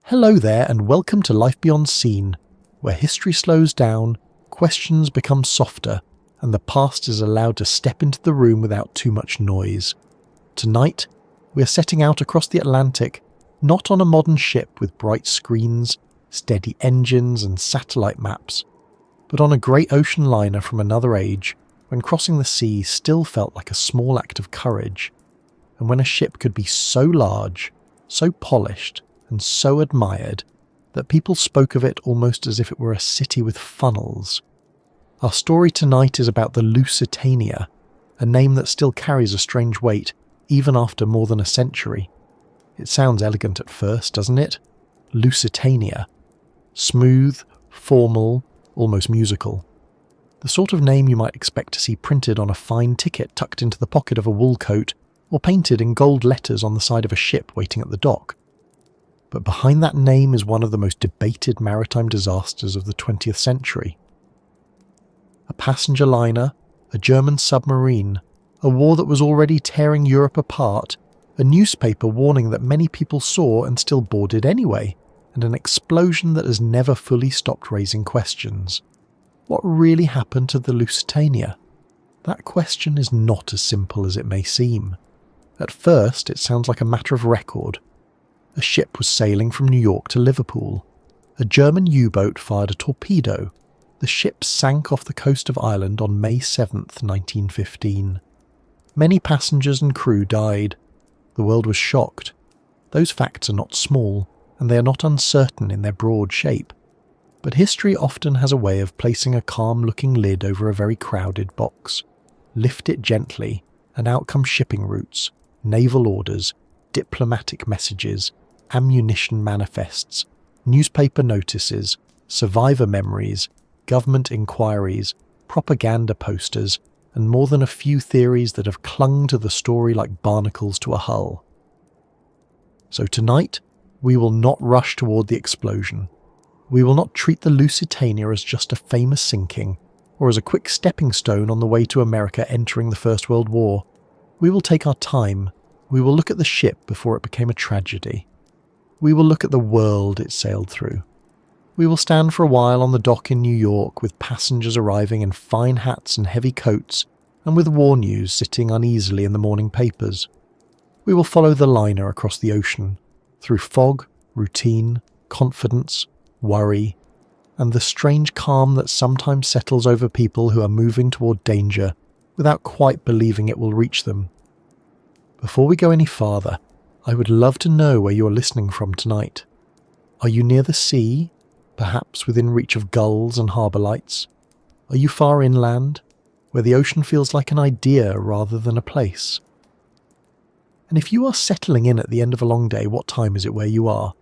Hello there and welcome to Life Beyond Scene, where history slows down, questions become softer, and the past is allowed to step into the room without too much noise. Tonight, we are setting out across the Atlantic, not on a modern ship with bright screens, steady engines and satellite maps, but on a great ocean liner from another age, when crossing the sea still felt like a small act of courage, and when a ship could be so large, so polished, and so admired that people spoke of it almost as if it were a city with funnels. Our story tonight is about the Lusitania, a name that still carries a strange weight, even after more than a century. It sounds elegant at first, doesn't it? Lusitania. Smooth, formal, almost musical. The sort of name you might expect to see printed on a fine ticket tucked into the pocket of a wool coat, or painted in gold letters on the side of a ship waiting at the dock. But behind that name is one of the most debated maritime disasters of the 20th century. A passenger liner, a German submarine, a war that was already tearing Europe apart, a newspaper warning that many people saw and still boarded anyway, and an explosion that has never fully stopped raising questions. What really happened to the Lusitania? That question is not as simple as it may seem. At first, it sounds like a matter of record. A ship was sailing from New York to Liverpool. A German U-boat fired a torpedo. The ship sank off the coast of Ireland on May 7th, 1915. Many passengers and crew died. The world was shocked. Those facts are not small, and they are not uncertain in their broad shape. But history often has a way of placing a calm-looking lid over a very crowded box. Lift it gently, and out come shipping routes, naval orders, diplomatic messages, ammunition manifests, newspaper notices, survivor memories, government inquiries, propaganda posters, and more than a few theories that have clung to the story like barnacles to a hull. So tonight, we will not rush toward the explosion. We will not treat the Lusitania as just a famous sinking, or as a quick stepping stone on the way to America entering the First World War. We will take our time. We will look at the ship before it became a tragedy. We will look at the world it sailed through. We will stand for a while on the dock in New York with passengers arriving in fine hats and heavy coats, and with war news sitting uneasily in the morning papers. We will follow the liner across the ocean, through fog, routine, confidence, worry, and the strange calm that sometimes settles over people who are moving toward danger without quite believing it will reach them. Before we go any farther, I would love to know where you're listening from tonight. Are you near the sea, perhaps within reach of gulls and harbour lights? Are you far inland, where the ocean feels like an idea rather than a place? And if you are settling in at the end of a long day, what time is it where you are?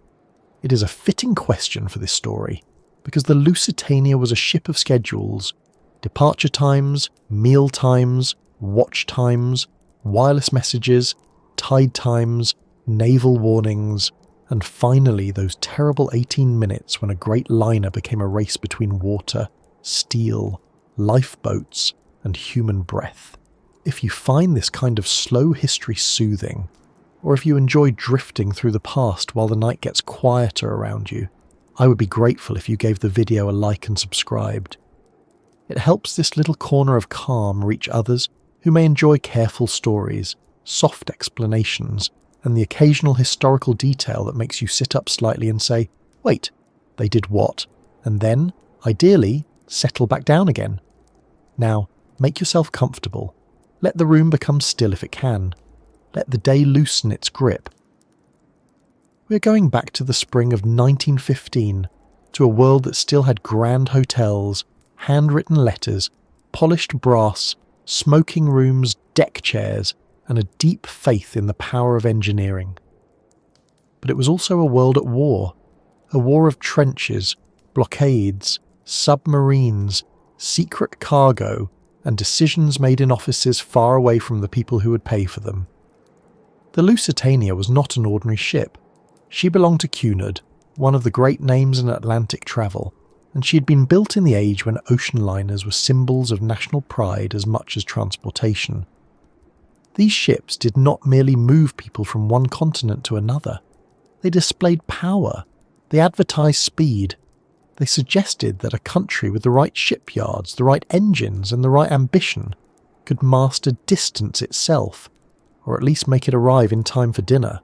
It is a fitting question for this story, because the Lusitania was a ship of schedules, departure times, meal times, watch times, wireless messages, tide times, naval warnings, and finally those terrible 18 minutes when a great liner became a race between water, steel, lifeboats, and human breath. If you find this kind of slow history soothing, or if you enjoy drifting through the past while the night gets quieter around you, I would be grateful if you gave the video a like and subscribed. It helps this little corner of calm reach others who may enjoy careful stories, soft explanations, and the occasional historical detail that makes you sit up slightly and say, wait, they did what? And then, ideally, settle back down again. Now, make yourself comfortable. Let the room become still if it can. Let the day loosen its grip. We're going back to the spring of 1915, to a world that still had grand hotels, handwritten letters, polished brass, smoking rooms, deck chairs, and a deep faith in the power of engineering. But it was also a world at war, a war of trenches, blockades, submarines, secret cargo, and decisions made in offices far away from the people who would pay for them. The Lusitania was not an ordinary ship. She belonged to Cunard, one of the great names in Atlantic travel, and she had been built in the age when ocean liners were symbols of national pride as much as transportation. These ships did not merely move people from one continent to another. They displayed power. They advertised speed. They suggested that a country with the right shipyards, the right engines, and the right ambition could master distance itself, or at least make it arrive in time for dinner.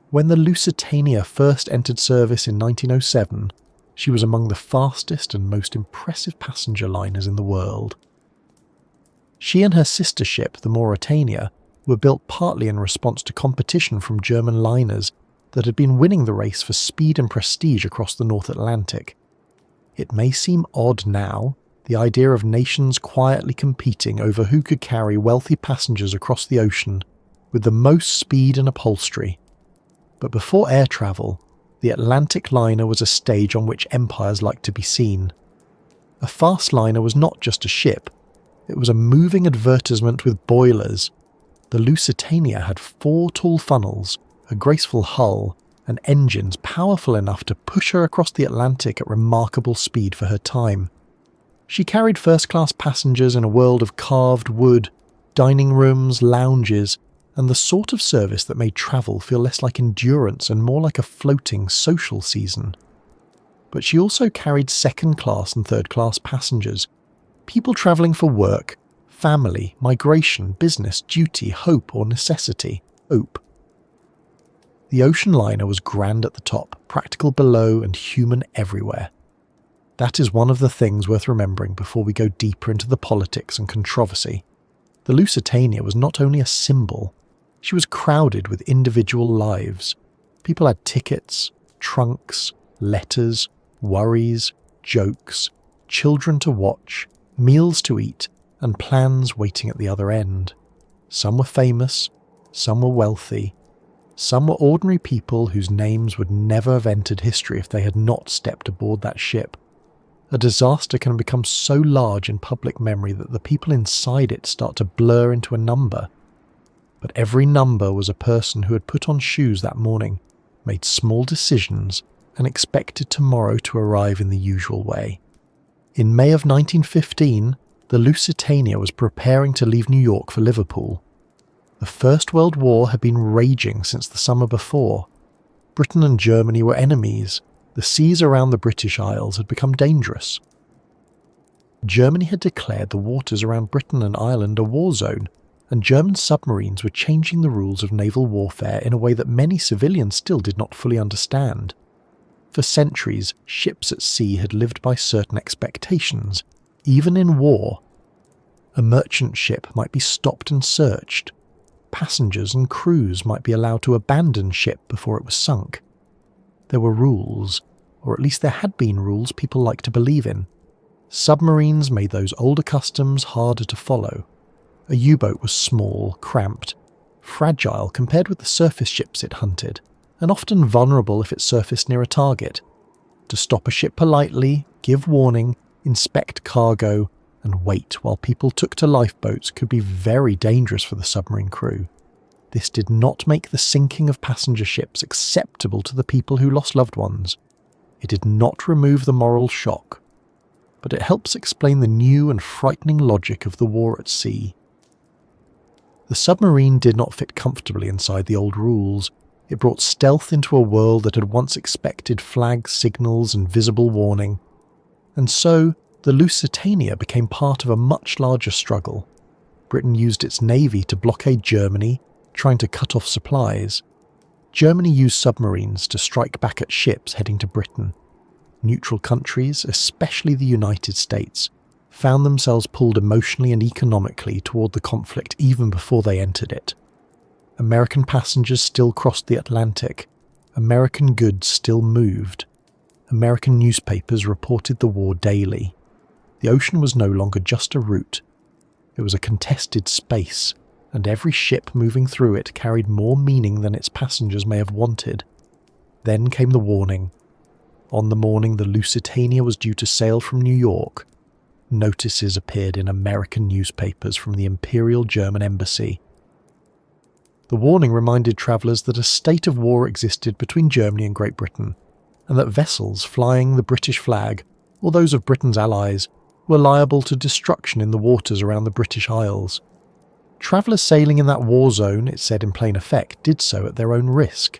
When the Lusitania first entered service in 1907, she was among the fastest and most impressive passenger liners in the world. She and her sister ship, the Mauretania, were built partly in response to competition from German liners that had been winning the race for speed and prestige across the North Atlantic. It may seem odd now, the idea of nations quietly competing over who could carry wealthy passengers across the ocean with the most speed and upholstery. But before air travel, the Atlantic liner was a stage on which empires liked to be seen. A fast liner was not just a ship, it was a moving advertisement with boilers. The Lusitania had 4 tall funnels, a graceful hull, and engines powerful enough to push her across the Atlantic at remarkable speed for her time. She carried first-class passengers in a world of carved wood, dining rooms, lounges, and the sort of service that made travel feel less like endurance and more like a floating social season. But she also carried second-class and third-class passengers, people travelling for work, family, migration, business, duty, hope, or necessity. Hope. The ocean liner was grand at the top, practical below, and human everywhere. That is one of the things worth remembering before we go deeper into the politics and controversy. The Lusitania was not only a symbol, she was crowded with individual lives. People had tickets, trunks, letters, worries, jokes, children to watch, meals to eat, and plans waiting at the other end. Some were famous, some were wealthy, some were ordinary people whose names would never have entered history if they had not stepped aboard that ship. A disaster can become so large in public memory that the people inside it start to blur into a number. But every number was a person who had put on shoes that morning, made small decisions, and expected tomorrow to arrive in the usual way. In May of 1915, the Lusitania was preparing to leave New York for Liverpool. The First World War had been raging since the summer before. Britain and Germany were enemies. The seas around the British Isles had become dangerous. Germany had declared the waters around Britain and Ireland a war zone, and German submarines were changing the rules of naval warfare in a way that many civilians still did not fully understand. For centuries, ships at sea had lived by certain expectations, even in war. A merchant ship might be stopped and searched. Passengers and crews might be allowed to abandon ship before it was sunk. There were rules, or at least there had been rules people liked to believe in. Submarines made those older customs harder to follow. A U-boat was small, cramped, fragile compared with the surface ships it hunted, and often vulnerable if it surfaced near a target. To stop a ship politely, give warning, inspect cargo, and wait while people took to lifeboats could be very dangerous for the submarine crew. This did not make the sinking of passenger ships acceptable to the people who lost loved ones. It did not remove the moral shock, but it helps explain the new and frightening logic of the war at sea. The submarine did not fit comfortably inside the old rules. It brought stealth into a world that had once expected flags, signals, and visible warning. And so, the Lusitania became part of a much larger struggle. Britain used its navy to blockade Germany, trying to cut off supplies. Germany used submarines to strike back at ships heading to Britain. Neutral countries, especially the United States, found themselves pulled emotionally and economically toward the conflict even before they entered it. American passengers still crossed the Atlantic. American goods still moved. American newspapers reported the war daily. The ocean was no longer just a route. It was a contested space, and every ship moving through it carried more meaning than its passengers may have wanted. Then came the warning. On the morning the Lusitania was due to sail from New York, notices appeared in American newspapers from the Imperial German Embassy. The warning reminded travellers that a state of war existed between Germany and Great Britain, and that vessels flying the British flag, or those of Britain's allies, were liable to destruction in the waters around the British Isles. Travellers sailing in that war zone, it said in plain effect, did so at their own risk.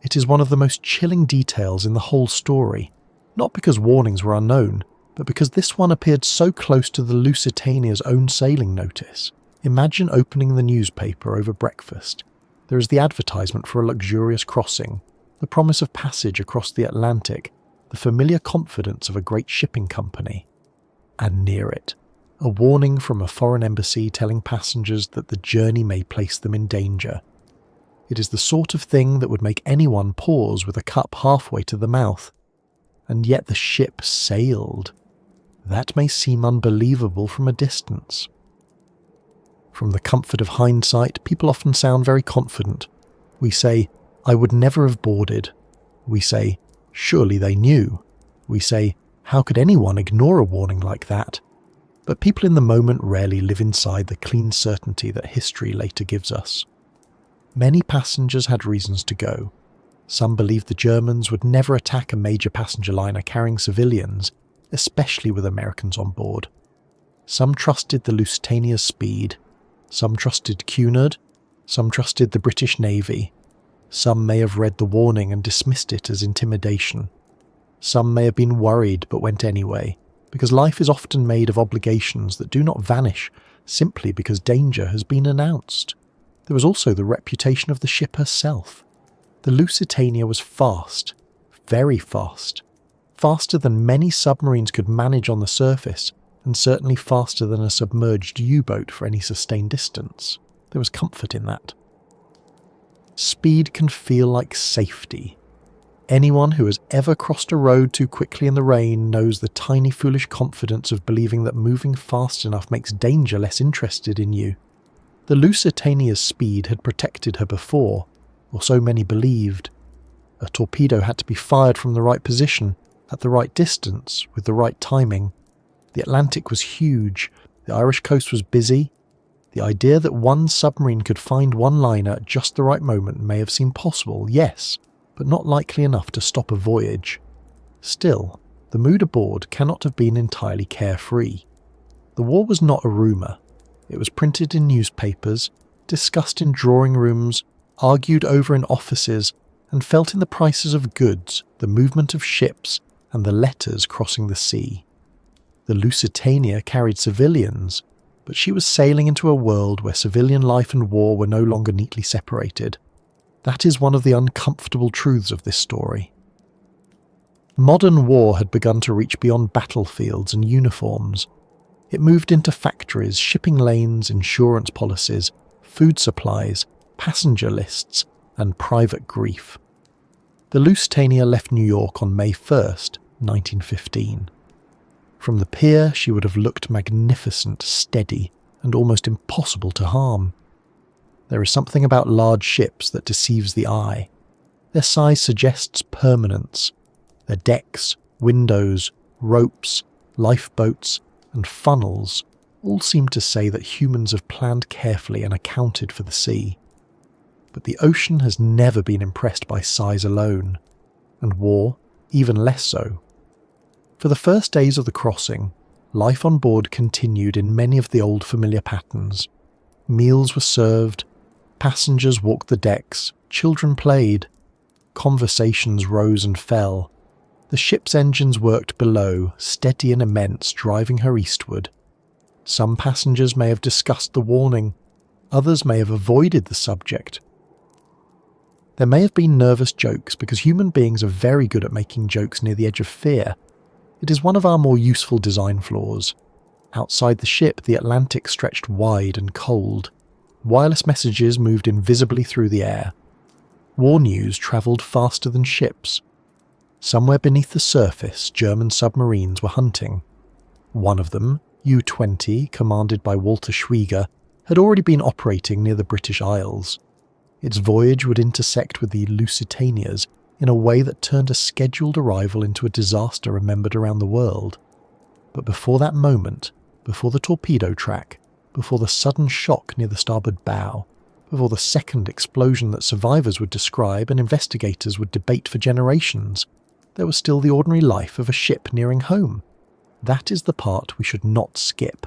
It is one of the most chilling details in the whole story, not because warnings were unknown, but because this one appeared so close to the Lusitania's own sailing notice. Imagine opening the newspaper over breakfast. There is the advertisement for a luxurious crossing, the promise of passage across the Atlantic, the familiar confidence of a great shipping company. And near it, a warning from a foreign embassy telling passengers that the journey may place them in danger. It is the sort of thing that would make anyone pause with a cup halfway to the mouth. And yet the ship sailed. That may seem unbelievable from a distance. From the comfort of hindsight, people often sound very confident. We say, "I would never have boarded." We say, "Surely they knew." We say, "How could anyone ignore a warning like that?" But people in the moment rarely live inside the clean certainty that history later gives us. Many passengers had reasons to go. Some believed the Germans would never attack a major passenger liner carrying civilians, especially with Americans on board. Some trusted the Lusitania's speed. Some trusted Cunard. Some trusted the British Navy. Some may have read the warning and dismissed it as intimidation. Some may have been worried but went anyway, because life is often made of obligations that do not vanish simply because danger has been announced. There was also the reputation of the ship herself. The Lusitania was fast, very fast, faster than many submarines could manage on the surface, and certainly faster than a submerged U-boat for any sustained distance. There was comfort in that. Speed can feel like safety. Anyone who has ever crossed a road too quickly in the rain knows the tiny foolish confidence of believing that moving fast enough makes danger less interested in you. The Lusitania's speed had protected her before, or so many believed. A torpedo had to be fired from the right position, at the right distance, with the right timing. The Atlantic was huge, the Irish coast was busy. The idea that one submarine could find one liner at just the right moment may have seemed possible, yes, but not likely enough to stop a voyage. Still, the mood aboard cannot have been entirely carefree. The war was not a rumour. It was printed in newspapers, discussed in drawing rooms, argued over in offices, and felt in the prices of goods, the movement of ships, and the letters crossing the sea. The Lusitania carried civilians, but she was sailing into a world where civilian life and war were no longer neatly separated. That is one of the uncomfortable truths of this story. Modern war had begun to reach beyond battlefields and uniforms. It moved into factories, shipping lanes, insurance policies, food supplies, passenger lists, and private grief. The Lusitania left New York on May 1st, 1915. From the pier, she would have looked magnificent, steady, and almost impossible to harm. There is something about large ships that deceives the eye. Their size suggests permanence. Their decks, windows, ropes, lifeboats, and funnels all seem to say that humans have planned carefully and accounted for the sea. But the ocean has never been impressed by size alone, and war even less so. For the first days of the crossing, life on board continued in many of the old familiar patterns. Meals were served, passengers walked the decks, children played, conversations rose and fell. The ship's engines worked below, steady and immense, driving her eastward. Some passengers may have discussed the warning, others may have avoided the subject. There may have been nervous jokes because human beings are very good at making jokes near the edge of fear. It is one of our more useful design flaws. Outside the ship, the Atlantic stretched wide and cold. Wireless messages moved invisibly through the air. War news travelled faster than ships. Somewhere beneath the surface, German submarines were hunting. One of them, U-20, commanded by Walter Schwieger, had already been operating near the British Isles. Its voyage would intersect with the Lusitania's in a way that turned a scheduled arrival into a disaster remembered around the world. But before that moment, before the torpedo track, before the sudden shock near the starboard bow, before the second explosion that survivors would describe and investigators would debate for generations, there was still the ordinary life of a ship nearing home. That is the part we should not skip.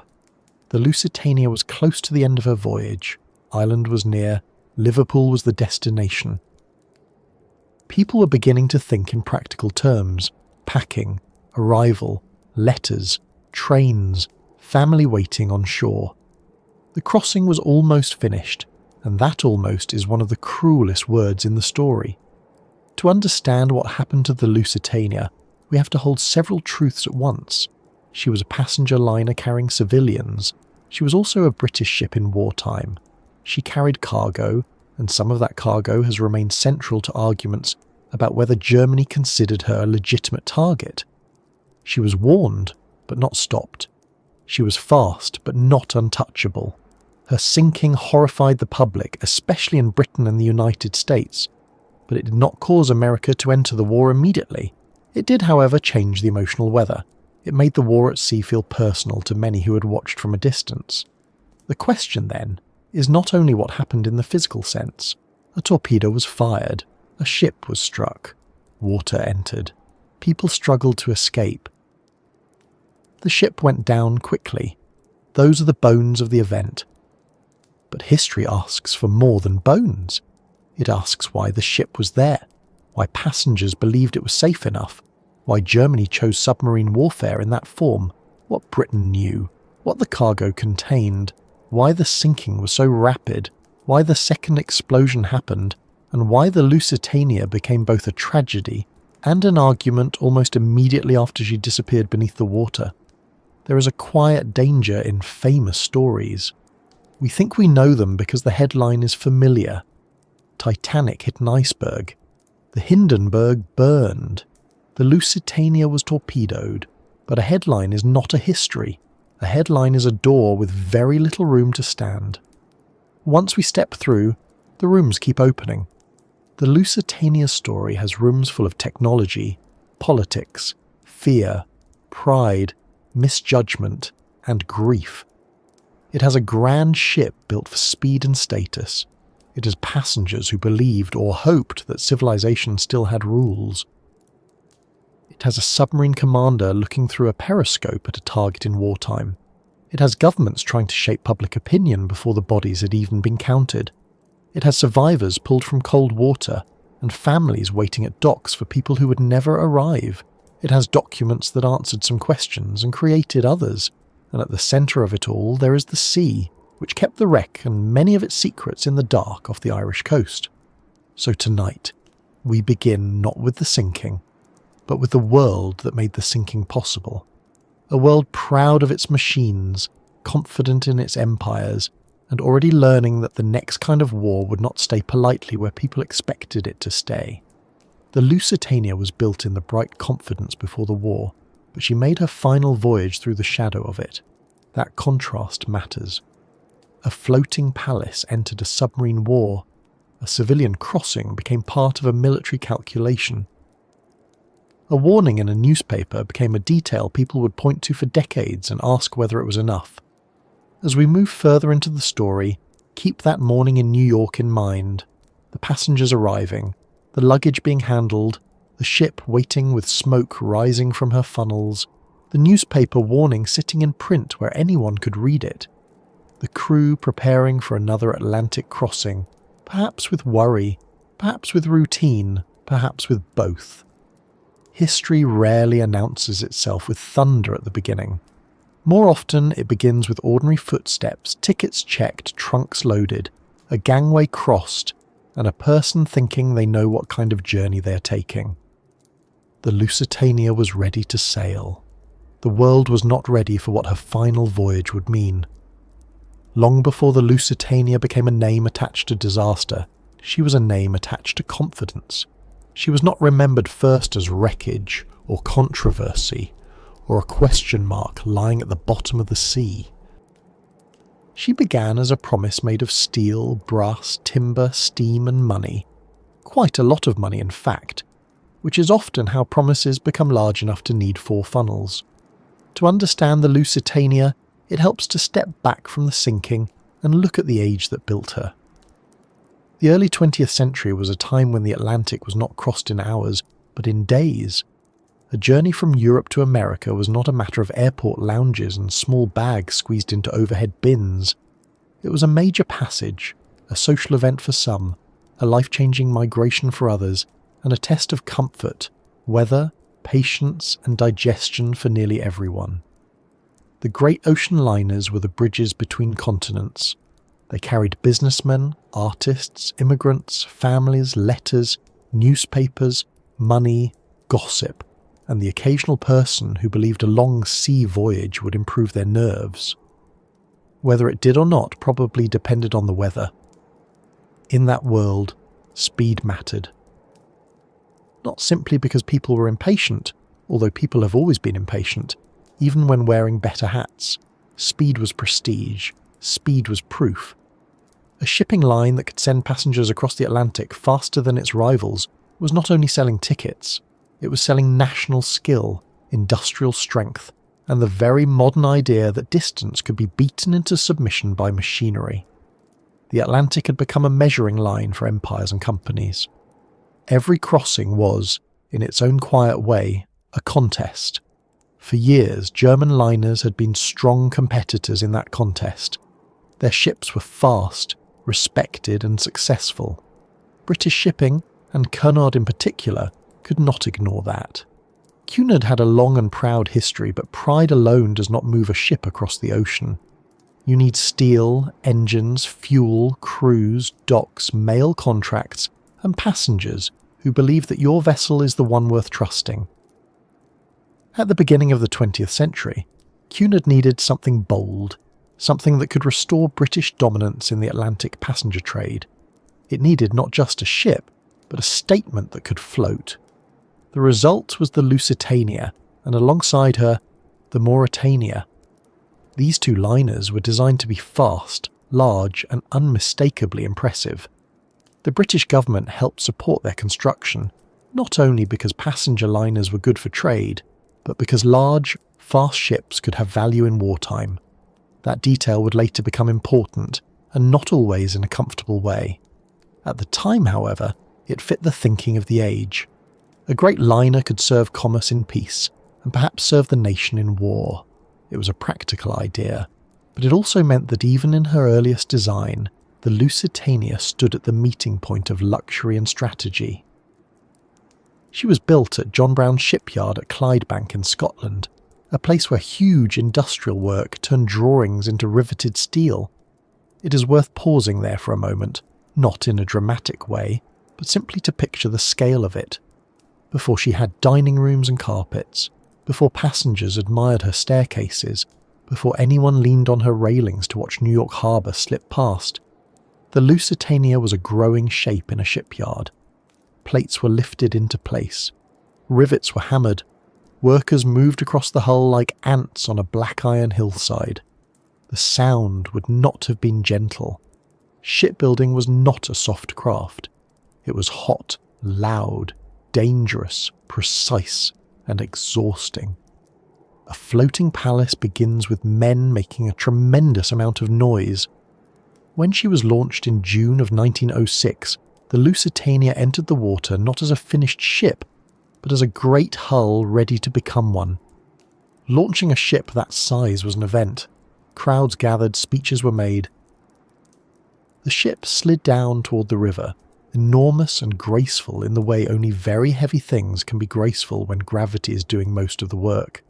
The Lusitania was close to the end of her voyage. Ireland was near. Liverpool was the destination. People were beginning to think in practical terms: packing, arrival, letters, trains, family waiting on shore. The crossing was almost finished, and that almost is one of the cruelest words in the story. To understand what happened to the Lusitania, we have to hold several truths at once. She was a passenger liner carrying civilians. She was also a British ship in wartime. She carried cargo, and some of that cargo has remained central to arguments about whether Germany considered her a legitimate target. She was warned, but not stopped. She was fast, but not untouchable. Her sinking horrified the public, especially in Britain and the United States, but it did not cause America to enter the war immediately. It did, however, change the emotional weather. It made the war at sea feel personal to many who had watched from a distance. The question, then, is not only what happened in the physical sense. A torpedo was fired, a ship was struck, water entered, people struggled to escape. The ship went down quickly. Those are the bones of the event. But history asks for more than bones. It asks why the ship was there, why passengers believed it was safe enough, why Germany chose submarine warfare in that form, what Britain knew, what the cargo contained, why the sinking was so rapid, why the second explosion happened, and why the Lusitania became both a tragedy and an argument almost immediately after she disappeared beneath the water. There is a quiet danger in famous stories. We think we know them because the headline is familiar. Titanic hit an iceberg. The Hindenburg burned. The Lusitania was torpedoed. But a headline is not a history. A headline is a door with very little room to stand. Once we step through, the rooms keep opening. The Lusitania story has rooms full of technology, politics, fear, pride, misjudgment, and grief. It has a grand ship built for speed and status. It has passengers who believed or hoped that civilization still had rules. It has a submarine commander looking through a periscope at a target in wartime. It has governments trying to shape public opinion before the bodies had even been counted. It has survivors pulled from cold water and families waiting at docks for people who would never arrive. It has documents that answered some questions and created others. And at the centre of it all there is the sea, which kept the wreck and many of its secrets in the dark off the Irish coast. So tonight, we begin not with the sinking, but with the world that made the sinking possible. A world proud of its machines, confident in its empires, and already learning that the next kind of war would not stay politely where people expected it to stay. The Lusitania was built in the bright confidence before the war, but she made her final voyage through the shadow of it. That contrast matters. A floating palace entered a submarine war. A civilian crossing became part of a military calculation. A warning in a newspaper became a detail people would point to for decades and ask whether it was enough. As we move further into the story, keep that morning in New York in mind. The passengers arriving, the luggage being handled, the ship waiting with smoke rising from her funnels, the newspaper warning sitting in print where anyone could read it, the crew preparing for another Atlantic crossing, perhaps with worry, perhaps with routine, perhaps with both. History rarely announces itself with thunder at the beginning. More often it begins with ordinary footsteps, tickets checked, trunks loaded, a gangway crossed, and a person thinking they know what kind of journey they are taking. The Lusitania was ready to sail. The world was not ready for what her final voyage would mean. Long before the Lusitania became a name attached to disaster, she was a name attached to confidence. She was not remembered first as wreckage or controversy or a question mark lying at the bottom of the sea. She began as a promise made of steel, brass, timber, steam and money. Quite a lot of money, in fact, which is often how promises become large enough to need 4 funnels. To understand the Lusitania, it helps to step back from the sinking and look at the age that built her. The early 20th century was a time when the Atlantic was not crossed in hours, but in days. A journey from Europe to America was not a matter of airport lounges and small bags squeezed into overhead bins. It was a major passage, a social event for some, a life-changing migration for others, and a test of comfort, weather, patience, and digestion for nearly everyone. The great ocean liners were the bridges between continents. They carried businessmen, artists, immigrants, families, letters, newspapers, money, gossip, and the occasional person who believed a long sea voyage would improve their nerves. Whether it did or not probably depended on the weather. In that world, speed mattered. Not simply because people were impatient, although people have always been impatient, even when wearing better hats. Speed was prestige. Speed was proof. A shipping line that could send passengers across the Atlantic faster than its rivals was not only selling tickets, it was selling national skill, industrial strength, and the very modern idea that distance could be beaten into submission by machinery. The Atlantic had become a measuring line for empires and companies. Every crossing was, in its own quiet way, a contest. For years, German liners had been strong competitors in that contest. Their ships were fast, respected and successful. British shipping, and Cunard in particular, could not ignore that. Cunard had a long and proud history, but pride alone does not move a ship across the ocean. You need steel, engines, fuel, crews, docks, mail contracts, and passengers who believe that your vessel is the one worth trusting. At the beginning of the 20th century, Cunard needed something bold, something that could restore British dominance in the Atlantic passenger trade. It needed not just a ship, but a statement that could float. The result was the Lusitania, and alongside her, the Mauretania. These two liners were designed to be fast, large, and unmistakably impressive. The British government helped support their construction, not only because passenger liners were good for trade, but because large, fast ships could have value in wartime. That detail would later become important, and not always in a comfortable way. At the time, however, it fit the thinking of the age. A great liner could serve commerce in peace, and perhaps serve the nation in war. It was a practical idea, but it also meant that even in her earliest design, the Lusitania stood at the meeting point of luxury and strategy. She was built at John Brown's shipyard at Clydebank in Scotland, a place where huge industrial work turned drawings into riveted steel. It is worth pausing there for a moment, not in a dramatic way, but simply to picture the scale of it. Before she had dining rooms and carpets, before passengers admired her staircases, before anyone leaned on her railings to watch New York Harbour slip past, the Lusitania was a growing shape in a shipyard. Plates were lifted into place. Rivets were hammered. Workers moved across the hull like ants on a black iron hillside. The sound would not have been gentle. Shipbuilding was not a soft craft. It was hot, loud, dangerous, precise, and exhausting. A floating palace begins with men making a tremendous amount of noise. When she was launched in June of 1906, the Lusitania entered the water not as a finished ship, but as a great hull ready to become one. Launching a ship that size was an event. Crowds gathered, speeches were made. The ship slid down toward the river, enormous and graceful in the way only very heavy things can be graceful when gravity is doing most of the work.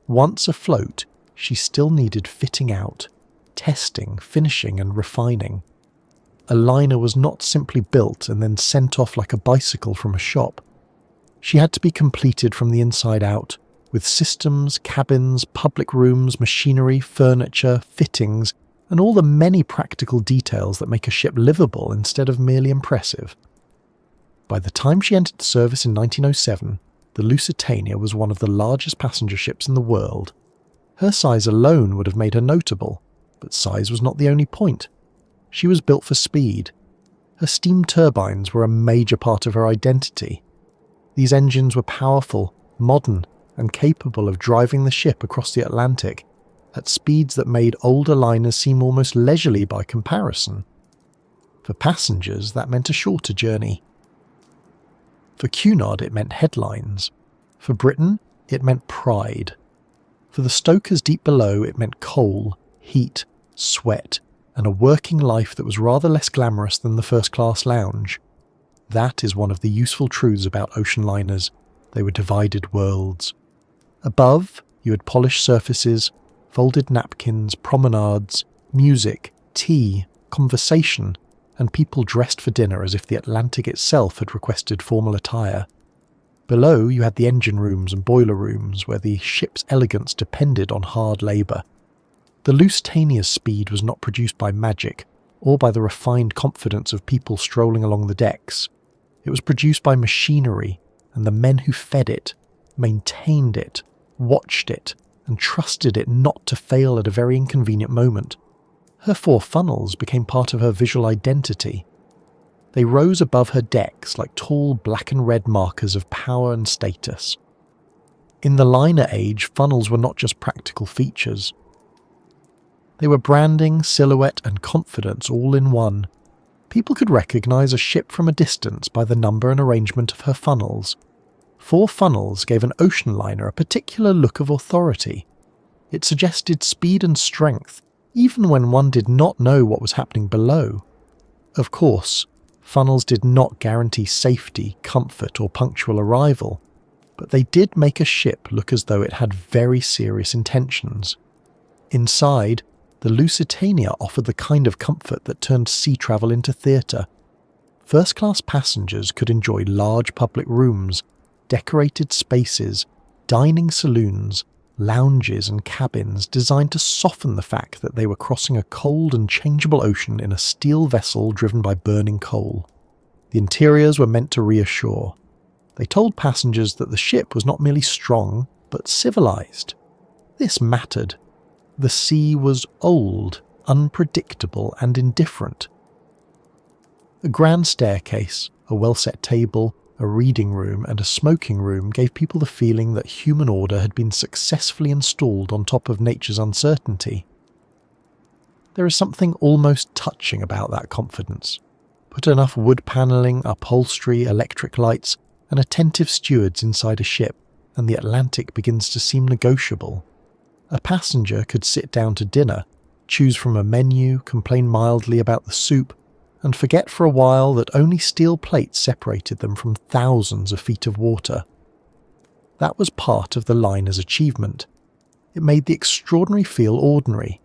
Once afloat, she still needed fitting out, testing, finishing and refining. A liner was not simply built and then sent off like a bicycle from a shop. She had to be completed from the inside out, with systems, cabins, public rooms, machinery, furniture, fittings, and all the many practical details that make a ship livable instead of merely impressive. By the time she entered service in 1907, the Lusitania was one of the largest passenger ships in the world. Her size alone would have made her notable, but size was not the only point. She was built for speed. Her steam turbines were a major part of her identity. These engines were powerful, modern, and capable of driving the ship across the Atlantic at speeds that made older liners seem almost leisurely by comparison. For passengers, that meant a shorter journey. For Cunard, it meant headlines. For Britain, it meant pride. For the stokers deep below, it meant coal, heat, sweat, and a working life that was rather less glamorous than the first-class lounge. That is one of the useful truths about ocean liners. They were divided worlds. Above, you had polished surfaces, folded napkins, promenades, music, tea, conversation, and people dressed for dinner as if the Atlantic itself had requested formal attire. Below, you had the engine rooms and boiler rooms, where the ship's elegance depended on hard labour. The Lusitania's speed was not produced by magic, or by the refined confidence of people strolling along the decks. It was produced by machinery and the men who fed it, maintained it, watched it, and trusted it not to fail at a very inconvenient moment. Her 4 funnels became part of her visual identity. They rose above her decks like tall black and red markers of power and status. In the liner age, funnels were not just practical features. They were branding, silhouette, and confidence all in one. People could recognise a ship from a distance by the number and arrangement of her funnels. 4 funnels gave an ocean liner a particular look of authority. It suggested speed and strength, even when one did not know what was happening below. Of course, funnels did not guarantee safety, comfort, or punctual arrival, but they did make a ship look as though it had very serious intentions. Inside, the Lusitania offered the kind of comfort that turned sea travel into theatre. First-class passengers could enjoy large public rooms, decorated spaces, dining saloons, lounges and cabins designed to soften the fact that they were crossing a cold and changeable ocean in a steel vessel driven by burning coal. The interiors were meant to reassure. They told passengers that the ship was not merely strong, but civilized. This mattered. The sea was old, unpredictable, and indifferent. A grand staircase, a well-set table, a reading room, and a smoking room gave people the feeling that human order had been successfully installed on top of nature's uncertainty. There is something almost touching about that confidence. Put enough wood panelling, upholstery, electric lights, and attentive stewards inside a ship, and the Atlantic begins to seem negotiable. A passenger could sit down to dinner, choose from a menu, complain mildly about the soup, and forget for a while that only steel plates separated them from thousands of feet of water. That was part of the liner's achievement. It made the extraordinary feel ordinary.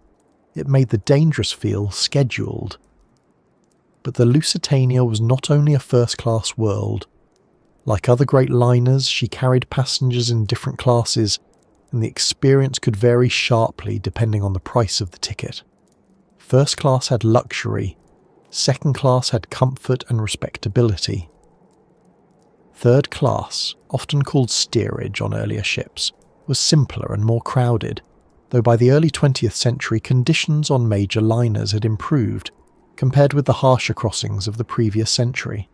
It made the dangerous feel scheduled. But the Lusitania was not only a first-class world. Like other great liners, she carried passengers in different classes, and the experience could vary sharply depending on the price of the ticket. First class had luxury, second class had comfort and respectability. Third class, often called steerage on earlier ships, was simpler and more crowded, though by the early 20th century conditions on major liners had improved compared with the harsher crossings of the previous century.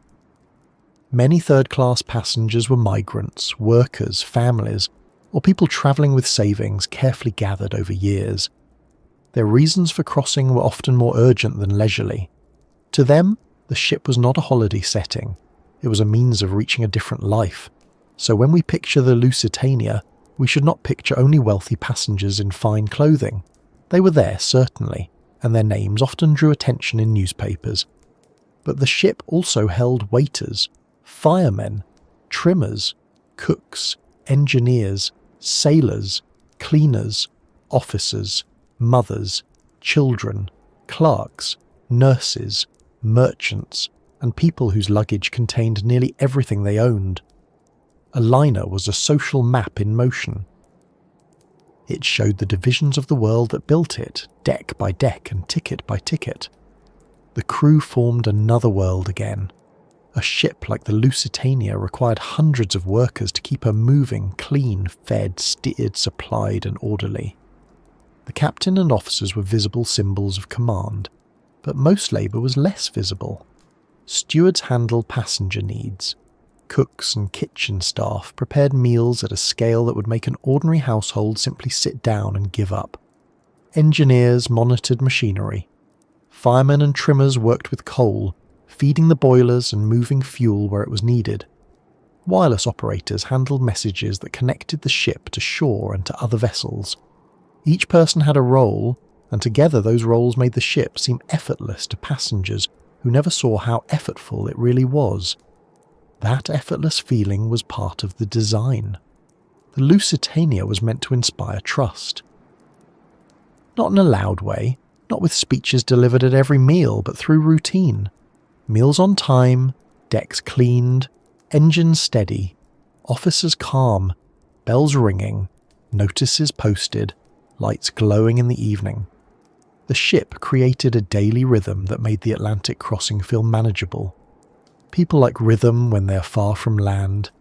Many third-class passengers were migrants, workers, families, or people travelling with savings carefully gathered over years. Their reasons for crossing were often more urgent than leisurely. To them, the ship was not a holiday setting, it was a means of reaching a different life. So when we picture the Lusitania, we should not picture only wealthy passengers in fine clothing. They were there, certainly, and their names often drew attention in newspapers. But the ship also held waiters, firemen, trimmers, cooks, engineers, sailors, cleaners, officers, mothers, children, clerks, nurses, merchants, and people whose luggage contained nearly everything they owned. A liner was a social map in motion. It showed the divisions of the world that built it, deck by deck and ticket by ticket. The crew formed another world again. A ship like the Lusitania required hundreds of workers to keep her moving, clean, fed, steered, supplied, and orderly. The captain and officers were visible symbols of command, but most labour was less visible. Stewards handled passenger needs. Cooks and kitchen staff prepared meals at a scale that would make an ordinary household simply sit down and give up. Engineers monitored machinery. Firemen and trimmers worked with coal, feeding the boilers and moving fuel where it was needed. Wireless operators handled messages that connected the ship to shore and to other vessels. Each person had a role, and together those roles made the ship seem effortless to passengers who never saw how effortful it really was. That effortless feeling was part of the design. The Lusitania was meant to inspire trust. Not in a loud way, not with speeches delivered at every meal, but through routine. Meals on time, decks cleaned, engines steady, officers calm, bells ringing, notices posted, lights glowing in the evening. The ship created a daily rhythm that made the Atlantic crossing feel manageable. People like rhythm when they're far from land.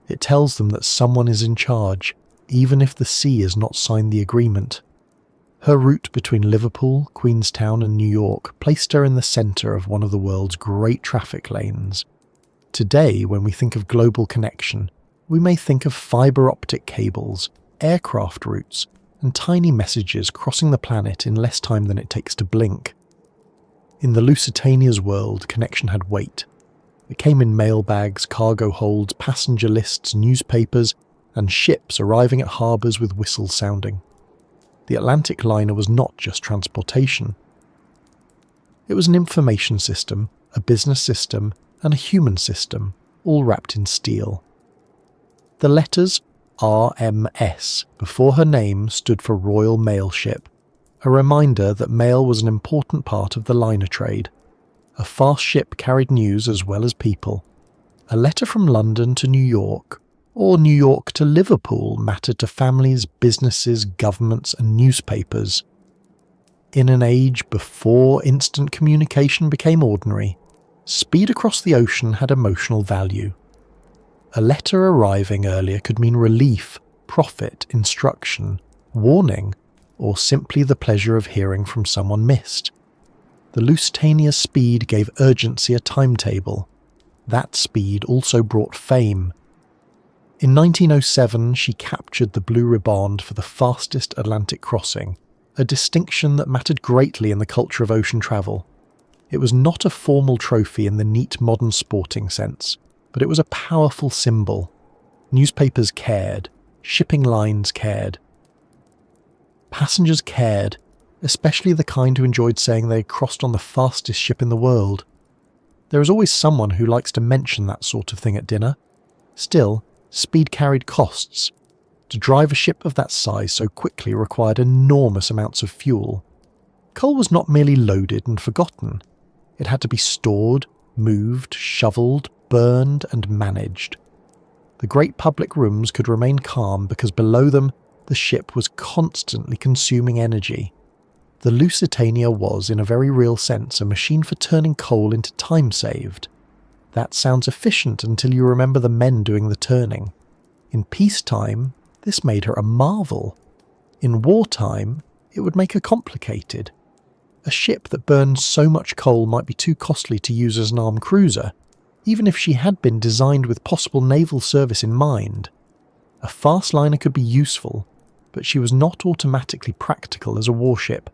It tells them that someone is in charge, even if the sea has not signed the agreement. Her route between Liverpool, Queenstown and New York placed her in the centre of one of the world's great traffic lanes. Today, when we think of global connection, we may think of fibre optic cables, aircraft routes, and tiny messages crossing the planet in less time than it takes to blink. In the Lusitania's world, connection had weight. It came in mailbags, cargo holds, passenger lists, newspapers, and ships arriving at harbours with whistles sounding. The Atlantic liner was not just transportation. It was an information system, a business system, and a human system, all wrapped in steel. The letters RMS before her name stood for Royal Mail Ship, a reminder that mail was an important part of the liner trade. A fast ship carried news as well as people. A letter from London to New York, or New York to Liverpool, mattered to families, businesses, governments, and newspapers. In an age before instant communication became ordinary, speed across the ocean had emotional value. A letter arriving earlier could mean relief, profit, instruction, warning, or simply the pleasure of hearing from someone missed. The Lusitania's speed gave urgency a timetable. That speed also brought fame. In 1907, she captured the Blue Riband for the fastest Atlantic crossing, a distinction that mattered greatly in the culture of ocean travel. It was not a formal trophy in the neat modern sporting sense, but it was a powerful symbol. Newspapers cared, shipping lines cared. Passengers cared, especially the kind who enjoyed saying they had crossed on the fastest ship in the world. There is always someone who likes to mention that sort of thing at dinner. Still, speed carried costs. To drive a ship of that size so quickly required enormous amounts of fuel. Coal was not merely loaded and forgotten. It had to be stored, moved, shoveled, burned and managed. The great public rooms could remain calm because below them the ship was constantly consuming energy. The Lusitania was, in a very real sense, a machine for turning coal into time saved. That sounds efficient until you remember the men doing the turning. In peacetime, this made her a marvel. In wartime, it would make her complicated. A ship that burned so much coal might be too costly to use as an armed cruiser, even if she had been designed with possible naval service in mind. A fast liner could be useful, but she was not automatically practical as a warship.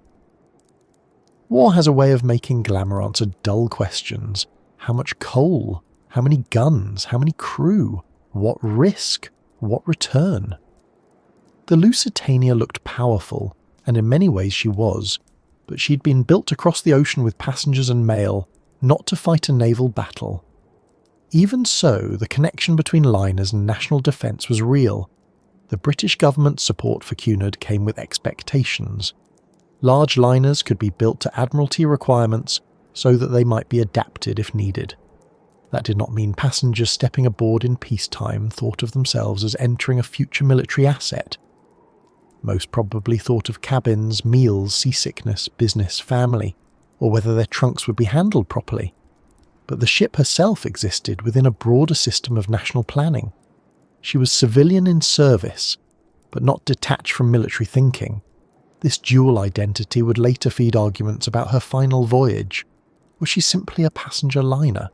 War has a way of making glamour answer dull questions. How much coal? How many guns? How many crew? What risk? What return? The Lusitania looked powerful, and in many ways she was, but she'd been built across the ocean with passengers and mail, not to fight a naval battle. Even so, the connection between liners and national defence was real. The British government's support for Cunard came with expectations. Large liners could be built to Admiralty requirements so that they might be adapted if needed. That did not mean passengers stepping aboard in peacetime thought of themselves as entering a future military asset. Most probably thought of cabins, meals, seasickness, business, family, or whether their trunks would be handled properly. But the ship herself existed within a broader system of national planning. She was civilian in service, but not detached from military thinking. This dual identity would later feed arguments about her final voyage. Was she simply a passenger liner?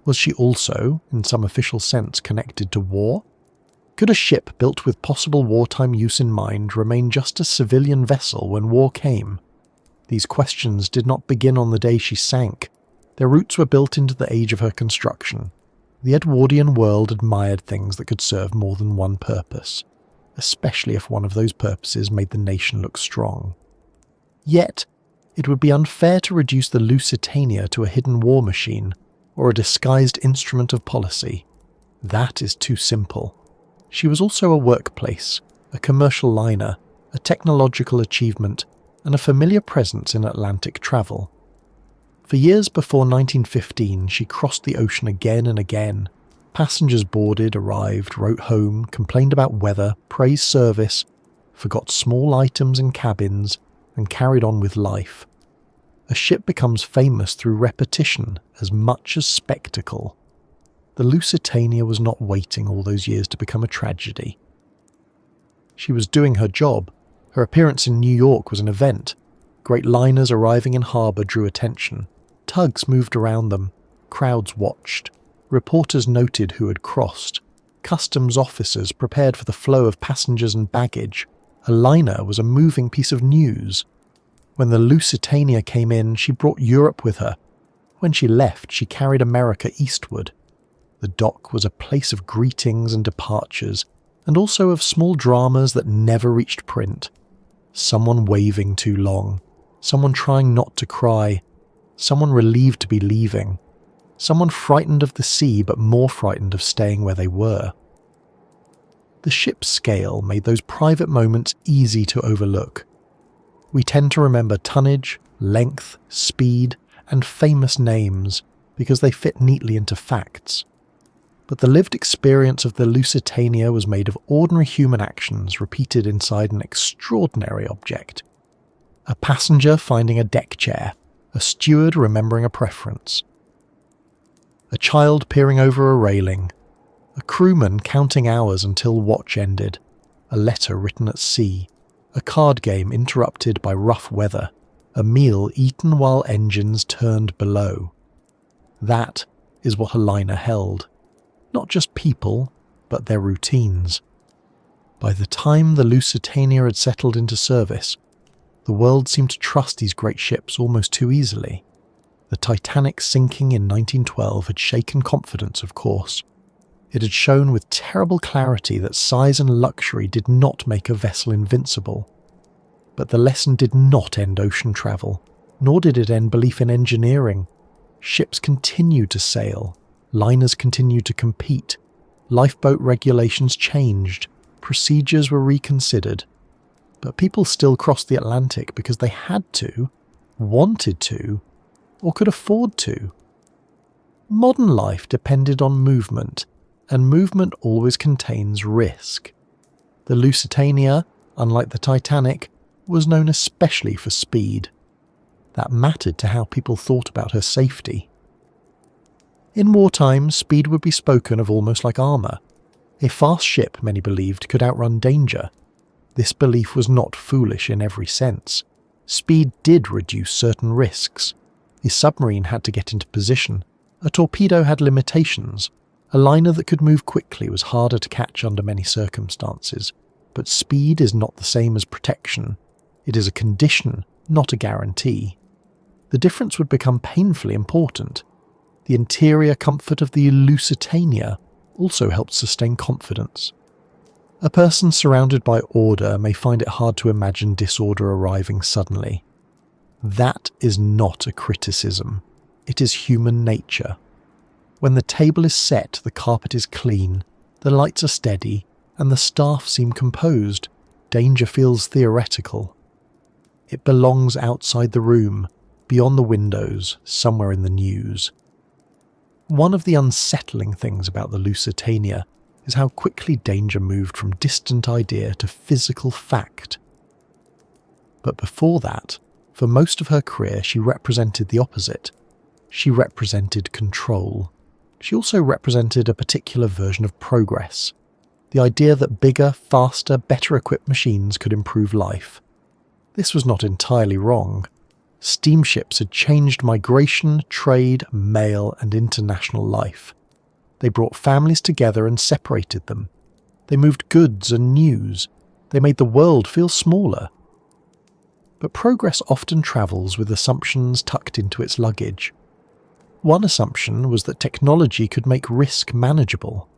Was she also, in some official sense, connected to war? Could a ship built with possible wartime use in mind remain just a civilian vessel when war came? These questions did not begin on the day she sank. Their roots were built into the age of her construction. The Edwardian world admired things that could serve more than one purpose, especially if one of those purposes made the nation look strong. Yet, it would be unfair to reduce the Lusitania to a hidden war machine, or a disguised instrument of policy. That is too simple. She was also a workplace, a commercial liner, a technological achievement, and a familiar presence in Atlantic travel. For years before 1915, she crossed the ocean again and again. Passengers boarded, arrived, wrote home, complained about weather, praised service, forgot small items in cabins, and carried on with life. A ship becomes famous through repetition as much as spectacle. The Lusitania was not waiting all those years to become a tragedy. She was doing her job. Her appearance in New York was an event. Great liners arriving in harbour drew attention. Tugs moved around them. Crowds watched. Reporters noted who had crossed. Customs officers prepared for the flow of passengers and baggage. A liner was a moving piece of news. When the Lusitania came in, she brought Europe with her. When she left, she carried America eastward. The dock was a place of greetings and departures, and also of small dramas that never reached print. Someone waving too long. Someone trying not to cry. Someone relieved to be leaving. Someone frightened of the sea but more frightened of staying where they were. The ship's scale made those private moments easy to overlook. We tend to remember tonnage, length, speed, and famous names because they fit neatly into facts. But the lived experience of the Lusitania was made of ordinary human actions repeated inside an extraordinary object. A passenger finding a deck chair, a steward remembering a preference. A child peering over a railing, a crewman counting hours until watch ended, a letter written at sea, a card game interrupted by rough weather, a meal eaten while engines turned below. That is what a liner held. Not just people, but their routines. By the time the Lusitania had settled into service, the world seemed to trust these great ships almost too easily. The Titanic sinking in 1912 had shaken confidence, of course. It had shown with terrible clarity that size and luxury did not make a vessel invincible. But the lesson did not end ocean travel, nor did it end belief in engineering. Ships continued to sail, liners continued to compete, lifeboat regulations changed, procedures were reconsidered. But people still crossed the Atlantic because they had to, wanted to, or could afford to. Modern life depended on movement, and movement always contains risk. The Lusitania, unlike the Titanic, was known especially for speed. That mattered to how people thought about her safety. In wartime, speed would be spoken of almost like armour. A fast ship, many believed, could outrun danger. This belief was not foolish in every sense. Speed did reduce certain risks. A submarine had to get into position. A torpedo had limitations. A liner that could move quickly was harder to catch under many circumstances. But speed is not the same as protection. It is a condition, not a guarantee. The difference would become painfully important. The interior comfort of the Lusitania also helped sustain confidence. A person surrounded by order may find it hard to imagine disorder arriving suddenly. That is not a criticism. It is human nature. When the table is set, the carpet is clean, the lights are steady, and the staff seem composed, danger feels theoretical. It belongs outside the room, beyond the windows, somewhere in the news. One of the unsettling things about the Lusitania is how quickly danger moved from distant idea to physical fact. But before that, for most of her career, she represented the opposite. She represented control. She also represented a particular version of progress. The idea that bigger, faster, better equipped machines could improve life. This was not entirely wrong. Steamships had changed migration, trade, mail, and international life. They brought families together and separated them. They moved goods and news. They made the world feel smaller. But progress often travels with assumptions tucked into its luggage. One assumption was that technology could make risk manageable.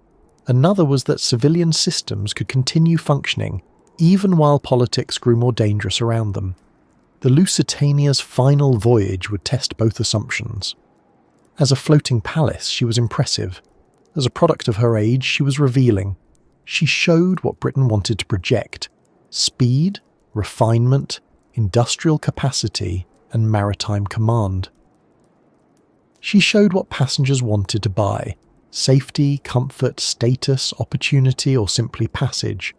Another was that civilian systems could continue functioning even while politics grew more dangerous around them. The Lusitania's final voyage would test both assumptions. As a floating palace, she was impressive. As a product of her age, she was revealing. She showed what Britain wanted to project: speed, refinement, industrial capacity, and maritime command. She showed what passengers wanted to buy: safety, comfort, status, opportunity, or simply passage.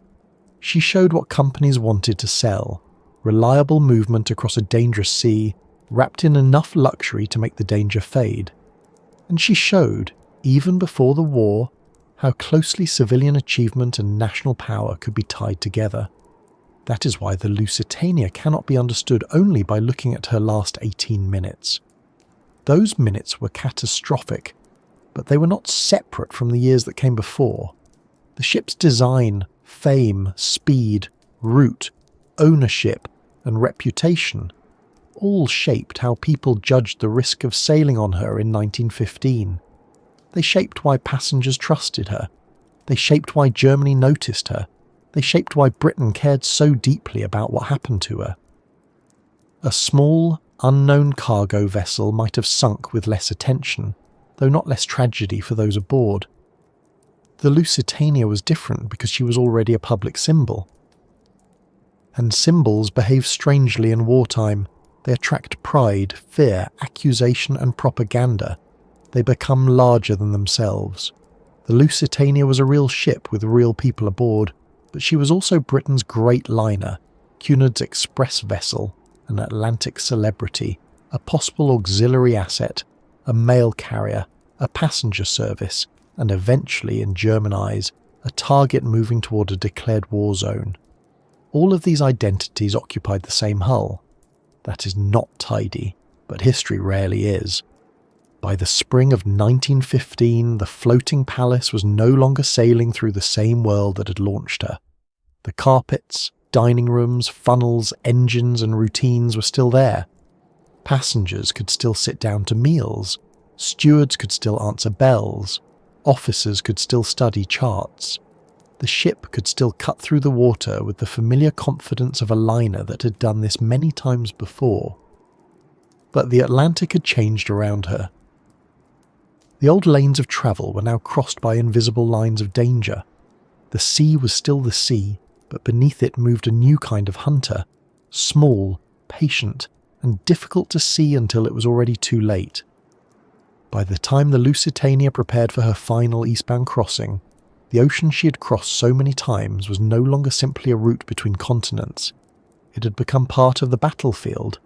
She showed what companies wanted to sell: reliable movement across a dangerous sea, wrapped in enough luxury to make the danger fade. And she showed, even before the war, how closely civilian achievement and national power could be tied together. That is why the Lusitania cannot be understood only by looking at her last 18 minutes. Those minutes were catastrophic, but they were not separate from the years that came before. The ship's design, fame, speed, route, ownership, and reputation all shaped how people judged the risk of sailing on her in 1915. They shaped why passengers trusted her. They shaped why Germany noticed her. They shaped why Britain cared so deeply about what happened to her. A small, unknown cargo vessel might have sunk with less attention, though not less tragedy for those aboard. The Lusitania was different because she was already a public symbol. And symbols behave strangely in wartime. They attract pride, fear, accusation, and propaganda. They become larger than themselves. The Lusitania was a real ship with real people aboard, but she was also Britain's great liner, Cunard's express vessel, an Atlantic celebrity, a possible auxiliary asset, a mail carrier, a passenger service, and eventually, in German eyes, a target moving toward a declared war zone. All of these identities occupied the same hull. That is not tidy, but history rarely is. By the spring of 1915, the floating palace was no longer sailing through the same world that had launched her. The carpets, dining rooms, funnels, engines, and routines were still there. Passengers could still sit down to meals. Stewards could still answer bells. Officers could still study charts. The ship could still cut through the water with the familiar confidence of a liner that had done this many times before. But the Atlantic had changed around her. The old lanes of travel were now crossed by invisible lines of danger. The sea was still the sea, but beneath it moved a new kind of hunter, small, patient, and difficult to see until it was already too late. By the time the Lusitania prepared for her final eastbound crossing, the ocean she had crossed so many times was no longer simply a route between continents. It had become part of the battlefield.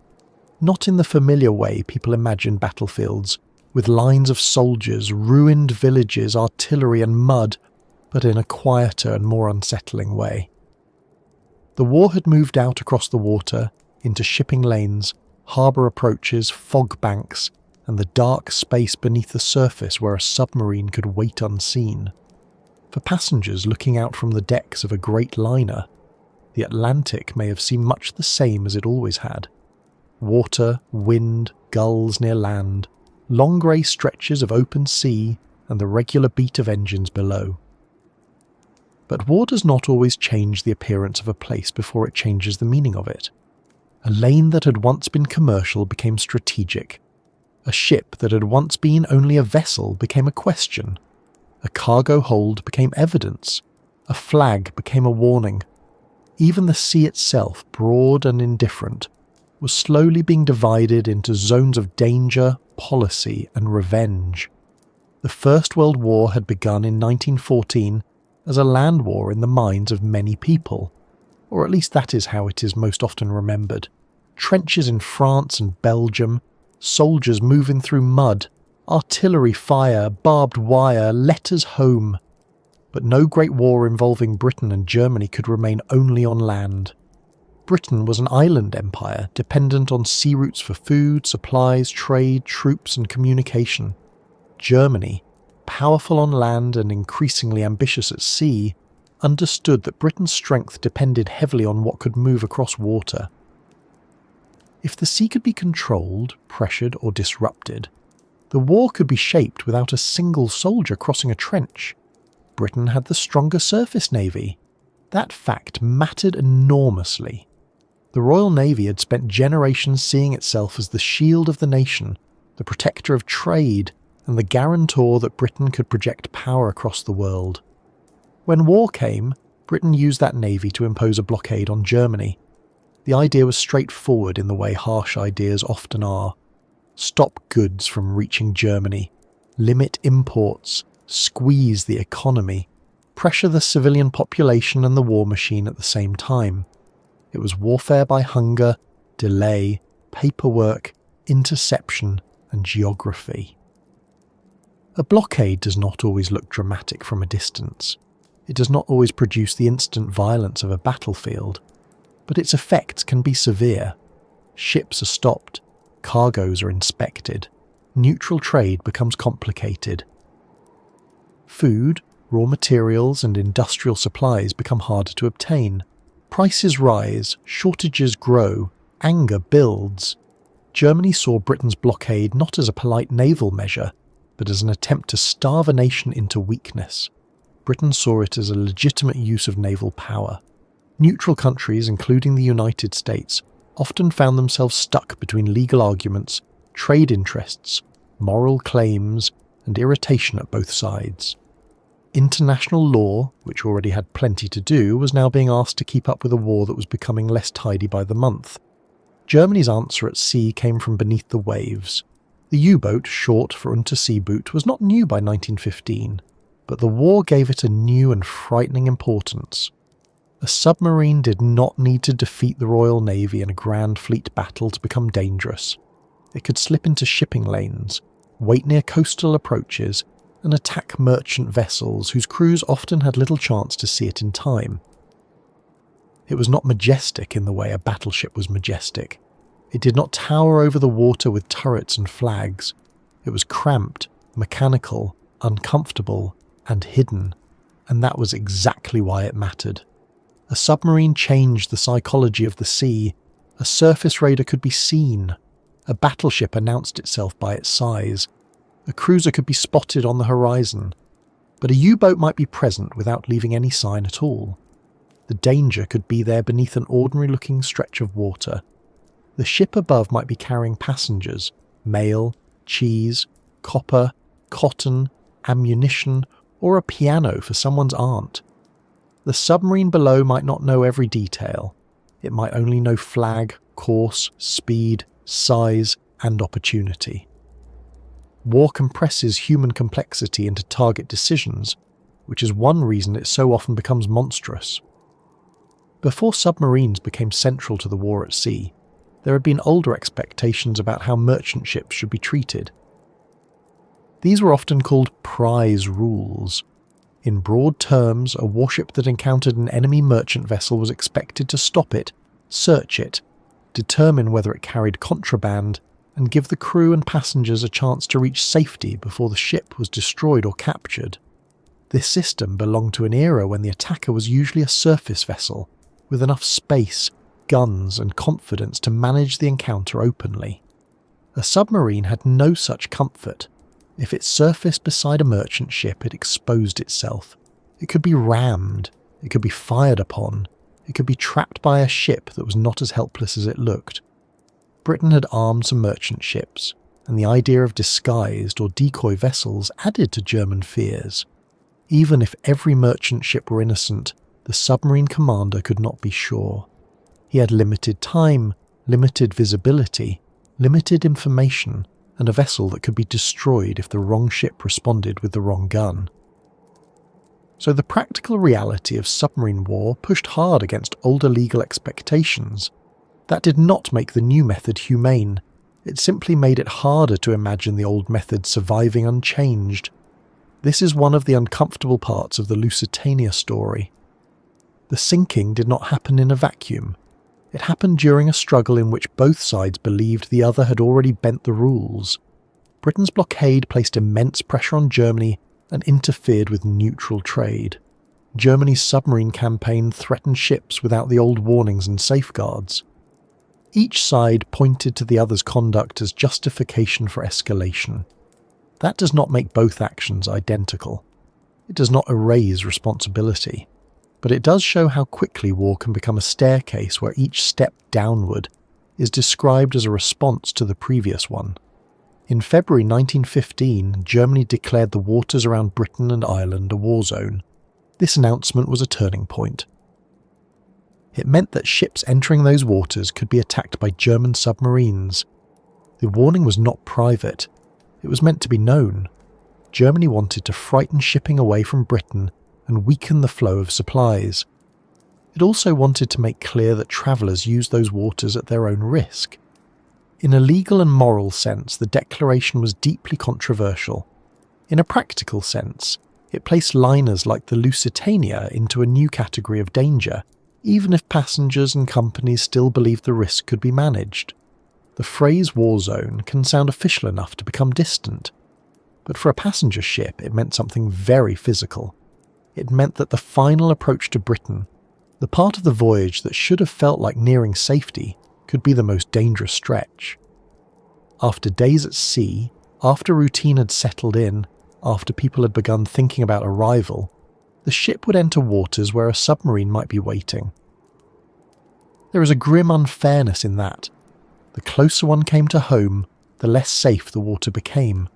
Not in the familiar way people imagine battlefields, with lines of soldiers, ruined villages, artillery and mud, but in a quieter and more unsettling way. The war had moved out across the water, into shipping lanes, harbour approaches, fog banks, and the dark space beneath the surface where a submarine could wait unseen. For passengers looking out from the decks of a great liner, the Atlantic may have seemed much the same as it always had. Water, wind, gulls near land, long grey stretches of open sea, and the regular beat of engines below. But war does not always change the appearance of a place before it changes the meaning of it. A lane that had once been commercial became strategic. A ship that had once been only a vessel became a question. A cargo hold became evidence. A flag became a warning. Even the sea itself, broad and indifferent, was slowly being divided into zones of danger, policy, and revenge. The First World War had begun in 1914 as a land war in the minds of many people, or at least that is how it is most often remembered. Trenches in France and Belgium, soldiers moving through mud, artillery fire, barbed wire, letters home. But no great war involving Britain and Germany could remain only on land. Britain was an island empire dependent on sea routes for food, supplies, trade, troops and communication. Germany, powerful on land and increasingly ambitious at sea, understood that Britain's strength depended heavily on what could move across water. If the sea could be controlled, pressured or disrupted, the war could be shaped without a single soldier crossing a trench. Britain had the stronger surface navy. That fact mattered enormously. The Royal Navy had spent generations seeing itself as the shield of the nation, the protector of trade, and the guarantor that Britain could project power across the world. When war came, Britain used that navy to impose a blockade on Germany. The idea was straightforward in the way harsh ideas often are. Stop goods from reaching Germany, limit imports, squeeze the economy, pressure the civilian population and the war machine at the same time. It was warfare by hunger, delay, paperwork, interception, and geography. A blockade does not always look dramatic from a distance. It does not always produce the instant violence of a battlefield, but its effects can be severe. Ships are stopped, cargoes are inspected, neutral trade becomes complicated. Food, raw materials, and industrial supplies become harder to obtain. Prices rise, shortages grow, anger builds. Germany saw Britain's blockade not as a polite naval measure, but as an attempt to starve a nation into weakness. Britain saw it as a legitimate use of naval power. Neutral countries, including the United States, often found themselves stuck between legal arguments, trade interests, moral claims, and irritation at both sides. International law, which already had plenty to do, was now being asked to keep up with a war that was becoming less tidy by the month. Germany's answer at sea came from beneath the waves. The U-boat, short for Unterseeboot, was not new by 1915, but the war gave it a new and frightening importance. A submarine did not need to defeat the Royal Navy in a grand fleet battle to become dangerous. It could slip into shipping lanes, wait near coastal approaches, and attack merchant vessels whose crews often had little chance to see it in time. It was not majestic in the way a battleship was majestic. It did not tower over the water with turrets and flags. It was cramped, mechanical, uncomfortable, and hidden, and that was exactly why it mattered. A submarine changed the psychology of the sea. A surface raider could be seen. A battleship announced itself by its size. A cruiser could be spotted on the horizon. But a U-boat might be present without leaving any sign at all. The danger could be there beneath an ordinary-looking stretch of water. The ship above might be carrying passengers, mail, cheese, copper, cotton, ammunition, or a piano for someone's aunt. The submarine below might not know every detail. It might only know flag, course, speed, size, and opportunity. War compresses human complexity into target decisions, which is one reason it so often becomes monstrous. Before submarines became central to the war at sea, there had been older expectations about how merchant ships should be treated. These were often called prize rules. In broad terms, a warship that encountered an enemy merchant vessel was expected to stop it, search it, determine whether it carried contraband, and give the crew and passengers a chance to reach safety before the ship was destroyed or captured. This system belonged to an era when the attacker was usually a surface vessel, with enough space, guns, and confidence to manage the encounter openly. A submarine had no such comfort. If it surfaced beside a merchant ship, it exposed itself. It could be rammed, it could be fired upon, it could be trapped by a ship that was not as helpless as it looked. Britain had armed some merchant ships, and the idea of disguised or decoy vessels added to German fears. Even if every merchant ship were innocent, the submarine commander could not be sure. He had limited time, limited visibility, limited information, and a vessel that could be destroyed if the wrong ship responded with the wrong gun. So the practical reality of submarine war pushed hard against older legal expectations. That did not make the new method humane. It simply made it harder to imagine the old method surviving unchanged. This is one of the uncomfortable parts of the Lusitania story. The sinking did not happen in a vacuum. It happened during a struggle in which both sides believed the other had already bent the rules. Britain's blockade placed immense pressure on Germany and interfered with neutral trade. Germany's submarine campaign threatened ships without the old warnings and safeguards. Each side pointed to the other's conduct as justification for escalation. That does not make both actions identical. It does not erase responsibility. But it does show how quickly war can become a staircase where each step downward is described as a response to the previous one. In February 1915, Germany declared the waters around Britain and Ireland a war zone. This announcement was a turning point. It meant that ships entering those waters could be attacked by German submarines. The warning was not private. It was meant to be known. Germany wanted to frighten shipping away from Britain and weaken the flow of supplies. It also wanted to make clear that travellers used those waters at their own risk. In a legal and moral sense, the declaration was deeply controversial. In a practical sense, it placed liners like the Lusitania into a new category of danger, even if passengers and companies still believed the risk could be managed. The phrase war zone can sound official enough to become distant, but for a passenger ship it meant something very physical. It meant that the final approach to Britain, the part of the voyage that should have felt like nearing safety, could be the most dangerous stretch. After days at sea, after routine had settled in, after people had begun thinking about arrival, the ship would enter waters where a submarine might be waiting. There is a grim unfairness in that. The closer one came to home, the less safe the water became.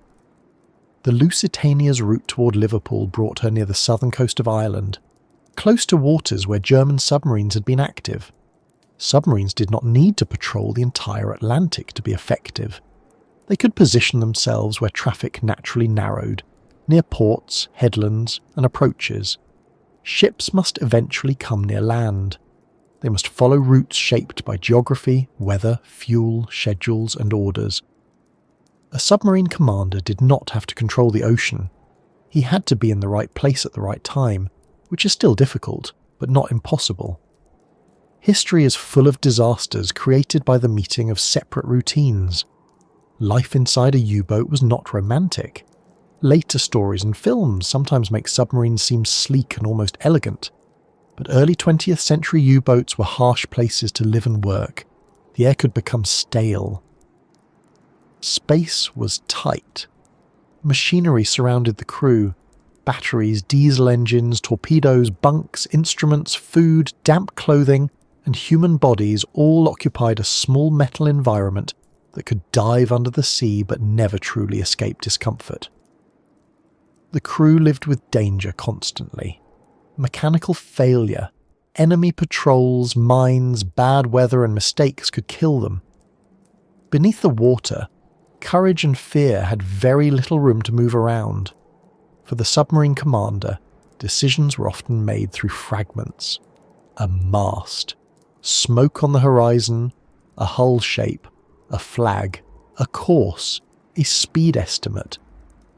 The Lusitania's route toward Liverpool brought her near the southern coast of Ireland, close to waters where German submarines had been active. Submarines did not need to patrol the entire Atlantic to be effective. They could position themselves where traffic naturally narrowed, near ports, headlands, and approaches. Ships must eventually come near land. They must follow routes shaped by geography, weather, fuel, schedules, and orders. A submarine commander did not have to control the ocean. He had to be in the right place at the right time, which is still difficult, but not impossible. History is full of disasters created by the meeting of separate routines. Life inside a U-boat was not romantic. Later stories and films sometimes make submarines seem sleek and almost elegant, but early 20th century U-boats were harsh places to live and work. The air could become stale. Space was tight. Machinery surrounded the crew. Batteries, diesel engines, torpedoes, bunks, instruments, food, damp clothing, and human bodies all occupied a small metal environment that could dive under the sea but never truly escape discomfort. The crew lived with danger constantly. Mechanical failure, enemy patrols, mines, bad weather and mistakes could kill them. Beneath the water, courage and fear had very little room to move around. For the submarine commander, decisions were often made through fragments. A mast, smoke on the horizon, a hull shape, a flag, a course, a speed estimate.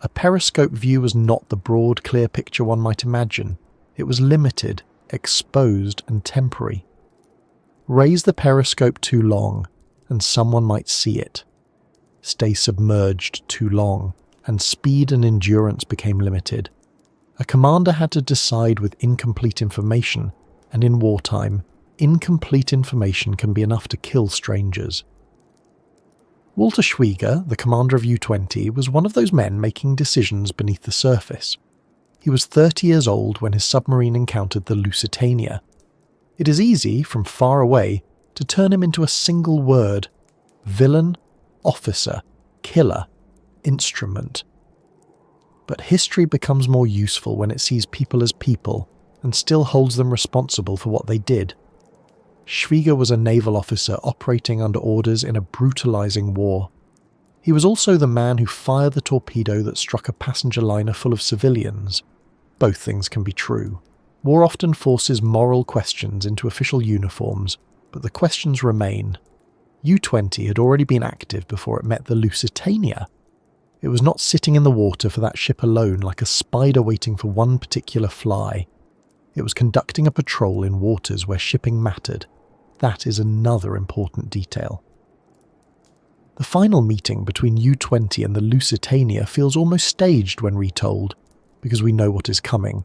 A periscope view was not the broad, clear picture one might imagine. It was limited, exposed, and temporary. Raise the periscope too long, and someone might see it. Stay submerged too long, and speed and endurance became limited. A commander had to decide with incomplete information, and in wartime, incomplete information can be enough to kill strangers. Walter Schwieger, the commander of U-20, was one of those men making decisions beneath the surface. He was 30 years old when his submarine encountered the Lusitania. It is easy, from far away, to turn him into a single word: villain, officer, killer, instrument. But history becomes more useful when it sees people as people and still holds them responsible for what they did. Schwieger was a naval officer operating under orders in a brutalizing war. He was also the man who fired the torpedo that struck a passenger liner full of civilians. Both things can be true. War often forces moral questions into official uniforms, but the questions remain. U-20 had already been active before it met the Lusitania. It was not sitting in the water for that ship alone like a spider waiting for one particular fly. It was conducting a patrol in waters where shipping mattered. That is another important detail. The final meeting between U-20 and the Lusitania feels almost staged when retold, because we know what is coming.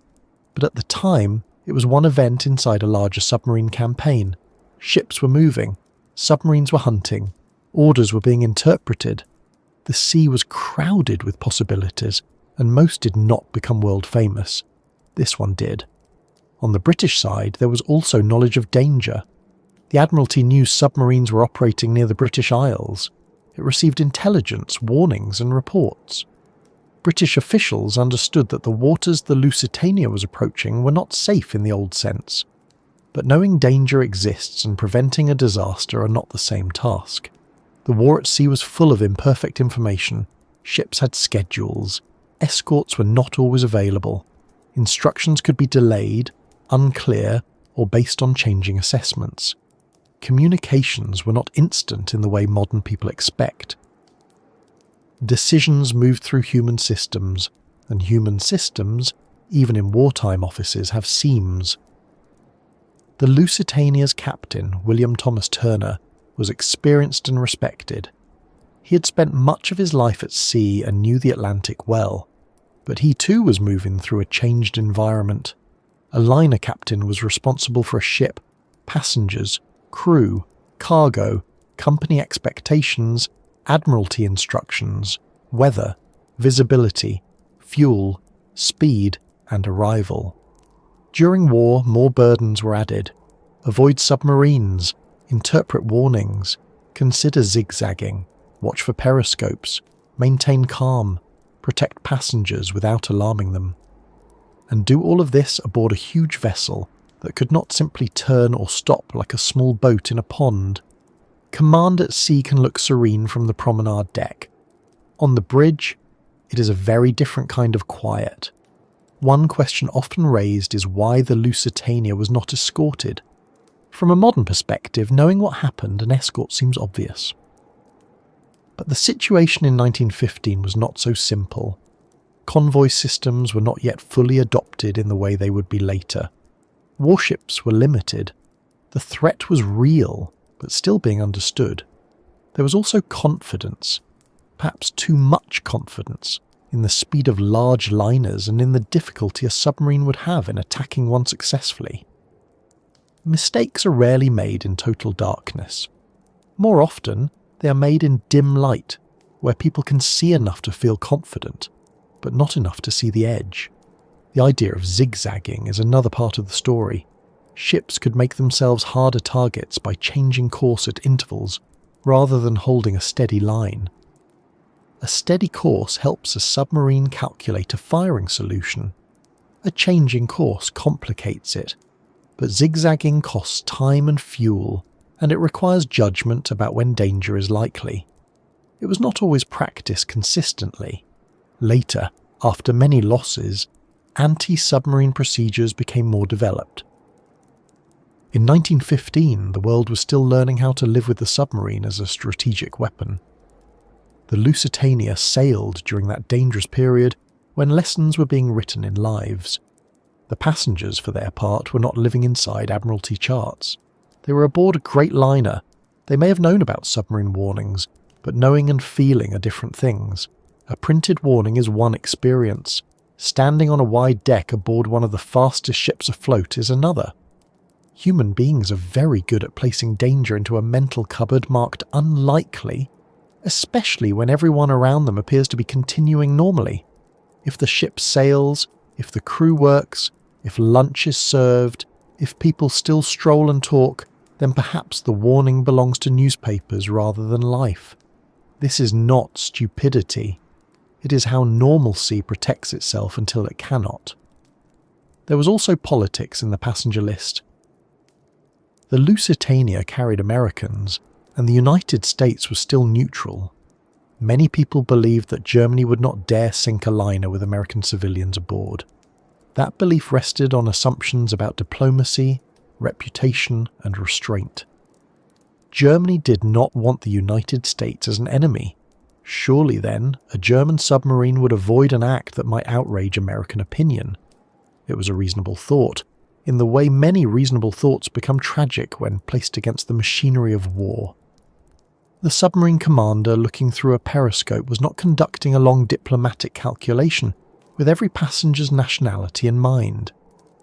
But at the time, it was one event inside a larger submarine campaign. Ships were moving, submarines were hunting, orders were being interpreted. The sea was crowded with possibilities, and most did not become world famous. This one did. On the British side, there was also knowledge of danger. The Admiralty knew submarines were operating near the British Isles. It received intelligence, warnings and reports. British officials understood that the waters the Lusitania was approaching were not safe in the old sense. But knowing danger exists and preventing a disaster are not the same task. The war at sea was full of imperfect information. Ships had schedules. Escorts were not always available. Instructions could be delayed, unclear, or based on changing assessments. Communications were not instant in the way modern people expect. Decisions moved through human systems, and human systems, even in wartime offices, have seams. The Lusitania's captain, William Thomas Turner, was experienced and respected. He had spent much of his life at sea and knew the Atlantic well, but he too was moving through a changed environment. A liner captain was responsible for a ship, passengers, crew, cargo, company expectations, admiralty instructions, weather, visibility, fuel, speed, and arrival. During war, more burdens were added. Avoid submarines, interpret warnings, consider zigzagging, watch for periscopes, maintain calm, protect passengers without alarming them. And do all of this aboard a huge vessel that could not simply turn or stop like a small boat in a pond. Command at sea can look serene from the promenade deck. On the bridge, it is a very different kind of quiet. One question often raised is why the Lusitania was not escorted. From a modern perspective, knowing what happened, an escort seems obvious. But the situation in 1915 was not so simple. Convoy systems were not yet fully adopted in the way they would be later. Warships were limited. The threat was real, but still being understood. There was also confidence, perhaps too much confidence, in the speed of large liners and in the difficulty a submarine would have in attacking one successfully. Mistakes are rarely made in total darkness. More often, they are made in dim light, where people can see enough to feel confident, but not enough to see the edge. The idea of zigzagging is another part of the story. Ships could make themselves harder targets by changing course at intervals, rather than holding a steady line. A steady course helps a submarine calculate a firing solution. A changing course complicates it, but zigzagging costs time and fuel, and it requires judgment about when danger is likely. It was not always practiced consistently. Later, after many losses, anti-submarine procedures became more developed. In 1915, the world was still learning how to live with the submarine as a strategic weapon. The Lusitania sailed during that dangerous period when lessons were being written in lives. The passengers, for their part, were not living inside Admiralty charts. They were aboard a great liner. They may have known about submarine warnings, but knowing and feeling are different things. A printed warning is one experience. Standing on a wide deck aboard one of the fastest ships afloat is another. Human beings are very good at placing danger into a mental cupboard marked unlikely, especially when everyone around them appears to be continuing normally. If the ship sails, if the crew works, if lunch is served, if people still stroll and talk, then perhaps the warning belongs to newspapers rather than life. This is not stupidity. It is how normalcy protects itself until it cannot. There was also politics in the passenger list. The Lusitania carried Americans, and the United States was still neutral. Many people believed that Germany would not dare sink a liner with American civilians aboard. That belief rested on assumptions about diplomacy, reputation, and restraint. Germany did not want the United States as an enemy. Surely then, a German submarine would avoid an act that might outrage American opinion. It was a reasonable thought, in the way many reasonable thoughts become tragic when placed against the machinery of war. The submarine commander looking through a periscope was not conducting a long diplomatic calculation with every passenger's nationality in mind.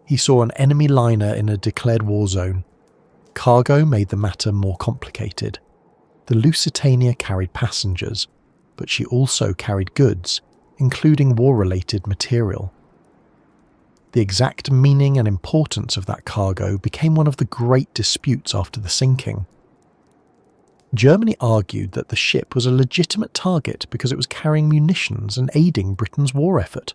He saw an enemy liner in a declared war zone. Cargo made the matter more complicated. The Lusitania carried passengers, but she also carried goods, including war-related material. The exact meaning and importance of that cargo became one of the great disputes after the sinking. Germany argued that the ship was a legitimate target because it was carrying munitions and aiding Britain's war effort.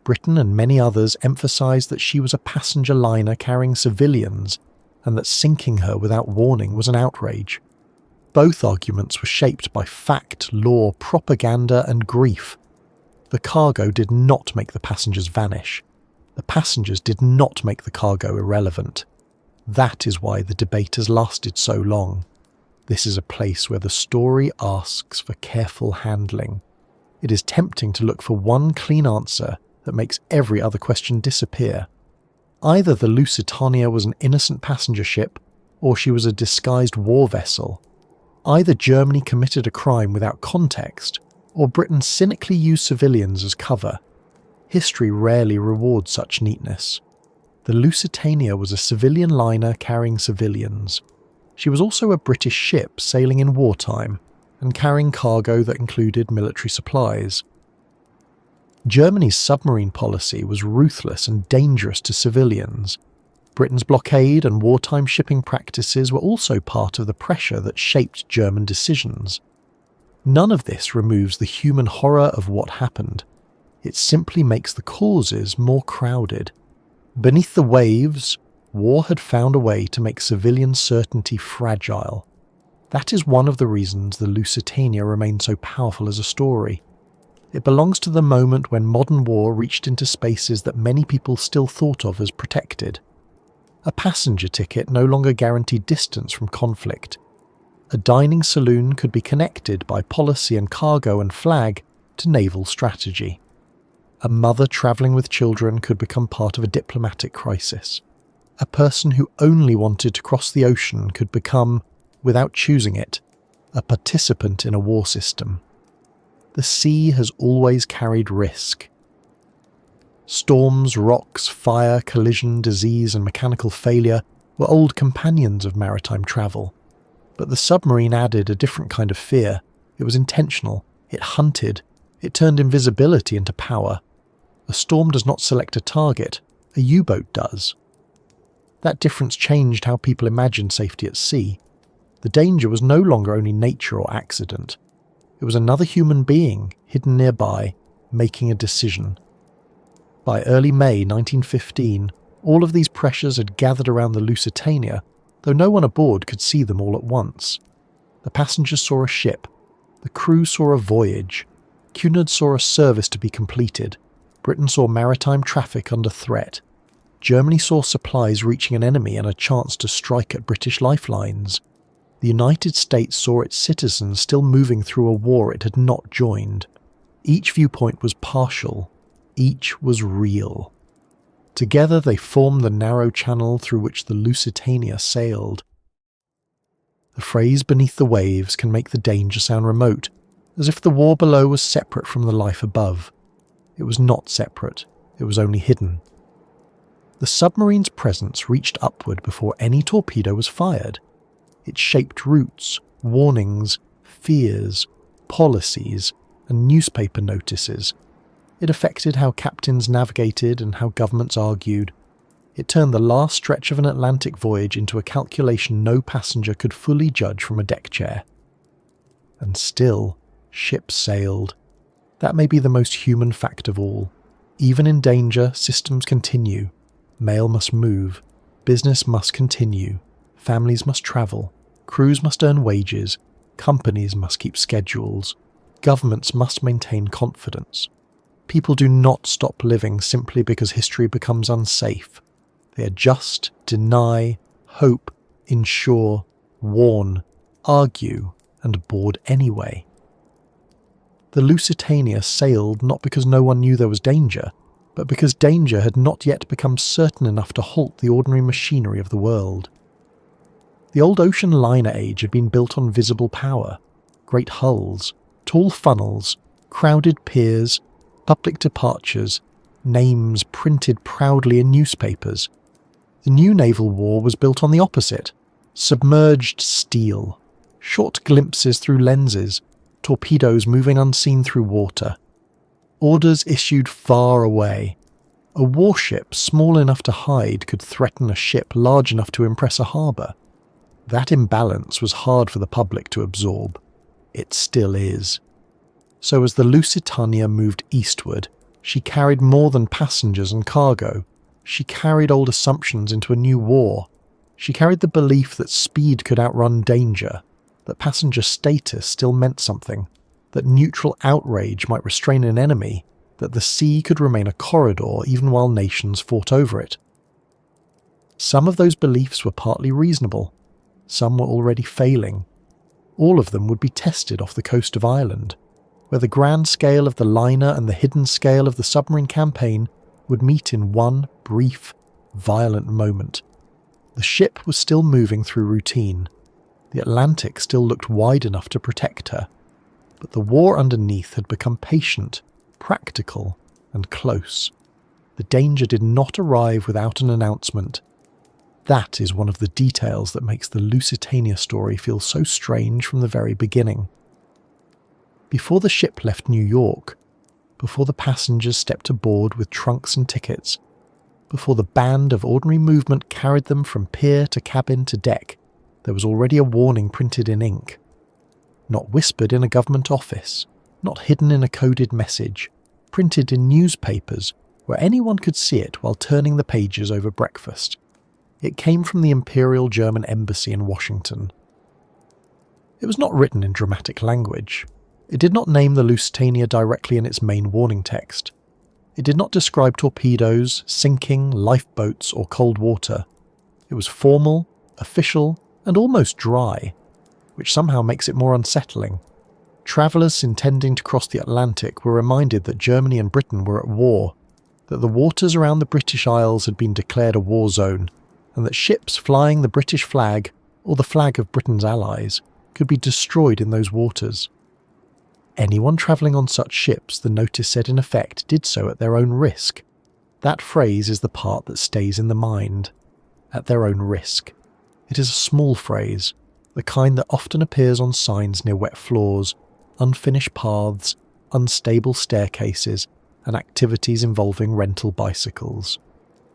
Britain and many others emphasised that she was a passenger liner carrying civilians and that sinking her without warning was an outrage. Both arguments were shaped by fact, law, propaganda and grief. The cargo did not make the passengers vanish. The passengers did not make the cargo irrelevant. That is why the debate has lasted so long. This is a place where the story asks for careful handling. It is tempting to look for one clean answer that makes every other question disappear. Either the Lusitania was an innocent passenger ship, or she was a disguised war vessel. Either Germany committed a crime without context, or Britain cynically used civilians as cover. History rarely rewards such neatness. The Lusitania was a civilian liner carrying civilians. She was also a British ship sailing in wartime and carrying cargo that included military supplies. Germany's submarine policy was ruthless and dangerous to civilians. Britain's blockade and wartime shipping practices were also part of the pressure that shaped German decisions. None of this removes the human horror of what happened. It simply makes the causes more crowded. Beneath the waves, war had found a way to make civilian certainty fragile. That is one of the reasons the Lusitania remains so powerful as a story. It belongs to the moment when modern war reached into spaces that many people still thought of as protected. A passenger ticket no longer guaranteed distance from conflict. A dining saloon could be connected by policy and cargo and flag to naval strategy. A mother travelling with children could become part of a diplomatic crisis. A person who only wanted to cross the ocean could become, without choosing it, a participant in a war system. The sea has always carried risk. Storms, rocks, fire, collision, disease and mechanical failure were old companions of maritime travel. But the submarine added a different kind of fear. It was intentional. It hunted. It turned invisibility into power. A storm does not select a target. A U-boat does. That difference changed how people imagined safety at sea. The danger was no longer only nature or accident. It was another human being, hidden nearby, making a decision. By early May 1915, all of these pressures had gathered around the Lusitania, though no one aboard could see them all at once. The passengers saw a ship. The crew saw a voyage. Cunard saw a service to be completed. Britain saw maritime traffic under threat. Germany saw supplies reaching an enemy and a chance to strike at British lifelines. The United States saw its citizens still moving through a war it had not joined. Each viewpoint was partial. Each was real. Together they formed the narrow channel through which the Lusitania sailed. The phrase "beneath the waves" can make the danger sound remote, as if the war below was separate from the life above. It was not separate. It was only hidden. The submarine's presence reached upward before any torpedo was fired. It shaped routes, warnings, fears, policies, and newspaper notices. It affected how captains navigated and how governments argued. It turned the last stretch of an Atlantic voyage into a calculation no passenger could fully judge from a deck chair. And still, ships sailed. That may be the most human fact of all. Even in danger, systems continue. Mail must move. Business must continue. Families must travel. Crews must earn wages. Companies must keep schedules. Governments must maintain confidence. People do not stop living simply because history becomes unsafe. They adjust, deny, hope, ensure, warn, argue, and board anyway. The Lusitania sailed not because no one knew there was danger, but because danger had not yet become certain enough to halt the ordinary machinery of the world. The old ocean liner age had been built on visible power, great hulls, tall funnels, crowded piers, public departures, names printed proudly in newspapers. The new naval war was built on the opposite, submerged steel, short glimpses through lenses, torpedoes moving unseen through water. Orders issued far away. A warship small enough to hide could threaten a ship large enough to impress a harbour. That imbalance was hard for the public to absorb. It still is. So as the Lusitania moved eastward, she carried more than passengers and cargo. She carried old assumptions into a new war. She carried the belief that speed could outrun danger, that passenger status still meant something, that neutral outrage might restrain an enemy, that the sea could remain a corridor even while nations fought over it. Some of those beliefs were partly reasonable. Some were already failing. All of them would be tested off the coast of Ireland, where the grand scale of the liner and the hidden scale of the submarine campaign would meet in one brief, violent moment. The ship was still moving through routine. The Atlantic still looked wide enough to protect her. But the war underneath had become patient, practical, and close. The danger did not arrive without an announcement. That is one of the details that makes the Lusitania story feel so strange from the very beginning. Before the ship left New York, before the passengers stepped aboard with trunks and tickets, before the band of ordinary movement carried them from pier to cabin to deck, there was already a warning printed in ink. Not whispered in a government office, not hidden in a coded message, printed in newspapers where anyone could see it while turning the pages over breakfast. It came from the Imperial German Embassy in Washington. It was not written in dramatic language. It did not name the Lusitania directly in its main warning text. It did not describe torpedoes, sinking, lifeboats, or cold water. It was formal, official, and almost dry, which somehow makes it more unsettling. Travellers intending to cross the Atlantic were reminded that Germany and Britain were at war, that the waters around the British Isles had been declared a war zone, and that ships flying the British flag, or the flag of Britain's allies, could be destroyed in those waters. Anyone travelling on such ships, the notice said in effect, did so at their own risk. That phrase is the part that stays in the mind. At their own risk. It is a small phrase, the kind that often appears on signs near wet floors, unfinished paths, unstable staircases, and activities involving rental bicycles.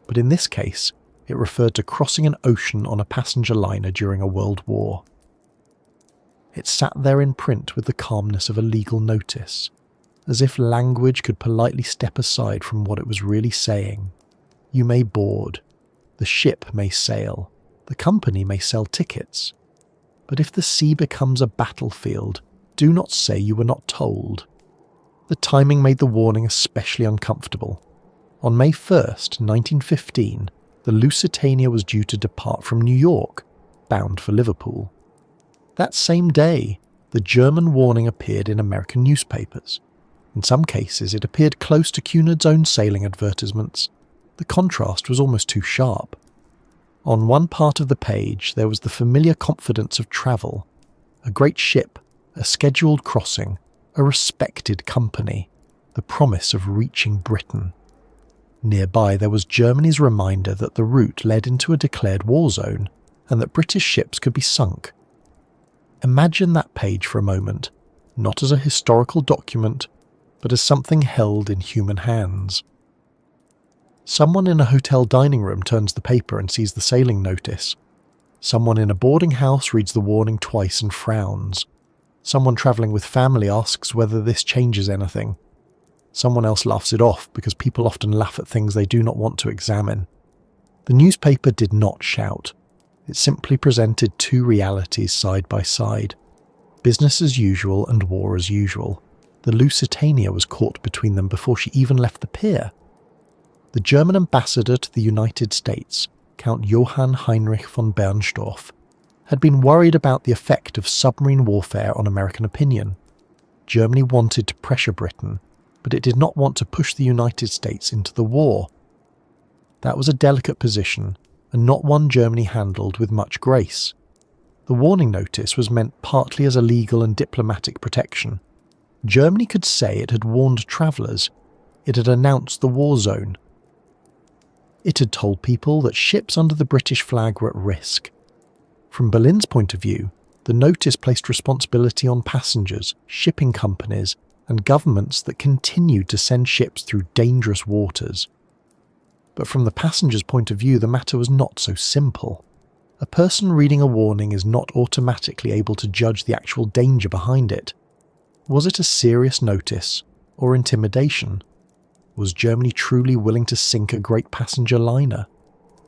But in this case, it referred to crossing an ocean on a passenger liner during a world war. It sat there in print with the calmness of a legal notice, as if language could politely step aside from what it was really saying. You may board, the ship may sail, the company may sell tickets, but if the sea becomes a battlefield, do not say you were not told. The timing made the warning especially uncomfortable. On May 1st, 1915, the Lusitania was due to depart from New York, bound for Liverpool. That same day, the German warning appeared in American newspapers. In some cases, it appeared close to Cunard's own sailing advertisements. The contrast was almost too sharp. On one part of the page, there was the familiar confidence of travel. A great ship, a scheduled crossing, a respected company, the promise of reaching Britain. Nearby, there was Germany's reminder that the route led into a declared war zone, and that British ships could be sunk. Imagine that page for a moment, not as a historical document, but as something held in human hands. Someone in a hotel dining room turns the paper and sees the sailing notice. Someone in a boarding house reads the warning twice and frowns. Someone travelling with family asks whether this changes anything. Someone else laughs it off because people often laugh at things they do not want to examine. The newspaper did not shout. It simply presented two realities side by side. Business as usual and war as usual. The Lusitania was caught between them before she even left the pier. The German ambassador to the United States, Count Johann Heinrich von Bernstorff, had been worried about the effect of submarine warfare on American opinion. Germany wanted to pressure Britain, but it did not want to push the United States into the war. That was a delicate position, and not one Germany handled with much grace. The warning notice was meant partly as a legal and diplomatic protection. Germany could say it had warned travellers. It had announced the war zone. It had told people that ships under the British flag were at risk. From Berlin's point of view, the notice placed responsibility on passengers, shipping companies, and governments that continued to send ships through dangerous waters. But from the passengers' point of view, the matter was not so simple. A person reading a warning is not automatically able to judge the actual danger behind it. Was it a serious notice or intimidation? Was Germany truly willing to sink a great passenger liner?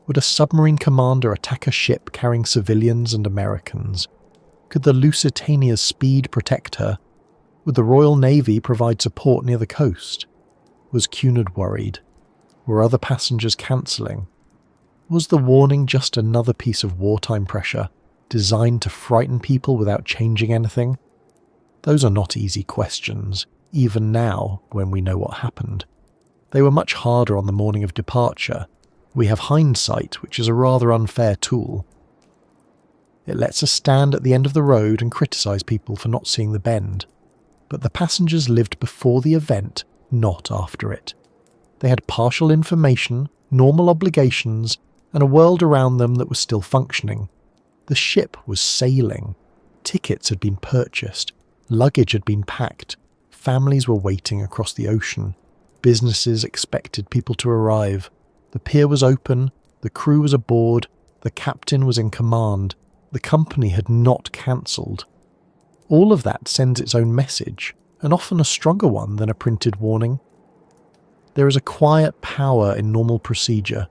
Would a submarine commander attack a ship carrying civilians and Americans? Could the Lusitania's speed protect her? Would the Royal Navy provide support near the coast? Was Cunard worried? Were other passengers cancelling? Was the warning just another piece of wartime pressure, designed to frighten people without changing anything? Those are not easy questions, even now when we know what happened. They were much harder on the morning of departure. We have hindsight, which is a rather unfair tool. It lets us stand at the end of the road and criticise people for not seeing the bend. But the passengers lived before the event, not after it. They had partial information, normal obligations, and a world around them that was still functioning. The ship was sailing. Tickets had been purchased. Luggage had been packed. Families were waiting across the ocean. Businesses expected people to arrive. The pier was open. The crew was aboard. The captain was in command. The company had not cancelled. All of that sends its own message, and often a stronger one than a printed warning. There is a quiet power in normal procedure.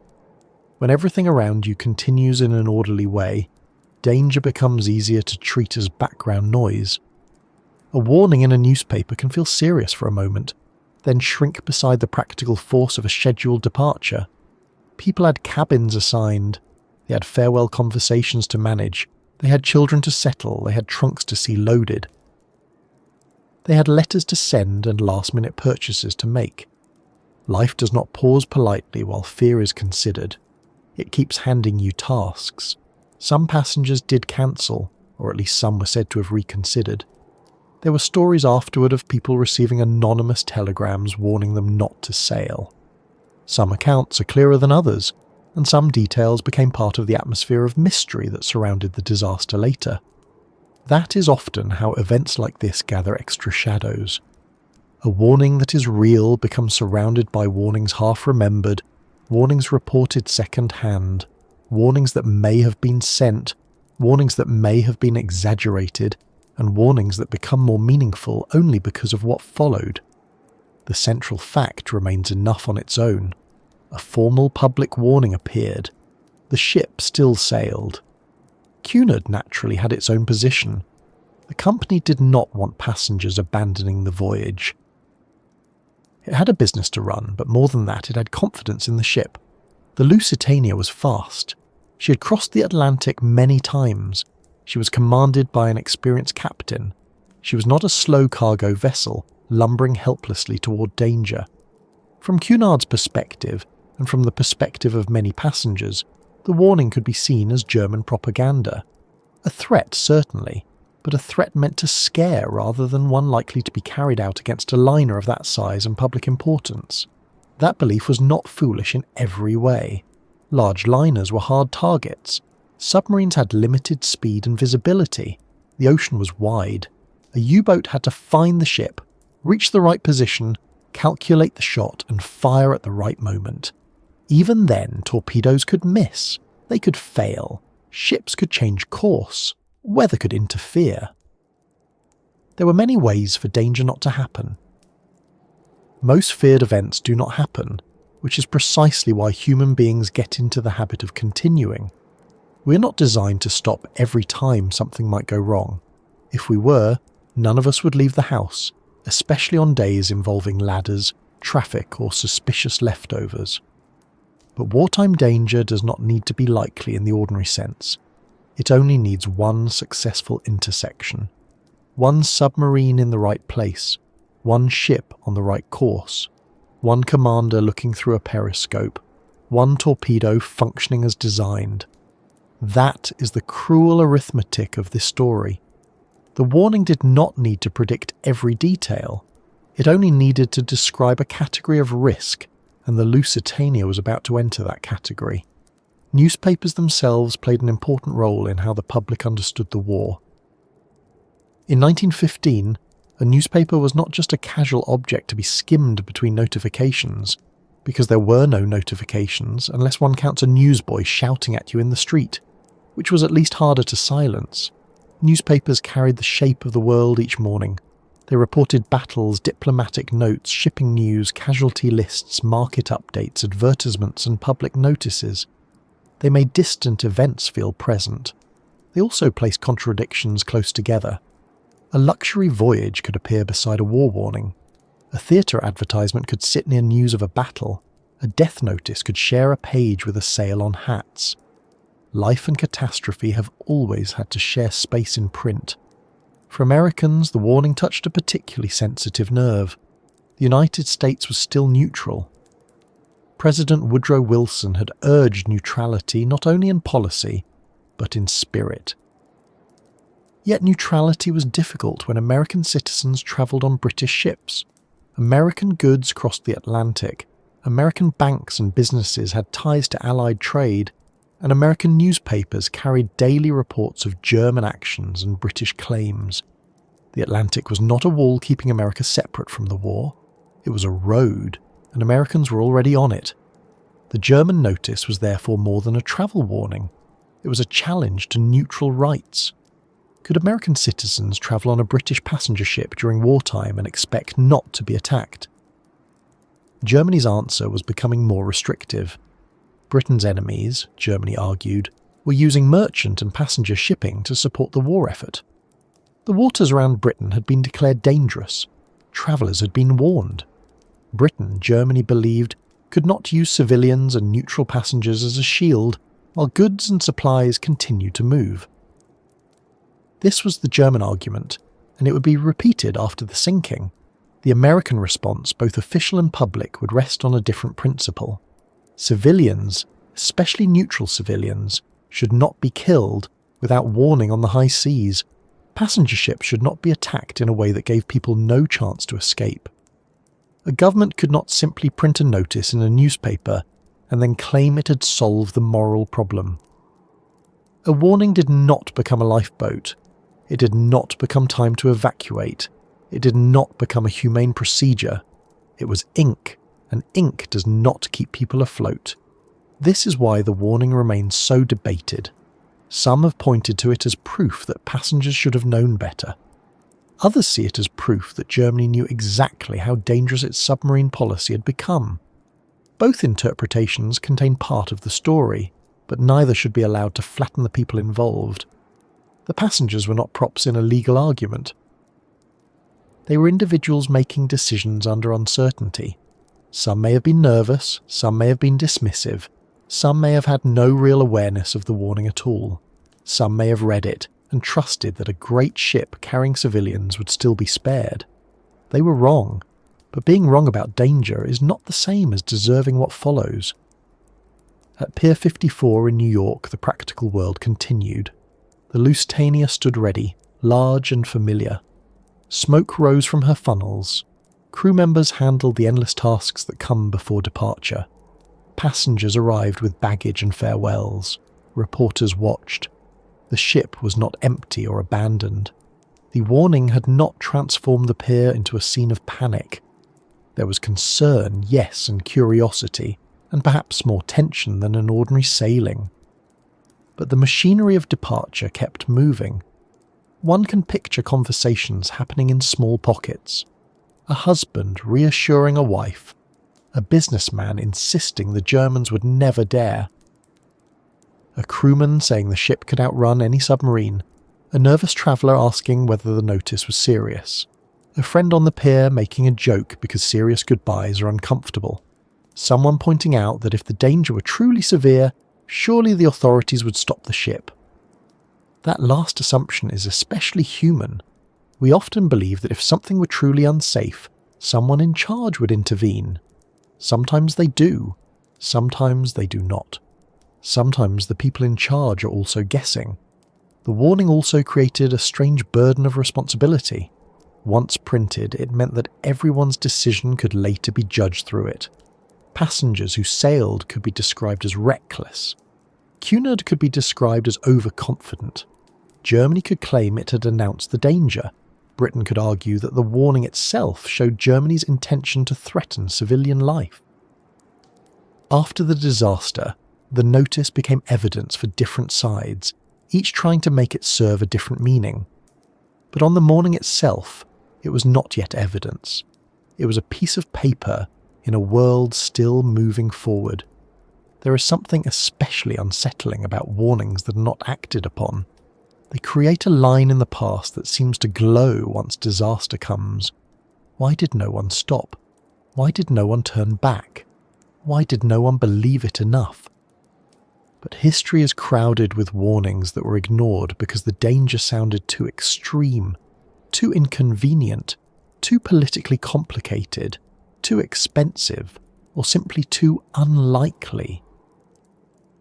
When everything around you continues in an orderly way, danger becomes easier to treat as background noise. A warning in a newspaper can feel serious for a moment, then shrink beside the practical force of a scheduled departure. People had cabins assigned, they had farewell conversations to manage, they had children to settle, they had trunks to see loaded. They had letters to send and last-minute purchases to make. Life does not pause politely while fear is considered. It keeps handing you tasks. Some passengers did cancel, or at least some were said to have reconsidered. There were stories afterward of people receiving anonymous telegrams warning them not to sail. Some accounts are clearer than others, and some details became part of the atmosphere of mystery that surrounded the disaster later. That is often how events like this gather extra shadows. A warning that is real becomes surrounded by warnings half remembered, warnings reported second-hand, warnings that may have been sent, warnings that may have been exaggerated, and warnings that become more meaningful only because of what followed. The central fact remains enough on its own. A formal public warning appeared. The ship still sailed. Cunard naturally had its own position. The company did not want passengers abandoning the voyage. It had a business to run, but more than that, it had confidence in the ship. The Lusitania was fast. She had crossed the Atlantic many times. She was commanded by an experienced captain. She was not a slow cargo vessel, lumbering helplessly toward danger. From Cunard's perspective, and from the perspective of many passengers, the warning could be seen as German propaganda. A threat, certainly, but a threat meant to scare rather than one likely to be carried out against a liner of that size and public importance. That belief was not foolish in every way. Large liners were hard targets. Submarines had limited speed and visibility. The ocean was wide. A U-boat had to find the ship, reach the right position, calculate the shot, and fire at the right moment. Even then, torpedoes could miss. They could fail. Ships could change course. Weather could interfere. There were many ways for danger not to happen. Most feared events do not happen, which is precisely why human beings get into the habit of continuing. We're not designed to stop every time something might go wrong. If we were, none of us would leave the house, especially on days involving ladders, traffic, or suspicious leftovers. But wartime danger does not need to be likely in the ordinary sense. It only needs one successful intersection. One submarine in the right place. One ship on the right course. One commander looking through a periscope. One torpedo functioning as designed. That is the cruel arithmetic of this story. The warning did not need to predict every detail. It only needed to describe a category of risk, and the Lusitania was about to enter that category. Newspapers themselves played an important role in how the public understood the war. In 1915, a newspaper was not just a casual object to be skimmed between notifications, because there were no notifications unless one counts a newsboy shouting at you in the street. which was at least harder to silence. Newspapers carried the shape of the world each morning. They reported battles, diplomatic notes, shipping news, casualty lists, market updates, advertisements, and public notices. They made distant events feel present. They also placed contradictions close together. A luxury voyage could appear beside a war warning. A theatre advertisement could sit near news of a battle. A death notice could share a page with a sale on hats. Life and catastrophe have always had to share space in print. For Americans, the warning touched a particularly sensitive nerve. The United States was still neutral. President Woodrow Wilson had urged neutrality not only in policy, but in spirit. Yet neutrality was difficult when American citizens travelled on British ships. American goods crossed the Atlantic. American banks and businesses had ties to Allied trade, and American newspapers carried daily reports of German actions and British claims. The Atlantic was not a wall keeping America separate from the war. It was a road, and Americans were already on it. The German notice was therefore more than a travel warning. It was a challenge to neutral rights. Could American citizens travel on a British passenger ship during wartime and expect not to be attacked? Germany's answer was becoming more restrictive. Britain's enemies, Germany argued, were using merchant and passenger shipping to support the war effort. The waters around Britain had been declared dangerous. Travellers had been warned. Britain, Germany believed, could not use civilians and neutral passengers as a shield while goods and supplies continued to move. This was the German argument, and it would be repeated after the sinking. The American response, both official and public, would rest on a different principle. Civilians, especially neutral civilians, should not be killed without warning on the high seas. Passenger ships should not be attacked in a way that gave people no chance to escape. A government could not simply print a notice in a newspaper and then claim it had solved the moral problem. A warning did not become a lifeboat. It did not become time to evacuate. It did not become a humane procedure. It was ink, and ink does not keep people afloat. This is why the warning remains so debated. Some have pointed to it as proof that passengers should have known better. Others see it as proof that Germany knew exactly how dangerous its submarine policy had become. Both interpretations contain part of the story, but neither should be allowed to flatten the people involved. The passengers were not props in a legal argument. They were individuals making decisions under uncertainty. Some may have been nervous, some may have been dismissive, some may have had no real awareness of the warning at all. Some may have read it and trusted that a great ship carrying civilians would still be spared. They were wrong, but being wrong about danger is not the same as deserving what follows. At Pier 54 in New York, the practical world continued. The Lusitania stood ready, large and familiar. Smoke rose from her funnels. Crew members handled the endless tasks that come before departure. Passengers arrived with baggage and farewells. Reporters watched. The ship was not empty or abandoned. The warning had not transformed the pier into a scene of panic. There was concern, yes, and curiosity, and perhaps more tension than an ordinary sailing. But the machinery of departure kept moving. One can picture conversations happening in small pockets. A husband reassuring a wife. A businessman insisting the Germans would never dare. A crewman saying the ship could outrun any submarine. A nervous traveller asking whether the notice was serious. A friend on the pier making a joke because serious goodbyes are uncomfortable. Someone pointing out that if the danger were truly severe, surely the authorities would stop the ship. That last assumption is especially human. We often believe that if something were truly unsafe, someone in charge would intervene. Sometimes they do, sometimes they do not. Sometimes the people in charge are also guessing. The warning also created a strange burden of responsibility. Once printed, it meant that everyone's decision could later be judged through it. Passengers who sailed could be described as reckless. Cunard could be described as overconfident. Germany could claim it had announced the danger. Britain could argue that the warning itself showed Germany's intention to threaten civilian life. After the disaster, the notice became evidence for different sides, each trying to make it serve a different meaning. But on the morning itself, it was not yet evidence. It was a piece of paper in a world still moving forward. There is something especially unsettling about warnings that are not acted upon. They create a line in the past that seems to glow once disaster comes. Why did no one stop? Why did no one turn back? Why did no one believe it enough? But history is crowded with warnings that were ignored because the danger sounded too extreme, too inconvenient, too politically complicated, too expensive, or simply too unlikely.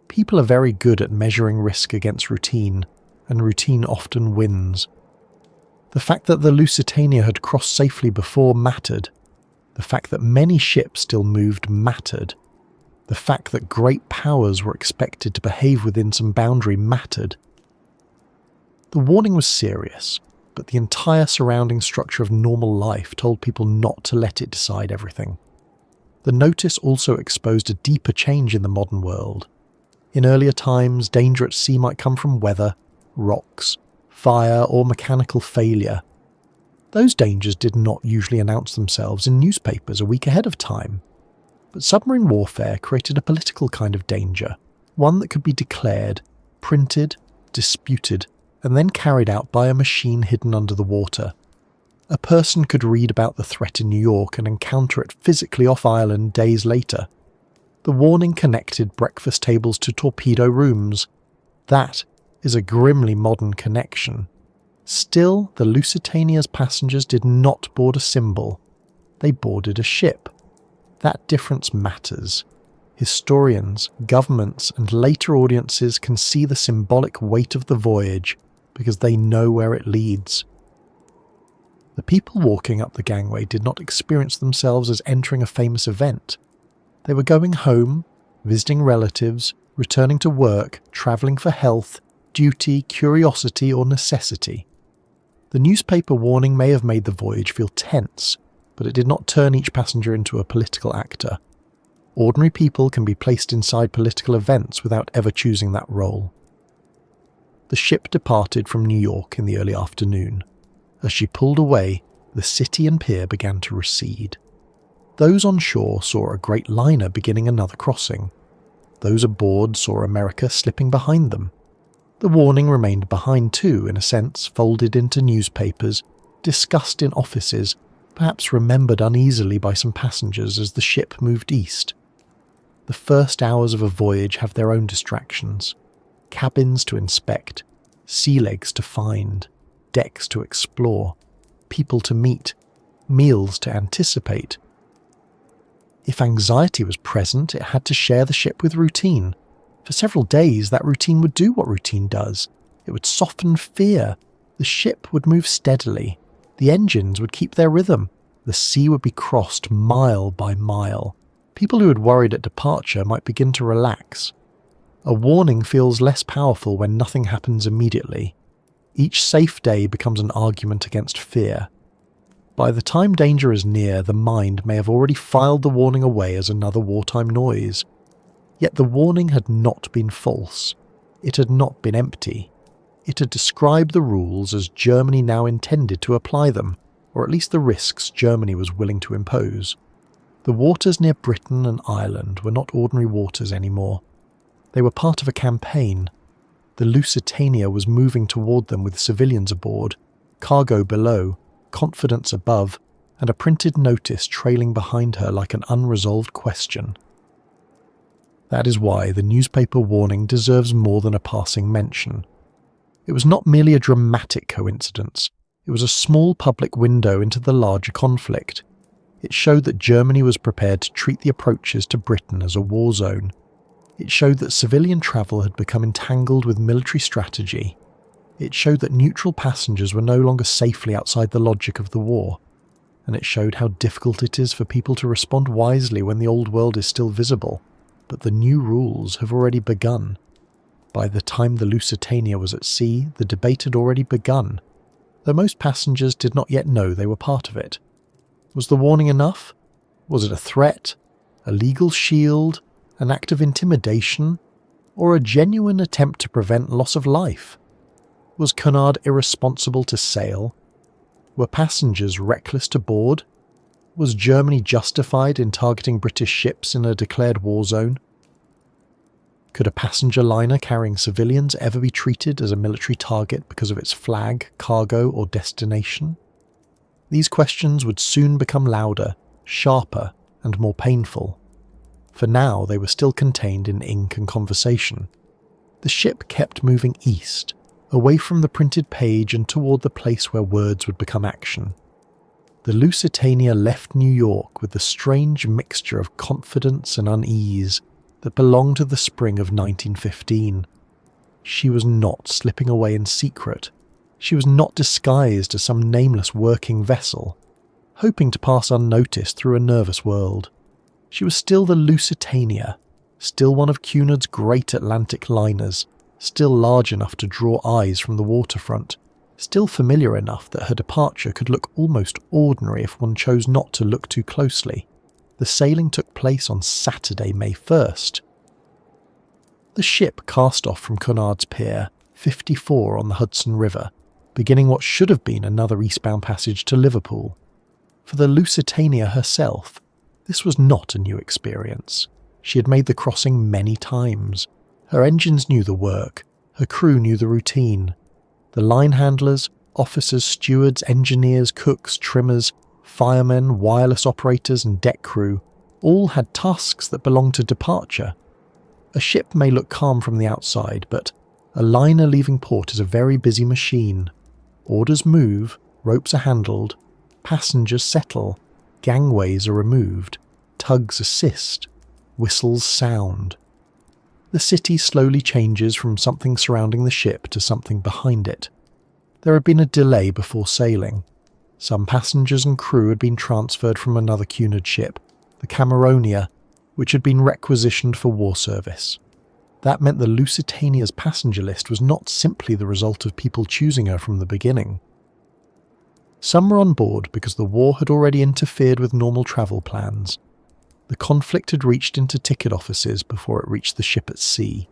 People are very good at measuring risk against routine, and routine often wins. The fact that the Lusitania had crossed safely before mattered. The fact that many ships still moved mattered. The fact that great powers were expected to behave within some boundary mattered. The warning was serious, but the entire surrounding structure of normal life told people not to let it decide everything. The notice also exposed a deeper change in the modern world. In earlier times, danger at sea might come from weather, rocks, fire, or mechanical failure. Those dangers did not usually announce themselves in newspapers a week ahead of time. But submarine warfare created a political kind of danger, one that could be declared, printed, disputed, and then carried out by a machine hidden under the water. A person could read about the threat in New York and encounter it physically off island days later. The warning connected breakfast tables to torpedo rooms. That is a grimly modern connection. Still, the Lusitania's passengers did not board a symbol. They boarded a ship. That difference matters. Historians, governments, and later audiences can see the symbolic weight of the voyage because they know where it leads. The people walking up the gangway did not experience themselves as entering a famous event. They were going home, visiting relatives, returning to work, travelling for health, duty, curiosity, or necessity. The newspaper warning may have made the voyage feel tense, but it did not turn each passenger into a political actor. Ordinary people can be placed inside political events without ever choosing that role. The ship departed from New York in the early afternoon. As she pulled away, the city and pier began to recede. Those on shore saw a great liner beginning another crossing. Those aboard saw America slipping behind them. The warning remained behind too, in a sense, folded into newspapers, discussed in offices, perhaps remembered uneasily by some passengers as the ship moved east. The first hours of a voyage have their own distractions. Cabins to inspect, sea legs to find, decks to explore, people to meet, meals to anticipate. If anxiety was present, it had to share the ship with routine. For several days, that routine would do what routine does. It would soften fear. The ship would move steadily. The engines would keep their rhythm. The sea would be crossed mile by mile. People who had worried at departure might begin to relax. A warning feels less powerful when nothing happens immediately. Each safe day becomes an argument against fear. By the time danger is near, the mind may have already filed the warning away as another wartime noise. Yet the warning had not been false. It had not been empty. It had described the rules as Germany now intended to apply them, or at least the risks Germany was willing to impose. The waters near Britain and Ireland were not ordinary waters anymore. They were part of a campaign. The Lusitania was moving toward them with civilians aboard, cargo below, confidence above, and a printed notice trailing behind her like an unresolved question. That is why the newspaper warning deserves more than a passing mention. It was not merely a dramatic coincidence. It was a small public window into the larger conflict. It showed that Germany was prepared to treat the approaches to Britain as a war zone. It showed that civilian travel had become entangled with military strategy. It showed that neutral passengers were no longer safely outside the logic of the war. And it showed how difficult it is for people to respond wisely when the old world is still visible. But the new rules have already begun. By the time the Lusitania was at sea, the debate had already begun, though most passengers did not yet know they were part of it. Was the warning enough? Was it a threat? A legal shield? An act of intimidation? or a genuine attempt to prevent loss of life? Was Cunard irresponsible to sail? Were passengers reckless to board? Was Germany justified in targeting British ships in a declared war zone? Could a passenger liner carrying civilians ever be treated as a military target because of its flag, cargo, or destination? These questions would soon become louder, sharper, and more painful. For now, they were still contained in ink and conversation. The ship kept moving east, away from the printed page and toward the place where words would become action. The Lusitania left New York with the strange mixture of confidence and unease that belonged to the spring of 1915. She was not slipping away in secret. She was not disguised as some nameless working vessel, hoping to pass unnoticed through a nervous world. She was still the Lusitania, still one of Cunard's great Atlantic liners, still large enough to draw eyes from the waterfront, still familiar enough that her departure could look almost ordinary if one chose not to look too closely. The sailing took place on Saturday, May 1st. The ship cast off from Cunard's Pier, 54 on the Hudson River, beginning what should have been another eastbound passage to Liverpool. For the Lusitania herself, this was not a new experience. She had made the crossing many times. Her engines knew the work, her crew knew the routine. The line handlers, officers, stewards, engineers, cooks, trimmers, firemen, wireless operators and deck crew all had tasks that belonged to departure. A ship may look calm from the outside, but a liner leaving port is a very busy machine. Orders move, ropes are handled, passengers settle, gangways are removed, tugs assist, whistles sound. The city slowly changes from something surrounding the ship to something behind it. There had been a delay before sailing. Some passengers and crew had been transferred from another Cunard ship, the Cameronia, which had been requisitioned for war service. That meant the Lusitania's passenger list was not simply the result of people choosing her from the beginning. Some were on board because the war had already interfered with normal travel plans. The conflict had reached into ticket offices before it reached the ship at sea.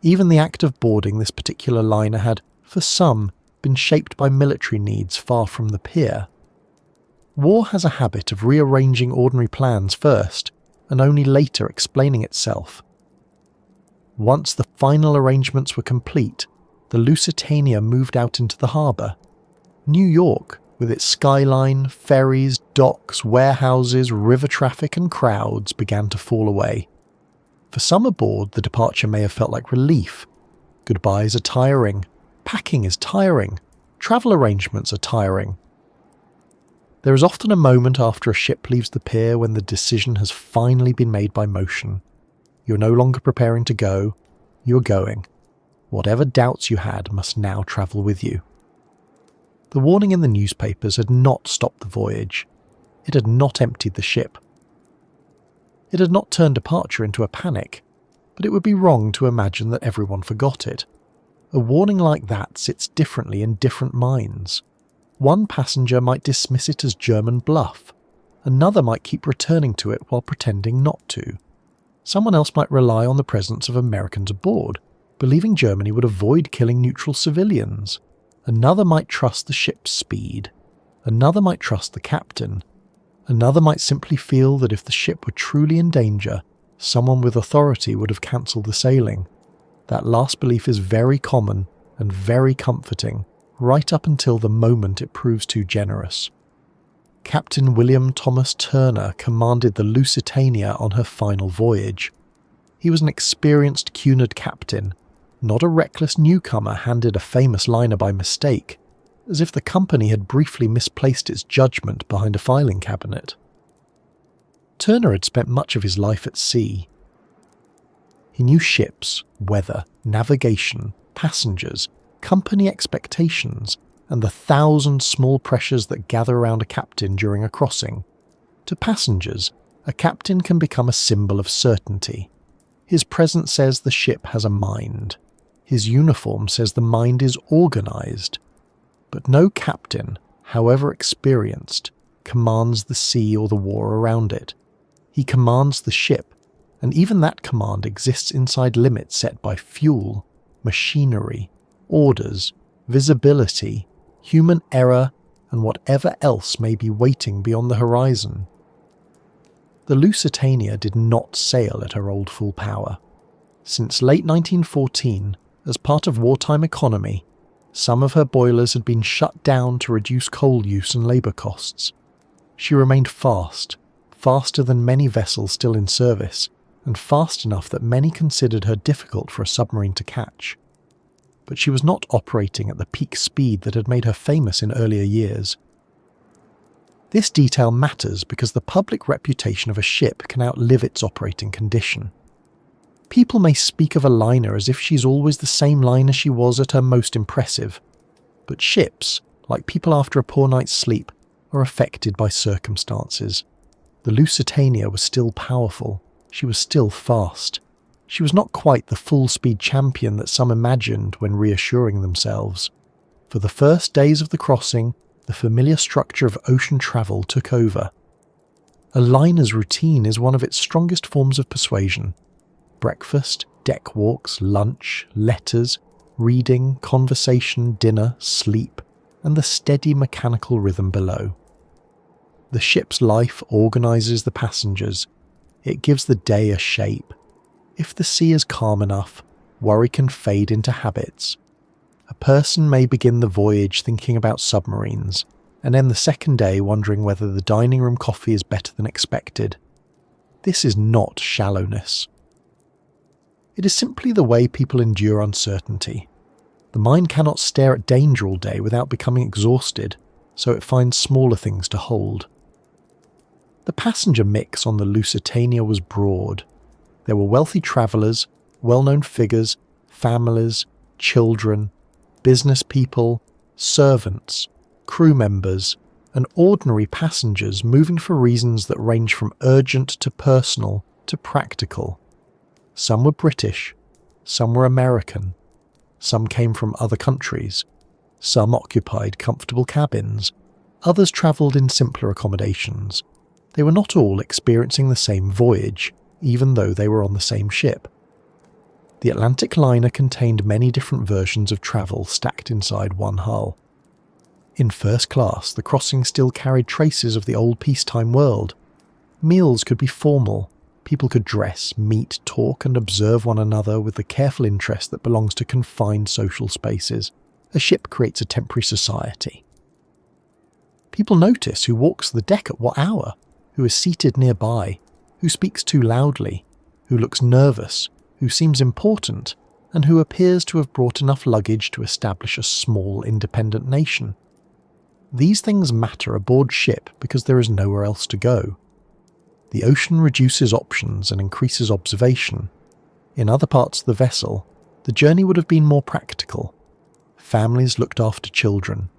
Even the act of boarding this particular liner had, for some, been shaped by military needs far from the pier. War has a habit of rearranging ordinary plans first, and only later explaining itself. Once the final arrangements were complete, the Lusitania moved out into the harbour. New York, with its skyline, ferries, docks, warehouses, river traffic and crowds, began to fall away. For some aboard, the departure may have felt like relief. Goodbyes are tiring. Packing is tiring. Travel arrangements are tiring. There is often a moment after a ship leaves the pier when the decision has finally been made by motion. You're no longer preparing to go. You're going. Whatever doubts you had must now travel with you. The warning in the newspapers had not stopped the voyage. It had not emptied the ship. It had not turned departure into a panic, but it would be wrong to imagine that everyone forgot it. A warning like that sits differently in different minds. One passenger might dismiss it as German bluff. Another might keep returning to it while pretending not to. Someone else might rely on the presence of Americans aboard, believing Germany would avoid killing neutral civilians. Another might trust the ship's speed. Another might trust the captain. Another might simply feel that if the ship were truly in danger, someone with authority would have cancelled the sailing. That last belief is very common and very comforting, right up until the moment it proves too generous. Captain William Thomas Turner commanded the Lusitania on her final voyage. He was an experienced Cunard captain, not a reckless newcomer handed a famous liner by mistake, as if the company had briefly misplaced its judgment behind a filing cabinet. Turner had spent much of his life at sea. He knew ships, weather, navigation, passengers, company expectations, and the 1,000 small pressures that gather around a captain during a crossing. To passengers, a captain can become a symbol of certainty. His presence says the ship has a mind. His uniform says the mind is organised. But no captain, however experienced, commands the sea or the war around it. He commands the ship, and even that command exists inside limits set by fuel, machinery, orders, visibility, human error, and whatever else may be waiting beyond the horizon. The Lusitania did not sail at her old full power. Since late 1914, as part of wartime economy, some of her boilers had been shut down to reduce coal use and labour costs. She remained fast, faster than many vessels still in service, and fast enough that many considered her difficult for a submarine to catch. But she was not operating at the peak speed that had made her famous in earlier years. This detail matters because the public reputation of a ship can outlive its operating condition. People may speak of a liner as if she's always the same liner she was at her most impressive, but ships, like people after a poor night's sleep, are affected by circumstances. The Lusitania was still powerful. She was still fast. She was not quite the full-speed champion that some imagined when reassuring themselves. For the first days of the crossing, the familiar structure of ocean travel took over. A liner's routine is one of its strongest forms of persuasion. Breakfast, deck walks, lunch, letters, reading, conversation, dinner, sleep, and the steady mechanical rhythm below. The ship's life organises the passengers. It gives the day a shape. If the sea is calm enough, worry can fade into habits. A person may begin the voyage thinking about submarines, and end the second day wondering whether the dining room coffee is better than expected. This is not shallowness. It is simply the way people endure uncertainty. The mind cannot stare at danger all day without becoming exhausted, so it finds smaller things to hold. The passenger mix on the Lusitania was broad. There were wealthy travellers, well-known figures, families, children, business people, servants, crew members, and ordinary passengers moving for reasons that range from urgent to personal to practical. Some were British, some were American, some came from other countries, some occupied comfortable cabins, others travelled in simpler accommodations. They were not all experiencing the same voyage, even though they were on the same ship. The Atlantic liner contained many different versions of travel stacked inside one hull. In first class, the crossing still carried traces of the old peacetime world. Meals could be formal. People could dress, meet, talk, and observe one another with the careful interest that belongs to confined social spaces. A ship creates a temporary society. People notice who walks the deck at what hour, who is seated nearby, who speaks too loudly, who looks nervous, who seems important, and who appears to have brought enough luggage to establish a small independent nation. These things matter aboard ship because there is nowhere else to go. The ocean reduces options and increases observation. In other parts of the vessel, the journey would have been more practical. Families looked after children.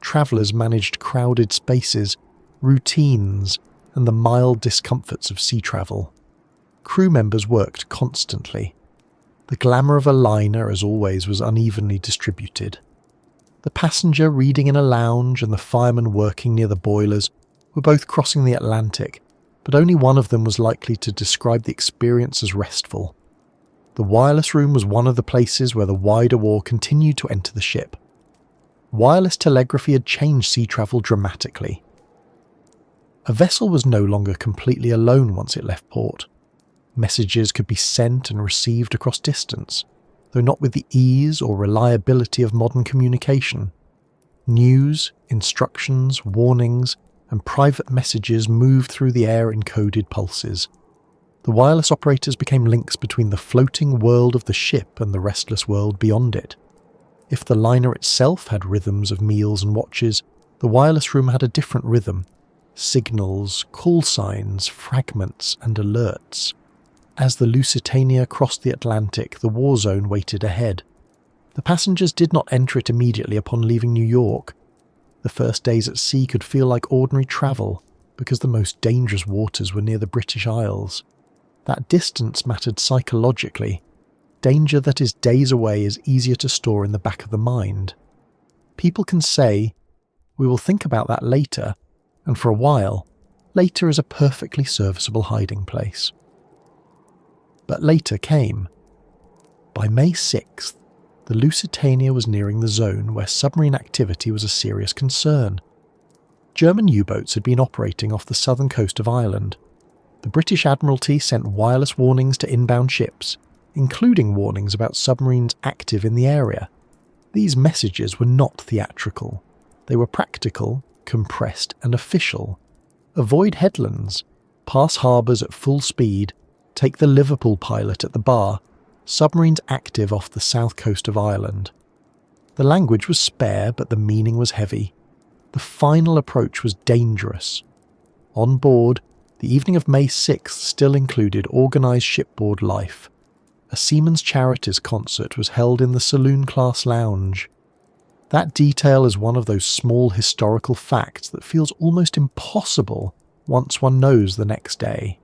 Travellers managed crowded spaces, routines, and the mild discomforts of sea travel. Crew members worked constantly. The glamour of a liner, as always, was unevenly distributed. The passenger reading in a lounge and the fireman working near the boilers were both crossing the Atlantic, but only one of them was likely to describe the experience as restful. The wireless room was one of the places where the wider war continued to enter the ship. Wireless telegraphy had changed sea travel dramatically. A vessel was no longer completely alone once it left port. Messages could be sent and received across distance, though not with the ease or reliability of modern communication. News, instructions, warnings, and private messages moved through the air in coded pulses. The wireless operators became links between the floating world of the ship and the restless world beyond it. If the liner itself had rhythms of meals and watches, the wireless room had a different rhythm. Signals, call signs, fragments, and alerts. As the Lusitania crossed the Atlantic, the war zone waited ahead. The passengers did not enter it immediately upon leaving New York. The first days at sea could feel like ordinary travel, because the most dangerous waters were near the British Isles. That distance mattered psychologically. Danger that is days away is easier to store in the back of the mind. People can say, "We will think about that later," and for a while, later is a perfectly serviceable hiding place. but later came. By May 6th, the Lusitania was nearing the zone where submarine activity was a serious concern. German U-boats had been operating off the southern coast of Ireland. The British Admiralty sent wireless warnings to inbound ships, including warnings about submarines active in the area. These messages were not theatrical. They were practical, compressed and official. Avoid headlands, pass harbours at full speed, take the Liverpool pilot at the bar, submarines active off the south coast of Ireland. The language was spare, but the meaning was heavy. The final approach was dangerous. On board, the evening of May 6th still included organised shipboard life. A Seamen's Charities concert was held in the saloon-class lounge. That detail is one of those small historical facts that feels almost impossible once one knows the next day.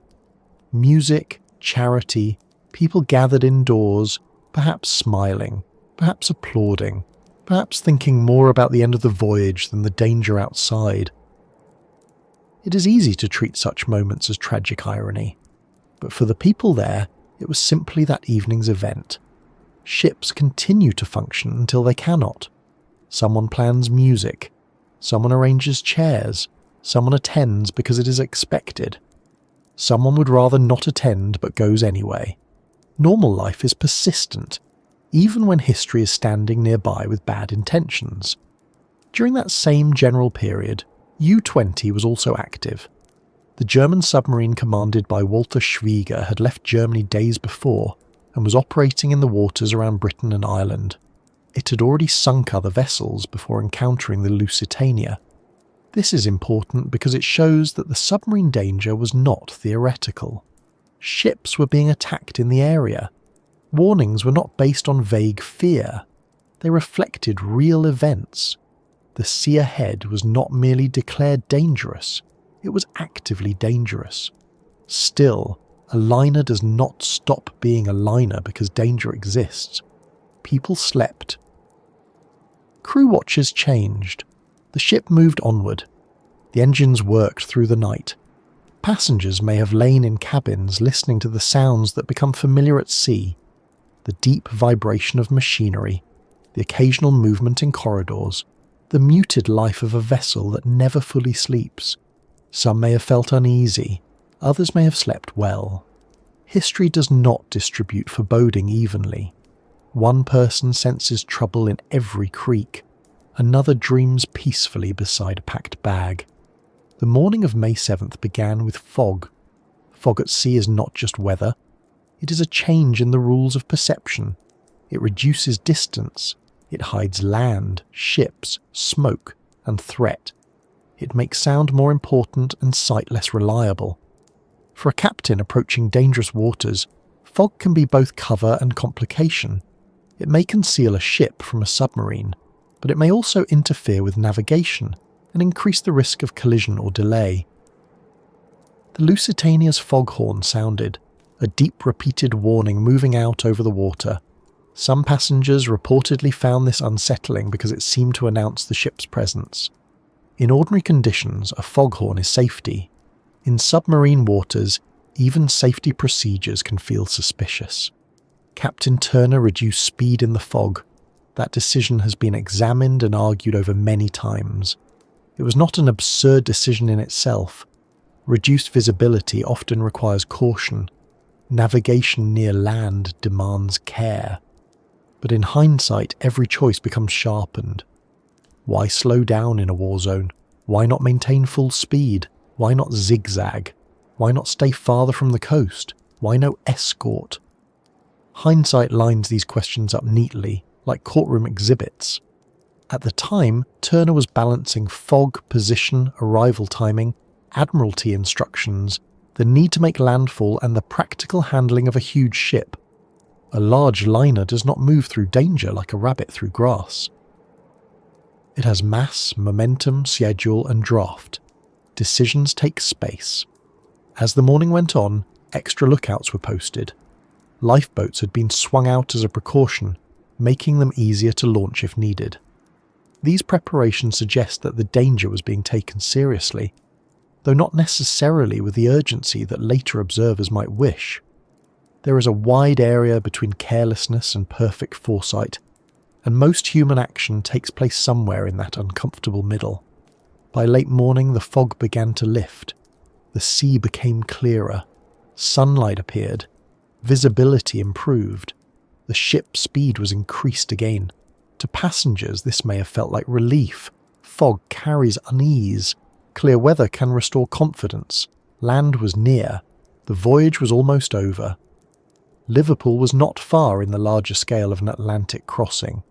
Music, charity, people gathered indoors, perhaps smiling, perhaps applauding, perhaps thinking more about the end of the voyage than the danger outside. It is easy to treat such moments as tragic irony, but for the people there, it was simply that evening's event. Ships continue to function until they cannot. Someone plans music, someone arranges chairs, someone attends because it is expected. Someone would rather not attend but goes anyway. Normal life is persistent, even when history is standing nearby with bad intentions. During that same general period, U-20 was also active. The German submarine commanded by Walter Schwieger had left Germany days before and was operating in the waters around Britain and Ireland. It had already sunk other vessels before encountering the Lusitania. This is important because it shows that the submarine danger was not theoretical. Ships were being attacked in the area. Warnings were not based on vague fear. They reflected real events. The sea ahead was not merely declared dangerous, it was actively dangerous. Still, a liner does not stop being a liner because danger exists. People slept. Crew watches changed. The ship moved onward. The engines worked through the night. Passengers may have lain in cabins listening to the sounds that become familiar at sea. The deep vibration of machinery, the occasional movement in corridors, the muted life of a vessel that never fully sleeps. Some may have felt uneasy, others may have slept well. History does not distribute foreboding evenly. One person senses trouble in every creak, another dreams peacefully beside a packed bag. The morning of May 7th began with fog. Fog at sea is not just weather, it is a change in the rules of perception. It reduces distance, it hides land, ships, smoke, and threat. It makes sound more important and sight less reliable. For a captain approaching dangerous waters, fog can be both cover and complication. It may conceal a ship from a submarine, but it may also interfere with navigation and increase the risk of collision or delay. The Lusitania's foghorn sounded, a deep repeated warning moving out over the water. Some passengers reportedly found this unsettling because it seemed to announce the ship's presence. In ordinary conditions, a foghorn is safety. In submarine waters, even safety procedures can feel suspicious. Captain Turner reduced speed in the fog. That decision has been examined and argued over many times. It was not an absurd decision in itself. Reduced visibility often requires caution. Navigation near land demands care. But in hindsight, every choice becomes sharpened. Why slow down in a war zone? Why not maintain full speed? Why not zigzag? Why not stay farther from the coast? Why no escort? Hindsight lines these questions up neatly, like courtroom exhibits. At the time, Turner was balancing fog, position, arrival timing, Admiralty instructions, the need to make landfall and the practical handling of a huge ship. A large liner does not move through danger like a rabbit through grass. It has mass, momentum, schedule, and draft. Decisions take space. As the morning went on, extra lookouts were posted. Lifeboats had been swung out as a precaution, making them easier to launch if needed. These preparations suggest that the danger was being taken seriously, though not necessarily with the urgency that later observers might wish. There is a wide area between carelessness and perfect foresight, and most human action takes place somewhere in that uncomfortable middle. By late morning, the fog began to lift. The sea became clearer. Sunlight appeared. Visibility improved. The ship's speed was increased again. To passengers, this may have felt like relief. Fog carries unease. Clear weather can restore confidence. Land was near. The voyage was almost over. Liverpool was not far in the larger scale of an Atlantic crossing.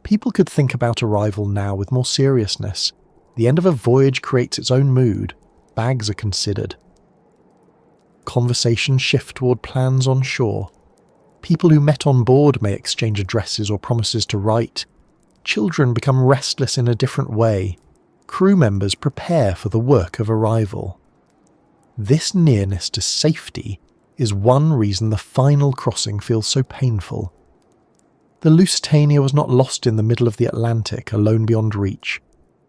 People could think about arrival now with more seriousness. The end of a voyage creates its own mood. Bags are considered. Conversations shift toward plans on shore. People who met on board may exchange addresses or promises to write. Children become restless in a different way. Crew members prepare for the work of arrival. This nearness to safety is one reason the final crossing feels so painful. The Lusitania was not lost in the middle of the Atlantic, alone beyond reach.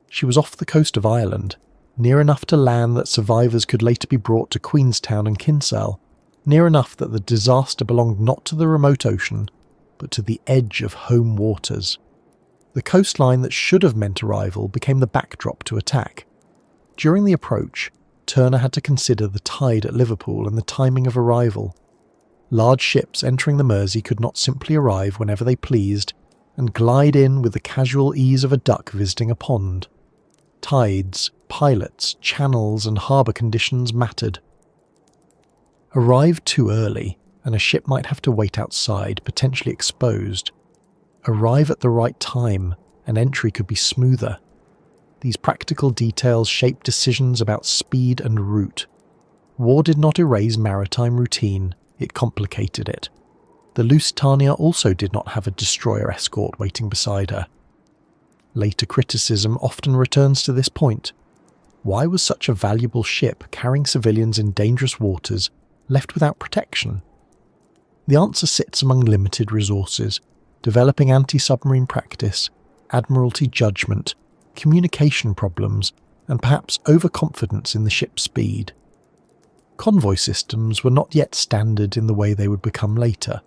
She was off the coast of Ireland, near enough to land that survivors could later be brought to Queenstown and Kinsale, near enough that the disaster belonged not to the remote ocean, but to the edge of home waters. The coastline that should have meant arrival became the backdrop to attack. During the approach, Turner had to consider the tide at Liverpool and the timing of arrival. Large ships entering the Mersey could not simply arrive whenever they pleased and glide in with the casual ease of a duck visiting a pond. Tides, pilots, channels and harbour conditions mattered. Arrive too early, and a ship might have to wait outside, potentially exposed. Arrive at the right time, and entry could be smoother. These practical details shape decisions about speed and route. War did not erase maritime routine, it complicated it. The Lusitania also did not have a destroyer escort waiting beside her. Later criticism often returns to this point. Why was such a valuable ship carrying civilians in dangerous waters left without protection? The answer sits among limited resources, developing anti-submarine practice, admiralty judgment, communication problems, and perhaps overconfidence in the ship's speed. Convoy systems were not yet standard in the way they would become later.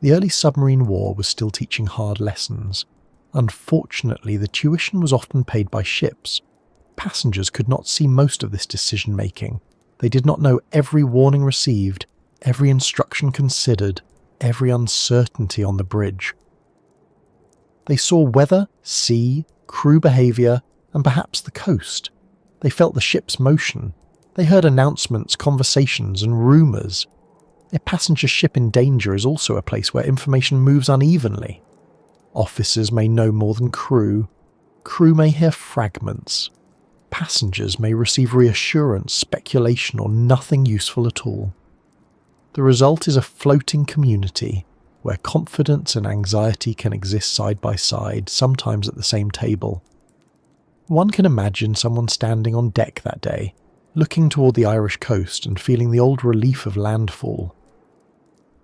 The early submarine war was still teaching hard lessons. Unfortunately, the tuition was often paid by ships. Passengers could not see most of this decision-making. They did not know every warning received, every instruction considered, every uncertainty on the bridge. They saw weather, sea, crew behaviour, and perhaps the coast. They felt the ship's motion. They heard announcements, conversations, and rumours. A passenger ship in danger is also a place where information moves unevenly. Officers may know more than crew. Crew may hear fragments. Passengers may receive reassurance, speculation, or nothing useful at all. The result is a floating community where confidence and anxiety can exist side by side, sometimes at the same table. One can imagine someone standing on deck that day, looking toward the Irish coast and feeling the old relief of landfall.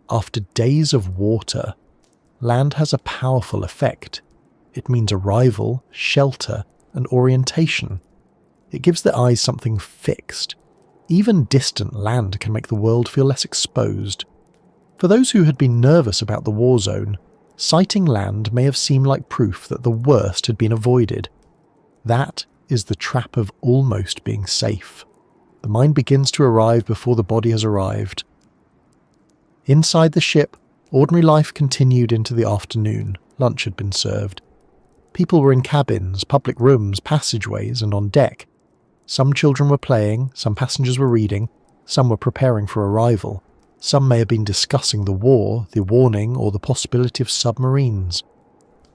After days of water, land has a powerful effect. It means arrival, shelter, and orientation. It gives the eyes something fixed. Even distant land can make the world feel less exposed. For those who had been nervous about the war zone, sighting land may have seemed like proof that the worst had been avoided. That is the trap of almost being safe. The mind begins to arrive before the body has arrived. Inside the ship, ordinary life continued into the afternoon. Lunch had been served. People were in cabins, public rooms, passageways, and on deck. Some children were playing, some passengers were reading, some were preparing for arrival. Some may have been discussing the war, the warning, or the possibility of submarines.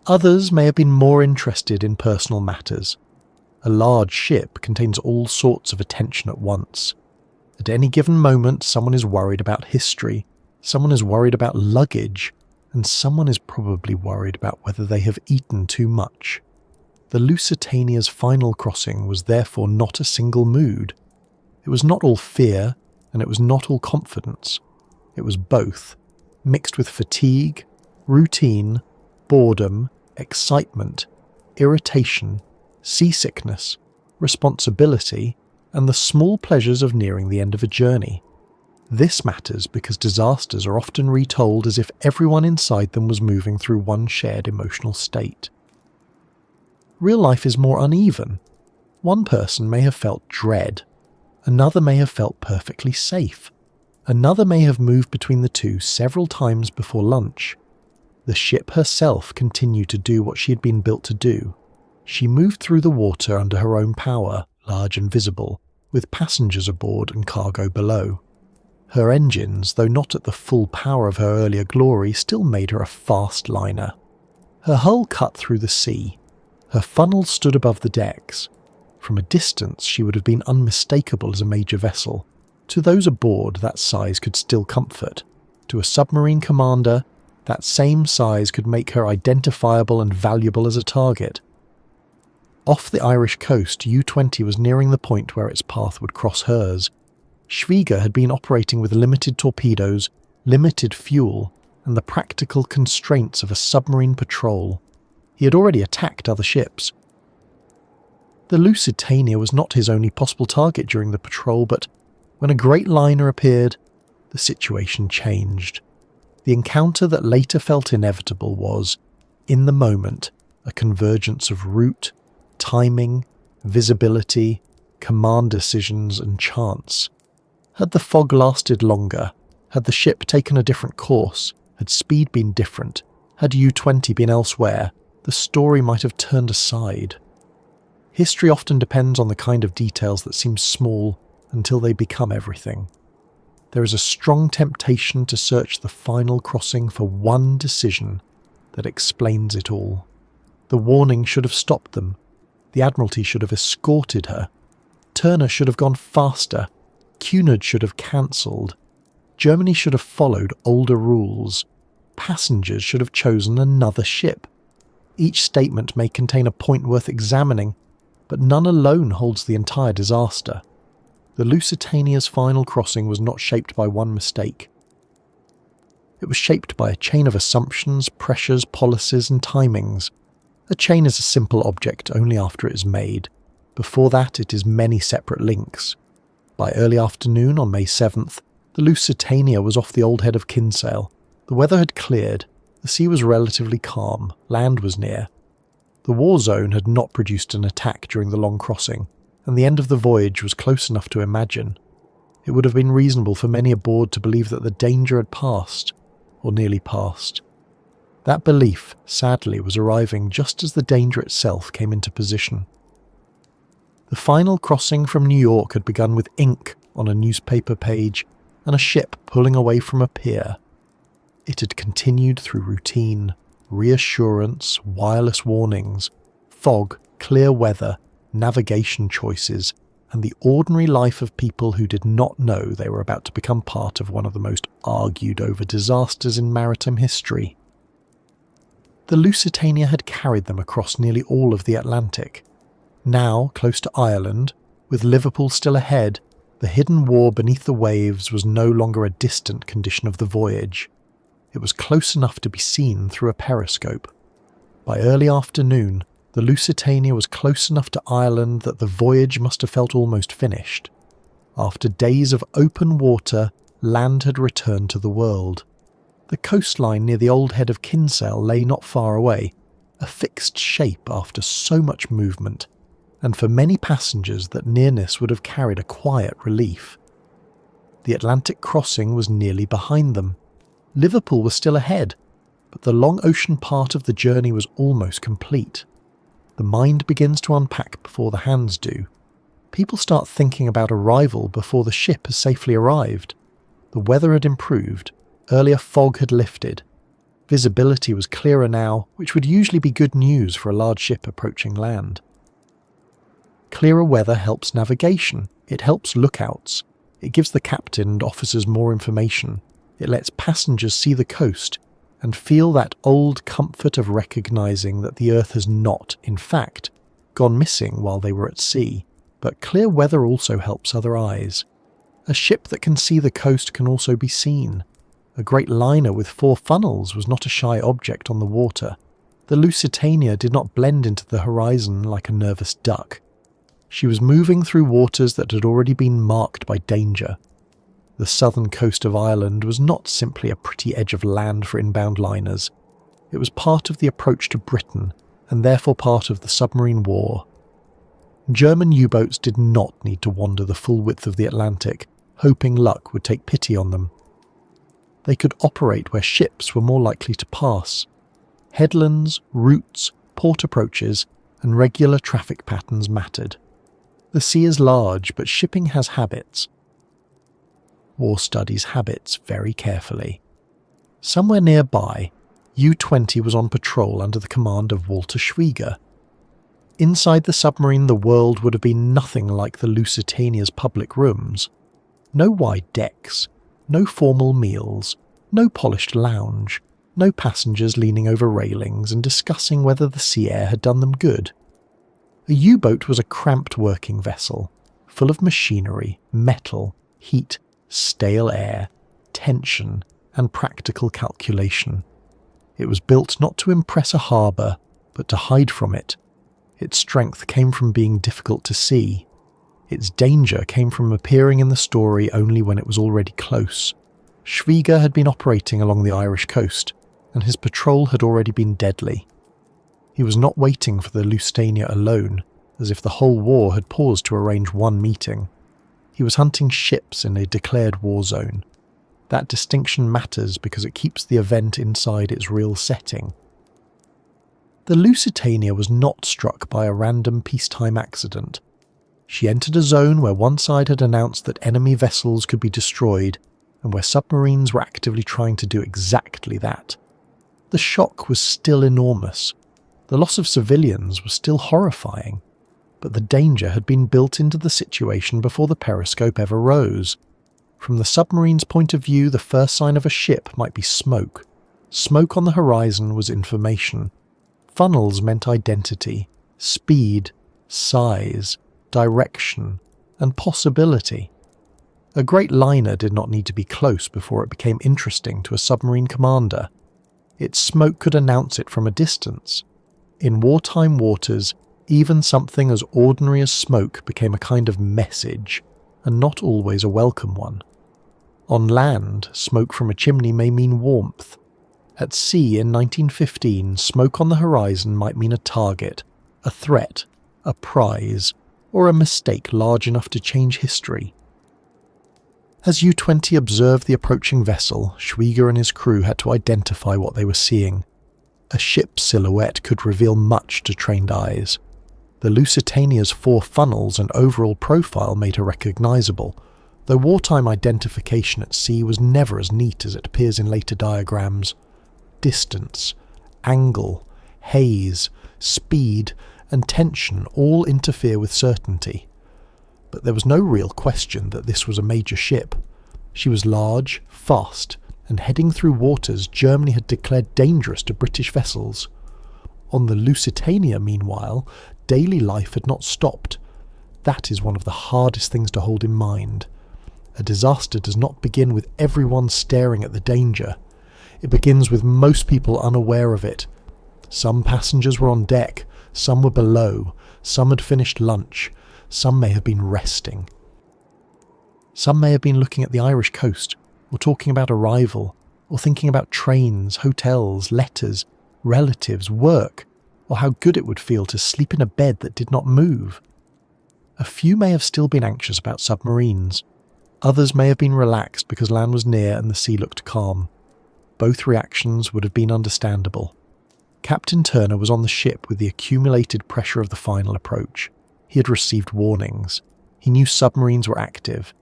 Others may have been more interested in personal matters. A large ship contains all sorts of attention at once. At any given moment, someone is worried about history, someone is worried about luggage, and someone is probably worried about whether they have eaten too much. The Lusitania's final crossing was therefore not a single mood. It was not all fear, and it was not all confidence. It was both, mixed with fatigue, routine, boredom, excitement, irritation, seasickness, responsibility, and the small pleasures of nearing the end of a journey. This matters because disasters are often retold as if everyone inside them was moving through one shared emotional state. Real life is more uneven. One person may have felt dread. Another may have felt perfectly safe. Another may have moved between the two several times before lunch. The ship herself continued to do what she had been built to do. She moved through the water under her own power, large and visible, with passengers aboard and cargo below. Her engines, though not at the full power of her earlier glory, still made her a fast liner. Her hull cut through the sea. Her funnels stood above the decks. From a distance she would have been unmistakable as a major vessel. To those aboard, that size could still comfort. To a submarine commander, that same size could make her identifiable and valuable as a target. Off the Irish coast, U-20 was nearing the point where its path would cross hers. Schwieger had been operating with limited torpedoes, limited fuel, and the practical constraints of a submarine patrol. He had already attacked other ships. The Lusitania was not his only possible target during the patrol, but when a great liner appeared, the situation changed. The encounter that later felt inevitable was, in the moment, a convergence of route, timing, visibility, command decisions, and chance. Had the fog lasted longer, had the ship taken a different course, had speed been different, had U-20 been elsewhere, the story might have turned aside. History often depends on the kind of details that seem small until they become everything. There is a strong temptation to search the final crossing for one decision that explains it all. The warning should have stopped them. The Admiralty should have escorted her. Turner should have gone faster. Cunard should have cancelled. Germany should have followed older rules. Passengers should have chosen another ship. Each statement may contain a point worth examining, but none alone holds the entire disaster. The Lusitania's final crossing was not shaped by one mistake. It was shaped by a chain of assumptions, pressures, policies, and timings. A chain is a simple object only after it is made. Before that, it is many separate links. By early afternoon on May 7th, the Lusitania was off the old head of Kinsale. The weather had cleared, the sea was relatively calm, land was near. The war zone had not produced an attack during the long crossing, and the end of the voyage was close enough to imagine. It would have been reasonable for many aboard to believe that the danger had passed, or nearly passed. That belief, sadly, was arriving just as the danger itself came into position. The final crossing from New York had begun with ink on a newspaper page and a ship pulling away from a pier. It had continued through routine, reassurance, wireless warnings, fog, clear weather, navigation choices, and the ordinary life of people who did not know they were about to become part of one of the most argued over disasters in maritime history. The Lusitania had carried them across nearly all of the Atlantic. Now, close to Ireland, with Liverpool still ahead, the hidden war beneath the waves was no longer a distant condition of the voyage. It was close enough to be seen through a periscope. By early afternoon, the Lusitania was close enough to Ireland that the voyage must have felt almost finished. After days of open water, land had returned to the world. The coastline near the old head of Kinsale lay not far away, a fixed shape after so much movement, and for many passengers that nearness would have carried a quiet relief. The Atlantic crossing was nearly behind them. Liverpool was still ahead, but the long ocean part of the journey was almost complete. The mind begins to unpack before the hands do. People start thinking about arrival before the ship has safely arrived. The weather had improved, earlier fog had lifted. Visibility was clearer now, which would usually be good news for a large ship approaching land. Clearer weather helps navigation, it helps lookouts, it gives the captain and officers more information, it lets passengers see the coast and feel that old comfort of recognizing that the earth has not, in fact, gone missing while they were at sea. But clear weather also helps other eyes. A ship that can see the coast can also be seen. A great liner with 4 funnels was not a shy object on the water. The Lusitania did not blend into the horizon like a nervous duck. She was moving through waters that had already been marked by danger. The southern coast of Ireland was not simply a pretty edge of land for inbound liners. It was part of the approach to Britain, and therefore part of the submarine war. German U-boats did not need to wander the full width of the Atlantic, hoping luck would take pity on them. They could operate where ships were more likely to pass. Headlands, routes, port approaches, and regular traffic patterns mattered. The sea is large, but shipping has habits. War studies habits very carefully. Somewhere nearby, U-20 was on patrol under the command of Walter Schwieger. Inside the submarine, the world would have been nothing like the Lusitania's public rooms. No wide decks, no formal meals, no polished lounge, no passengers leaning over railings and discussing whether the sea air had done them good. A U-boat was a cramped working vessel, full of machinery, metal, heat, stale air, tension, and practical calculation. It was built not to impress a harbour, but to hide from it. Its strength came from being difficult to see. Its danger came from appearing in the story only when it was already close. Schwieger had been operating along the Irish coast, and his patrol had already been deadly. He was not waiting for the Lusitania alone, as if the whole war had paused to arrange one meeting. He was hunting ships in a declared war zone. That distinction matters because it keeps the event inside its real setting. The Lusitania was not struck by a random peacetime accident. She entered a zone where one side had announced that enemy vessels could be destroyed, and where submarines were actively trying to do exactly that. The shock was still enormous. The loss of civilians was still horrifying. But the danger had been built into the situation before the periscope ever rose. From the submarine's point of view, the first sign of a ship might be smoke. Smoke on the horizon was information. Funnels meant identity, speed, size, direction, and possibility. A great liner did not need to be close before it became interesting to a submarine commander. Its smoke could announce it from a distance. In wartime waters, even something as ordinary as smoke became a kind of message, and not always a welcome one. On land, smoke from a chimney may mean warmth. At sea in 1915, smoke on the horizon might mean a target, a threat, a prize, or a mistake large enough to change history. As U-20 observed the approaching vessel, Schwieger and his crew had to identify what they were seeing. A ship's silhouette could reveal much to trained eyes. The Lusitania's 4 funnels and overall profile made her recognisable, though wartime identification at sea was never as neat as it appears in later diagrams. Distance, angle, haze, speed, and tension all interfere with certainty. But there was no real question that this was a major ship. She was large, fast, and heading through waters Germany had declared dangerous to British vessels. On the Lusitania, meanwhile, daily life had not stopped. That is one of the hardest things to hold in mind. A disaster does not begin with everyone staring at the danger. It begins with most people unaware of it. Some passengers were on deck, some were below, some had finished lunch, some may have been resting. Some may have been looking at the Irish coast, or talking about arrival, or thinking about trains, hotels, letters, relatives, work, or how good it would feel to sleep in a bed that did not move. A few may have still been anxious about submarines. Others may have been relaxed because land was near and the sea looked calm. Both reactions would have been understandable. Captain Turner was on the ship with the accumulated pressure of the final approach. He had received warnings. He knew submarines were active.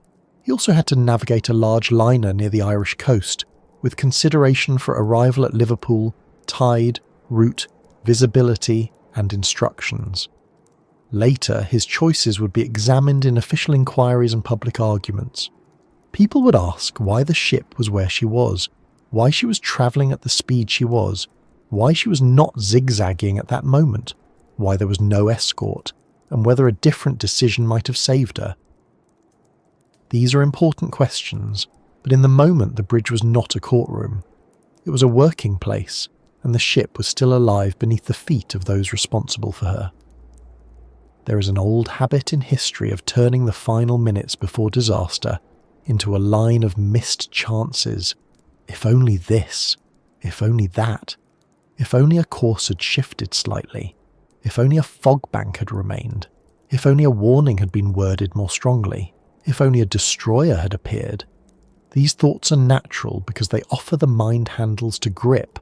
He also had to navigate a large liner near the Irish coast, with consideration for arrival at Liverpool, tide, route, visibility, and instructions. Later, his choices would be examined in official inquiries and public arguments. People would ask why the ship was where she was, why she was travelling at the speed she was, why she was not zigzagging at that moment, why there was no escort, and whether a different decision might have saved her. These are important questions, but in the moment the bridge was not a courtroom. It was a working place, and the ship was still alive beneath the feet of those responsible for her. There is an old habit in history of turning the final minutes before disaster into a line of missed chances. If only this, if only that, if only a course had shifted slightly, if only a fog bank had remained, if only a warning had been worded more strongly, if only a destroyer had appeared. These thoughts are natural because they offer the mind handles to grip.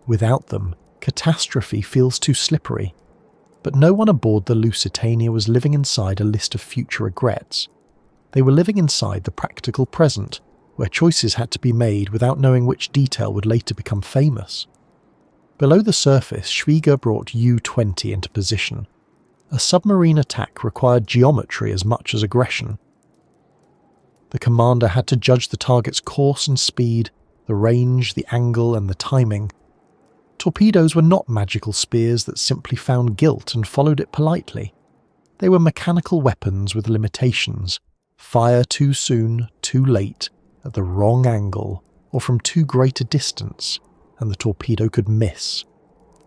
Without them, catastrophe feels too slippery. But no one aboard the Lusitania was living inside a list of future regrets. They were living inside the practical present, where choices had to be made without knowing which detail would later become famous. Below the surface, Schwieger brought U-20 into position. A submarine attack required geometry as much as aggression. The commander had to judge the target's course and speed, the range, the angle, and the timing. Torpedoes were not magical spears that simply found guilt and followed it politely. They were mechanical weapons with limitations. Fire too soon, too late, at the wrong angle, or from too great a distance, and the torpedo could miss.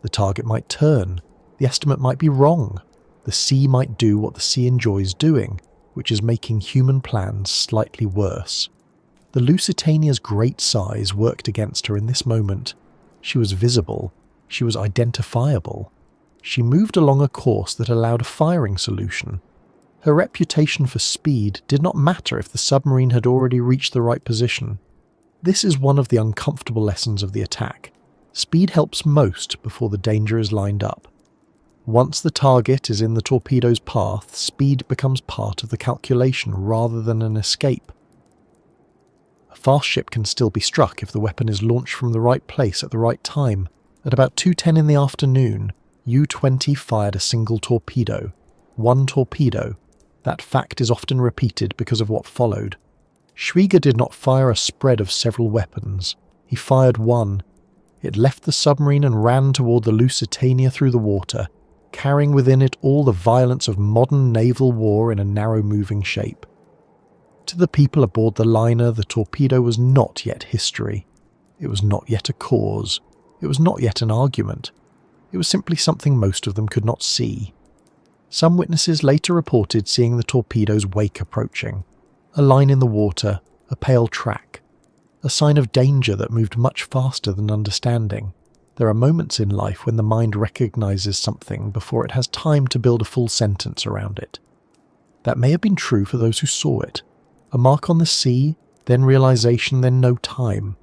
The target might turn, the estimate might be wrong, the sea might do what the sea enjoys doing, which is making human plans slightly worse. The Lusitania's great size worked against her in this moment. She was visible, she was identifiable. She moved along a course that allowed a firing solution. Her reputation for speed did not matter if the submarine had already reached the right position. This is one of the uncomfortable lessons of the attack. Speed helps most before the danger is lined up. Once the target is in the torpedo's path, speed becomes part of the calculation rather than an escape. A fast ship can still be struck if the weapon is launched from the right place at the right time. At about 2:10 in the afternoon, U-20 fired a single torpedo. One torpedo. That fact is often repeated because of what followed. Schwieger did not fire a spread of several weapons. He fired one. It left the submarine and ran toward the Lusitania through the water, carrying within it all the violence of modern naval war in a narrow-moving shape. To the people aboard the liner, the torpedo was not yet history. It was not yet a cause. It was not yet an argument. It was simply something most of them could not see. Some witnesses later reported seeing the torpedo's wake approaching. A line in the water, a pale track. A sign of danger that moved much faster than understanding. There are moments in life when the mind recognizes something before it has time to build a full sentence around it. That may have been true for those who saw it. A mark on the sea, then realization, then no time.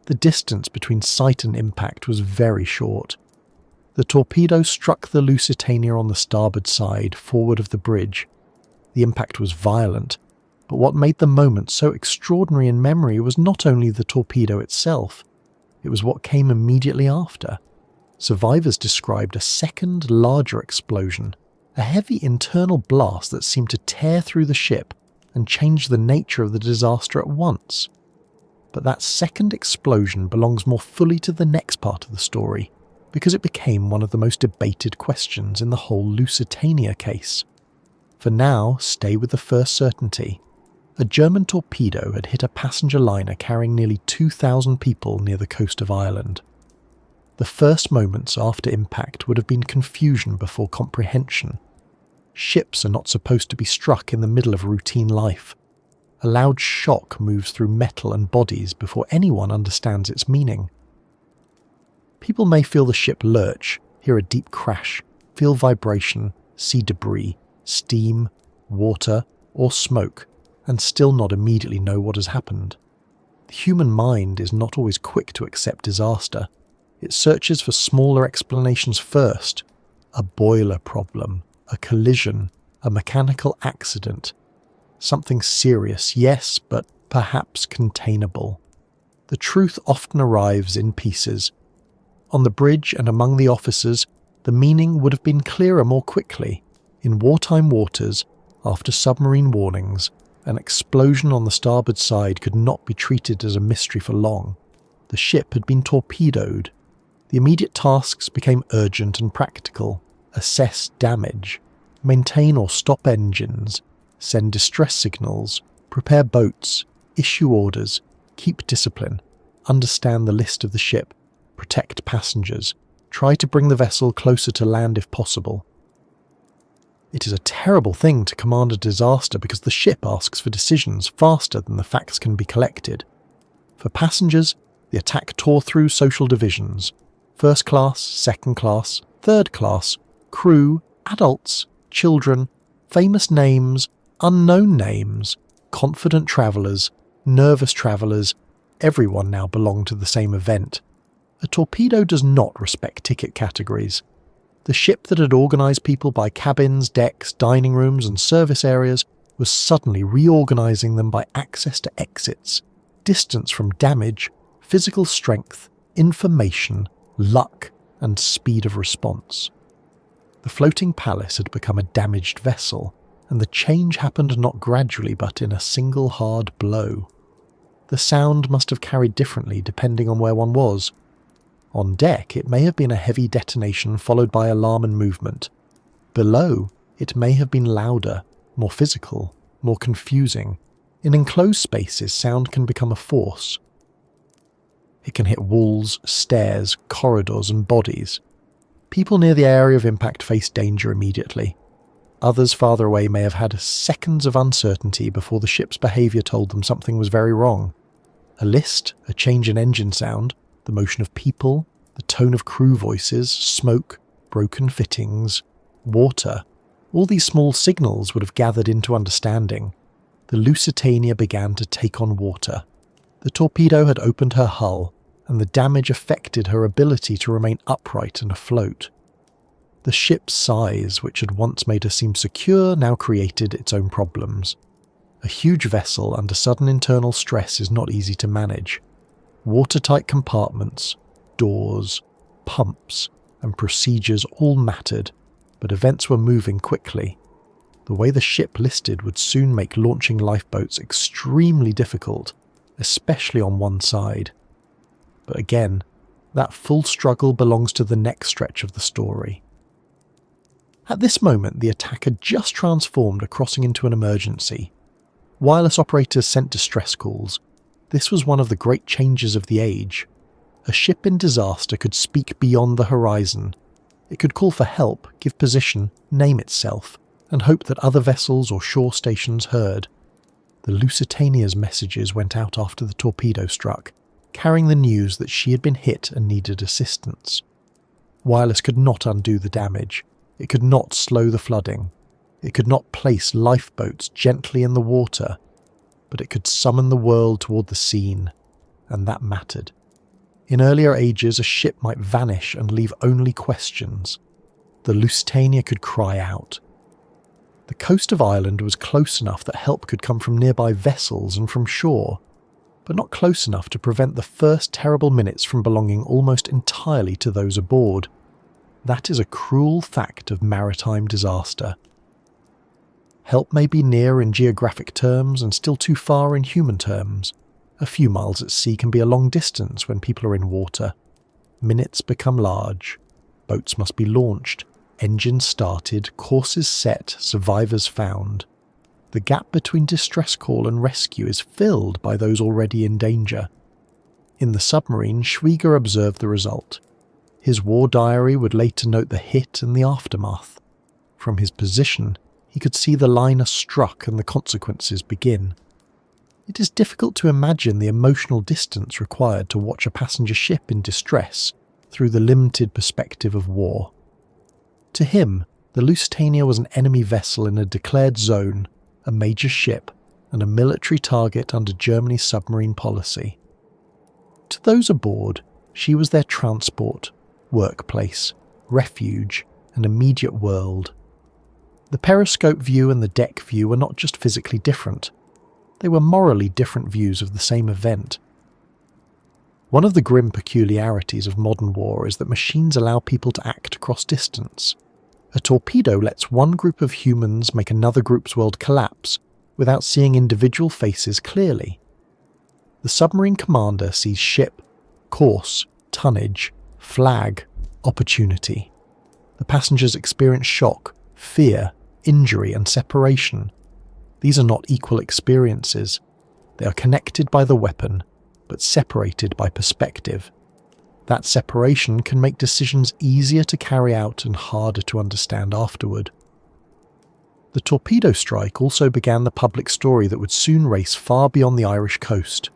The distance between sight and impact was very short. The torpedo struck the Lusitania on the starboard side, forward of the bridge. The impact was violent, but what made the moment so extraordinary in memory was not only the torpedo itself, it was what came immediately after. Survivors described a second, larger explosion, a heavy internal blast that seemed to tear through the ship and change the nature of the disaster at once. But that second explosion belongs more fully to the next part of the story, because it became one of the most debated questions in the whole Lusitania case. For now, stay with the first certainty. A German torpedo had hit a passenger liner carrying nearly 2,000 people near the coast of Ireland. The first moments after impact would have been confusion before comprehension. Ships are not supposed to be struck in the middle of routine life. A loud shock moves through metal and bodies before anyone understands its meaning. People may feel the ship lurch, hear a deep crash, feel vibration, see debris, steam, water, or smoke, and still not immediately know what has happened. The human mind is not always quick to accept disaster. It searches for smaller explanations first. A boiler problem, a collision, a mechanical accident. Something serious, yes, but perhaps containable. The truth often arrives in pieces. On the bridge and among the officers, the meaning would have been clearer more quickly. In wartime waters, after submarine warnings, an explosion on the starboard side could not be treated as a mystery for long. The ship had been torpedoed. The immediate tasks became urgent and practical. Assess damage, maintain or stop engines, send distress signals, prepare boats, issue orders, keep discipline, understand the list of the ship, protect passengers, try to bring the vessel closer to land if possible. It is a terrible thing to command a disaster because the ship asks for decisions faster than the facts can be collected. For passengers, the attack tore through social divisions: first class, second class, third class, crew, adults, children, famous names, unknown names, confident travellers, nervous travellers. Everyone now belonged to the same event. A torpedo does not respect ticket categories. The ship that had organised people by cabins, decks, dining rooms and service areas was suddenly reorganising them by access to exits, distance from damage, physical strength, information, luck and speed of response. The floating palace had become a damaged vessel, and the change happened not gradually but in a single hard blow. The sound must have carried differently depending on where one was. On deck, it may have been a heavy detonation followed by alarm and movement. Below, it may have been louder, more physical, more confusing. In enclosed spaces, sound can become a force. It can hit walls, stairs, corridors and bodies. People near the area of impact faced danger immediately. Others farther away may have had seconds of uncertainty before the ship's behaviour told them something was very wrong. A list, a change in engine sound, the motion of people, the tone of crew voices, smoke, broken fittings, water, all these small signals would have gathered into understanding. The Lusitania began to take on water. The torpedo had opened her hull, and the damage affected her ability to remain upright and afloat. The ship's size, which had once made her seem secure, now created its own problems. A huge vessel under sudden internal stress is not easy to manage. Watertight compartments, doors, pumps, and procedures all mattered, but events were moving quickly. The way the ship listed would soon make launching lifeboats extremely difficult, especially on one side. But again, that full struggle belongs to the next stretch of the story. At this moment, the attack had just transformed a crossing into an emergency. Wireless operators sent distress calls. This was one of the great changes of the age. A ship in disaster could speak beyond the horizon. It could call for help, give position, name itself, and hope that other vessels or shore stations heard. The Lusitania's messages went out after the torpedo struck, carrying the news that she had been hit and needed assistance. Wireless could not undo the damage. It could not slow the flooding. It could not place lifeboats gently in the water, but it could summon the world toward the scene, and that mattered. In earlier ages, a ship might vanish and leave only questions. The Lusitania could cry out. The coast of Ireland was close enough that help could come from nearby vessels and from shore, but not close enough to prevent the first terrible minutes from belonging almost entirely to those aboard. That is a cruel fact of maritime disaster. Help may be near in geographic terms and still too far in human terms. A few miles at sea can be a long distance when people are in water. Minutes become large. Boats must be launched, engines started, courses set, survivors found. The gap between distress call and rescue is filled by those already in danger. In the submarine, Schwieger observed the result. His war diary would later note the hit and the aftermath. From his position, he could see the liner struck and the consequences begin. It is difficult to imagine the emotional distance required to watch a passenger ship in distress through the limited perspective of war. To him, the Lusitania was an enemy vessel in a declared zone, a major ship, and a military target under Germany's submarine policy. To those aboard, she was their transport, workplace, refuge, and immediate world. The periscope view and the deck view were not just physically different, they were morally different views of the same event. One of the grim peculiarities of modern war is that machines allow people to act across distance. A torpedo lets one group of humans make another group's world collapse without seeing individual faces clearly. The submarine commander sees ship, course, tonnage, flag, opportunity. The passengers experience shock, fear, injury and separation. These are not equal experiences. They are connected by the weapon, but separated by perspective. That separation can make decisions easier to carry out and harder to understand afterward. The torpedo strike also began the public story that would soon race far beyond the Irish coast.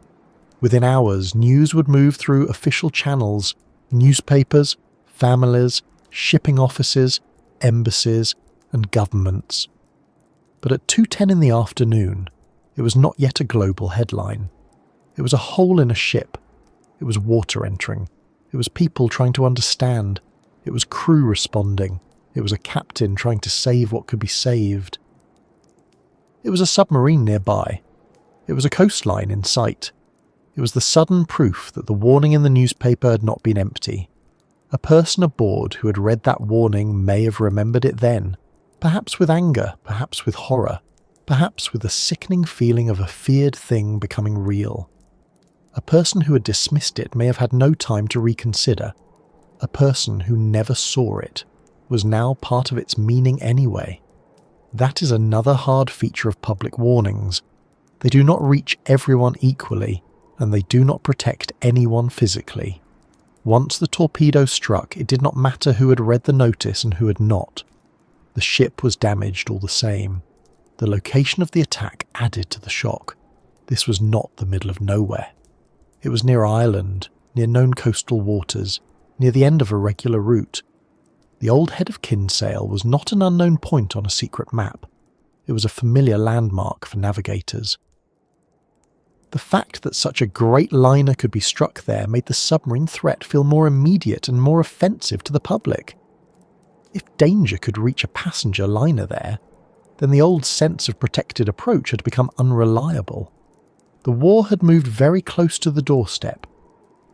Within hours, news would move through official channels, newspapers, families, shipping offices, embassies, and governments. But at 2:10 in the afternoon, it was not yet a global headline. It was a hole in a ship. It was water entering. It was people trying to understand. It was crew responding. It was a captain trying to save what could be saved. It was a submarine nearby. It was a coastline in sight. It was the sudden proof that the warning in the newspaper had not been empty. A person aboard who had read that warning may have remembered it then, perhaps with anger, perhaps with horror, perhaps with a sickening feeling of a feared thing becoming real. A person who had dismissed it may have had no time to reconsider. A person who never saw it was now part of its meaning anyway. That is another hard feature of public warnings. They do not reach everyone equally, and they do not protect anyone physically. Once the torpedo struck, it did not matter who had read the notice and who had not. The ship was damaged all the same. The location of the attack added to the shock. This was not the middle of nowhere. It was near Ireland, near known coastal waters, near the end of a regular route. The old Head of Kinsale was not an unknown point on a secret map. It was a familiar landmark for navigators. The fact that such a great liner could be struck there made the submarine threat feel more immediate and more offensive to the public. If danger could reach a passenger liner there, then the old sense of protected approach had become unreliable. The war had moved very close to the doorstep.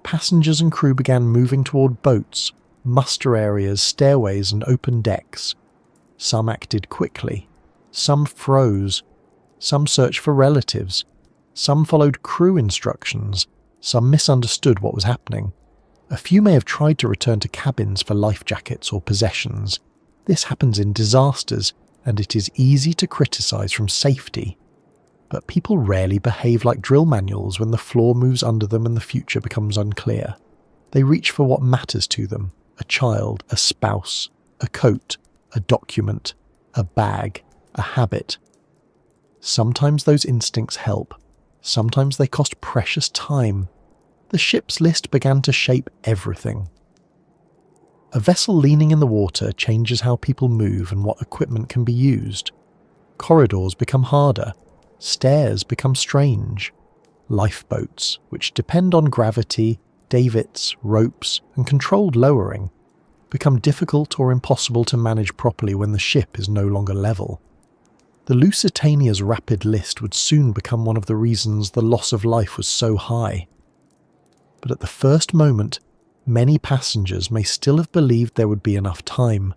Passengers and crew began moving toward boats, muster areas, stairways, and open decks. Some acted quickly. Some froze. Some searched for relatives. Some followed crew instructions. Some misunderstood what was happening. A few may have tried to return to cabins for life jackets or possessions. This happens in disasters, and it is easy to criticize from safety. But people rarely behave like drill manuals when the floor moves under them and the future becomes unclear. They reach for what matters to them: a child, a spouse, a coat, a document, a bag, a habit. Sometimes those instincts help. Sometimes they cost precious time. The ship's list began to shape everything. A vessel leaning in the water changes how people move and what equipment can be used. Corridors become harder. Stairs become strange. Lifeboats, which depend on gravity, davits, ropes, and controlled lowering, become difficult or impossible to manage properly when the ship is no longer level. The Lusitania's rapid list would soon become one of the reasons the loss of life was so high. But at the first moment, many passengers may still have believed there would be enough time.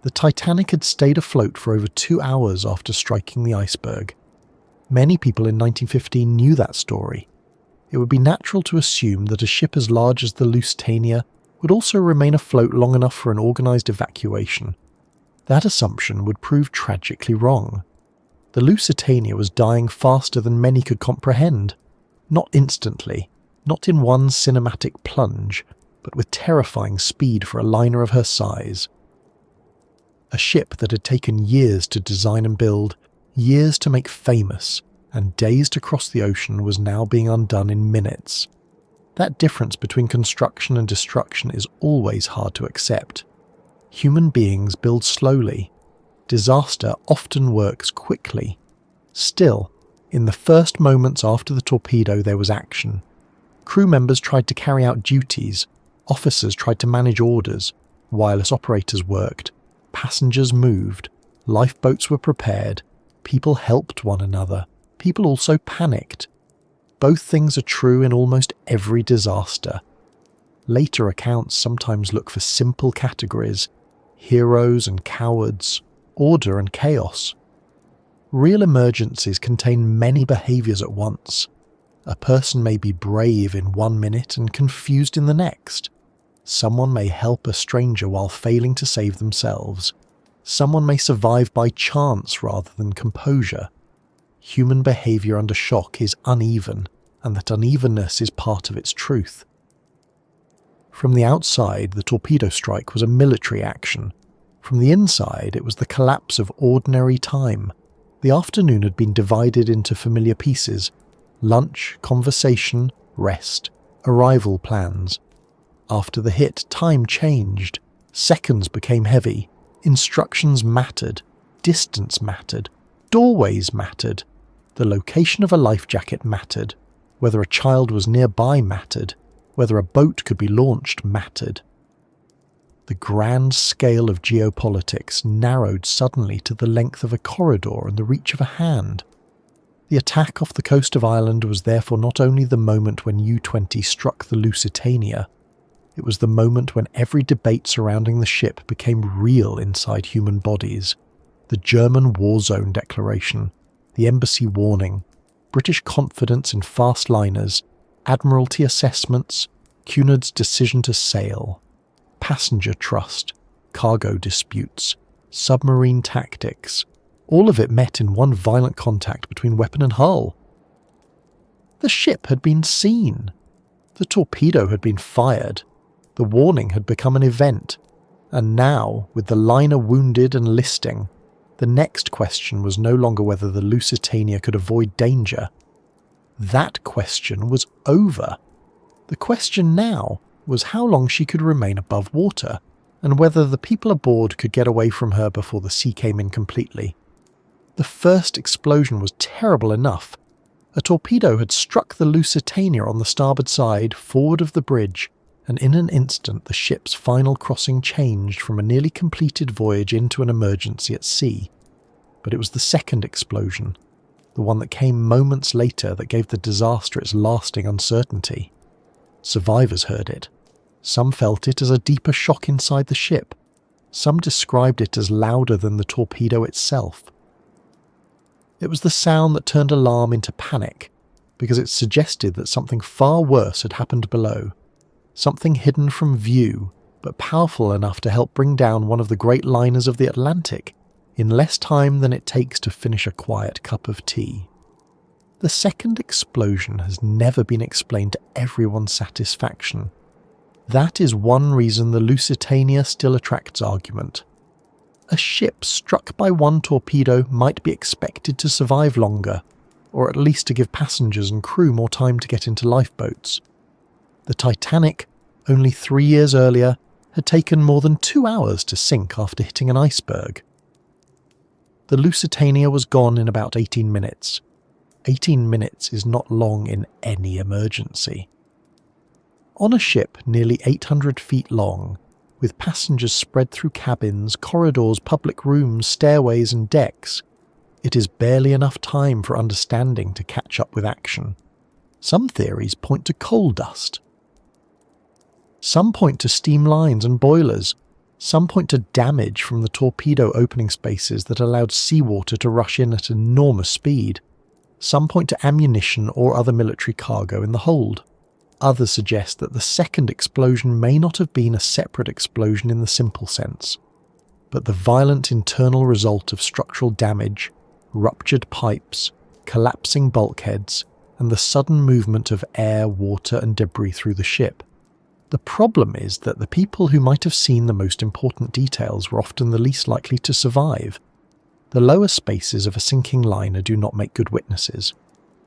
The Titanic had stayed afloat for over 2 hours after striking the iceberg. Many people in 1915 knew that story. It would be natural to assume that a ship as large as the Lusitania would also remain afloat long enough for an organised evacuation. That assumption would prove tragically wrong. The Lusitania was dying faster than many could comprehend. Not instantly, not in one cinematic plunge, but with terrifying speed for a liner of her size. A ship that had taken years to design and build, years to make famous, and days to cross the ocean was now being undone in minutes. That difference between construction and destruction is always hard to accept. Human beings build slowly. Disaster often works quickly. Still, in the first moments after the torpedo there was action. Crew members tried to carry out duties, officers tried to manage orders, wireless operators worked, passengers moved, lifeboats were prepared, people helped one another, people also panicked. Both things are true in almost every disaster. Later accounts sometimes look for simple categories: heroes and cowards, order and chaos. Real emergencies contain many behaviours at once. A person may be brave in 1 minute and confused in the next. Someone may help a stranger while failing to save themselves. Someone may survive by chance rather than composure. Human behaviour under shock is uneven, and that unevenness is part of its truth. From the outside, the torpedo strike was a military action. From the inside, it was the collapse of ordinary time. The afternoon had been divided into familiar pieces: lunch, conversation, rest, arrival plans. After the hit, time changed. Seconds became heavy. Instructions mattered. Distance mattered. Doorways mattered. The location of a life jacket mattered. Whether a child was nearby mattered. Whether a boat could be launched mattered. The grand scale of geopolitics narrowed suddenly to the length of a corridor and the reach of a hand. The attack off the coast of Ireland was therefore not only the moment when U-20 struck the Lusitania, it was the moment when every debate surrounding the ship became real inside human bodies. The German war zone declaration, the embassy warning, British confidence in fast liners, Admiralty assessments, Cunard's decision to sail, passenger trust, cargo disputes, submarine tactics, all of it met in one violent contact between weapon and hull. The ship had been seen. The torpedo had been fired. The warning had become an event. And now, with the liner wounded and listing, the next question was no longer whether the Lusitania could avoid danger. That question was over. The question now was how long she could remain above water, and whether the people aboard could get away from her before the sea came in completely. The first explosion was terrible enough. A torpedo had struck the Lusitania on the starboard side, forward of the bridge, and in an instant the ship's final crossing changed from a nearly completed voyage into an emergency at sea. But it was the second explosion, the one that came moments later, that gave the disaster its lasting uncertainty. Survivors heard it. Some felt it as a deeper shock inside the ship. Some described it as louder than the torpedo itself. It was the sound that turned alarm into panic, because it suggested that something far worse had happened below. Something hidden from view, but powerful enough to help bring down one of the great liners of the Atlantic in less time than it takes to finish a quiet cup of tea. The second explosion has never been explained to everyone's satisfaction. That is one reason the Lusitania still attracts argument. A ship struck by one torpedo might be expected to survive longer, or at least to give passengers and crew more time to get into lifeboats. The Titanic, only 3 years earlier, had taken more than 2 hours to sink after hitting an iceberg. The Lusitania was gone in about 18 minutes. 18 minutes is not long in any emergency. On a ship nearly 800 feet long, with passengers spread through cabins, corridors, public rooms, stairways and decks, it is barely enough time for understanding to catch up with action. Some theories point to coal dust. Some point to steam lines and boilers. Some point to damage from the torpedo opening spaces that allowed seawater to rush in at enormous speed. Some point to ammunition or other military cargo in the hold. Others suggest that the second explosion may not have been a separate explosion in the simple sense, but the violent internal result of structural damage, ruptured pipes, collapsing bulkheads, and the sudden movement of air, water and debris through the ship. The problem is that the people who might have seen the most important details were often the least likely to survive. The lower spaces of a sinking liner do not make good witnesses.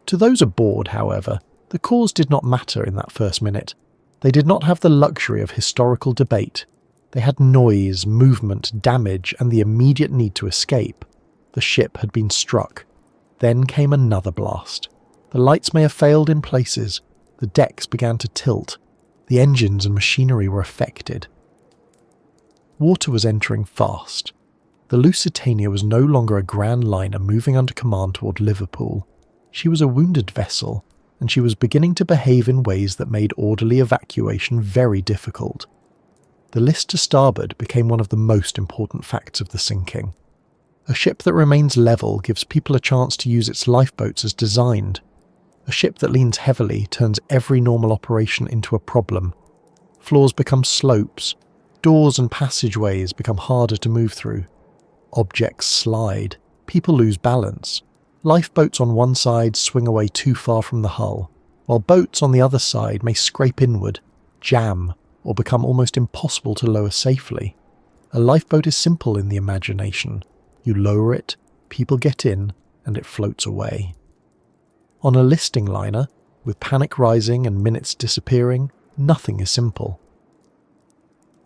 To those aboard, however, the cause did not matter in that first minute. They did not have the luxury of historical debate. They had noise, movement, damage, and the immediate need to escape. The ship had been struck. Then came another blast. The lights may have failed in places. The decks began to tilt. The engines and machinery were affected. Water was entering fast. The Lusitania was no longer a grand liner moving under command toward Liverpool. She was a wounded vessel, and she was beginning to behave in ways that made orderly evacuation very difficult. The list to starboard became one of the most important facts of the sinking. A ship that remains level gives people a chance to use its lifeboats as designed. A ship that leans heavily turns every normal operation into a problem. Floors become slopes. Doors and passageways become harder to move through. Objects slide. People lose balance. Lifeboats on one side swing away too far from the hull, while boats on the other side may scrape inward, jam, or become almost impossible to lower safely. A lifeboat is simple in the imagination. You lower it, people get in, and it floats away. On a listing liner, with panic rising and minutes disappearing, nothing is simple.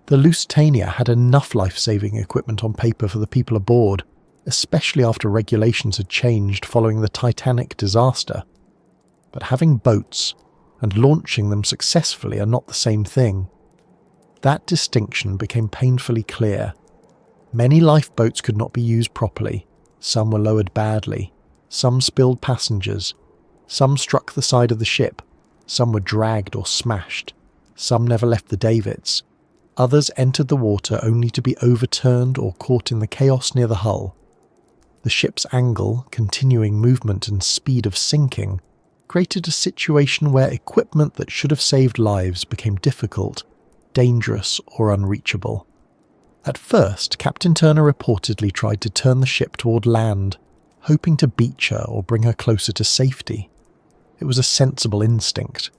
The Lusitania had enough life-saving equipment on paper for the people aboard, especially after regulations had changed following the Titanic disaster. But having boats and launching them successfully are not the same thing. That distinction became painfully clear. Many lifeboats could not be used properly, some were lowered badly, some spilled passengers, some struck the side of the ship, some were dragged or smashed, some never left the davits, others entered the water only to be overturned or caught in the chaos near the hull. The ship's angle, continuing movement and speed of sinking created a situation where equipment that should have saved lives became difficult, dangerous or unreachable. At first, Captain Turner reportedly tried to turn the ship toward land, hoping to beach her or bring her closer to safety. It was a sensible instinct.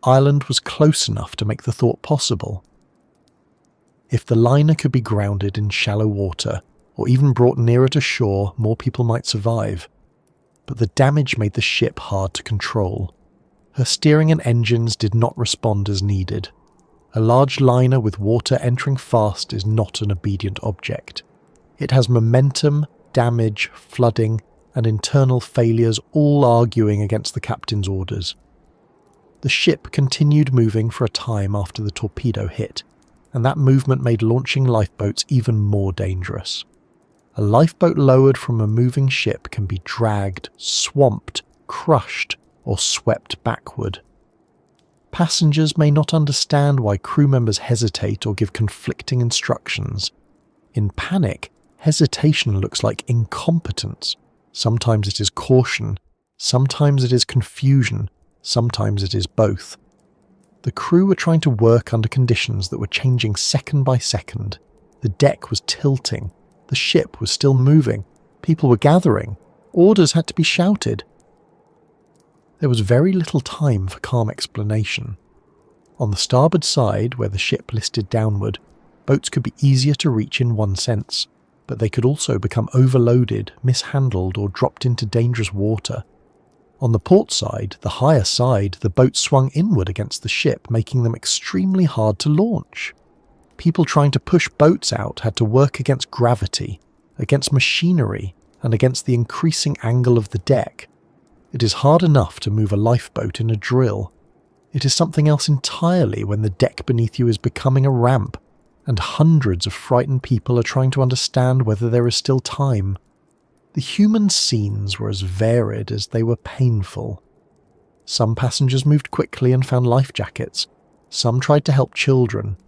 Ireland was close enough to make the thought possible. If the liner could be grounded in shallow water, or even brought nearer to shore, more people might survive. But the damage made the ship hard to control. Her steering and engines did not respond as needed. A large liner with water entering fast is not an obedient object. It has momentum, damage, flooding, and internal failures all arguing against the captain's orders. The ship continued moving for a time after the torpedo hit, and that movement made launching lifeboats even more dangerous. A lifeboat lowered from a moving ship can be dragged, swamped, crushed, or swept backward. Passengers may not understand why crew members hesitate or give conflicting instructions. In panic, hesitation looks like incompetence. Sometimes it is caution, sometimes it is confusion, sometimes it is both. The crew were trying to work under conditions that were changing second by second. The deck was tilting, the ship was still moving, people were gathering, orders had to be shouted. There was very little time for calm explanation. On the starboard side, where the ship listed downward, boats could be easier to reach in one sense, but they could also become overloaded, mishandled, or dropped into dangerous water. On the port side, the higher side, the boats swung inward against the ship, making them extremely hard to launch. People trying to push boats out had to work against gravity, against machinery, and against the increasing angle of the deck. It is hard enough to move a lifeboat in a drill. It is something else entirely when the deck beneath you is becoming a ramp, and hundreds of frightened people are trying to understand whether there is still time. The human scenes were as varied as they were painful. Some passengers moved quickly and found life jackets. Some tried to help children.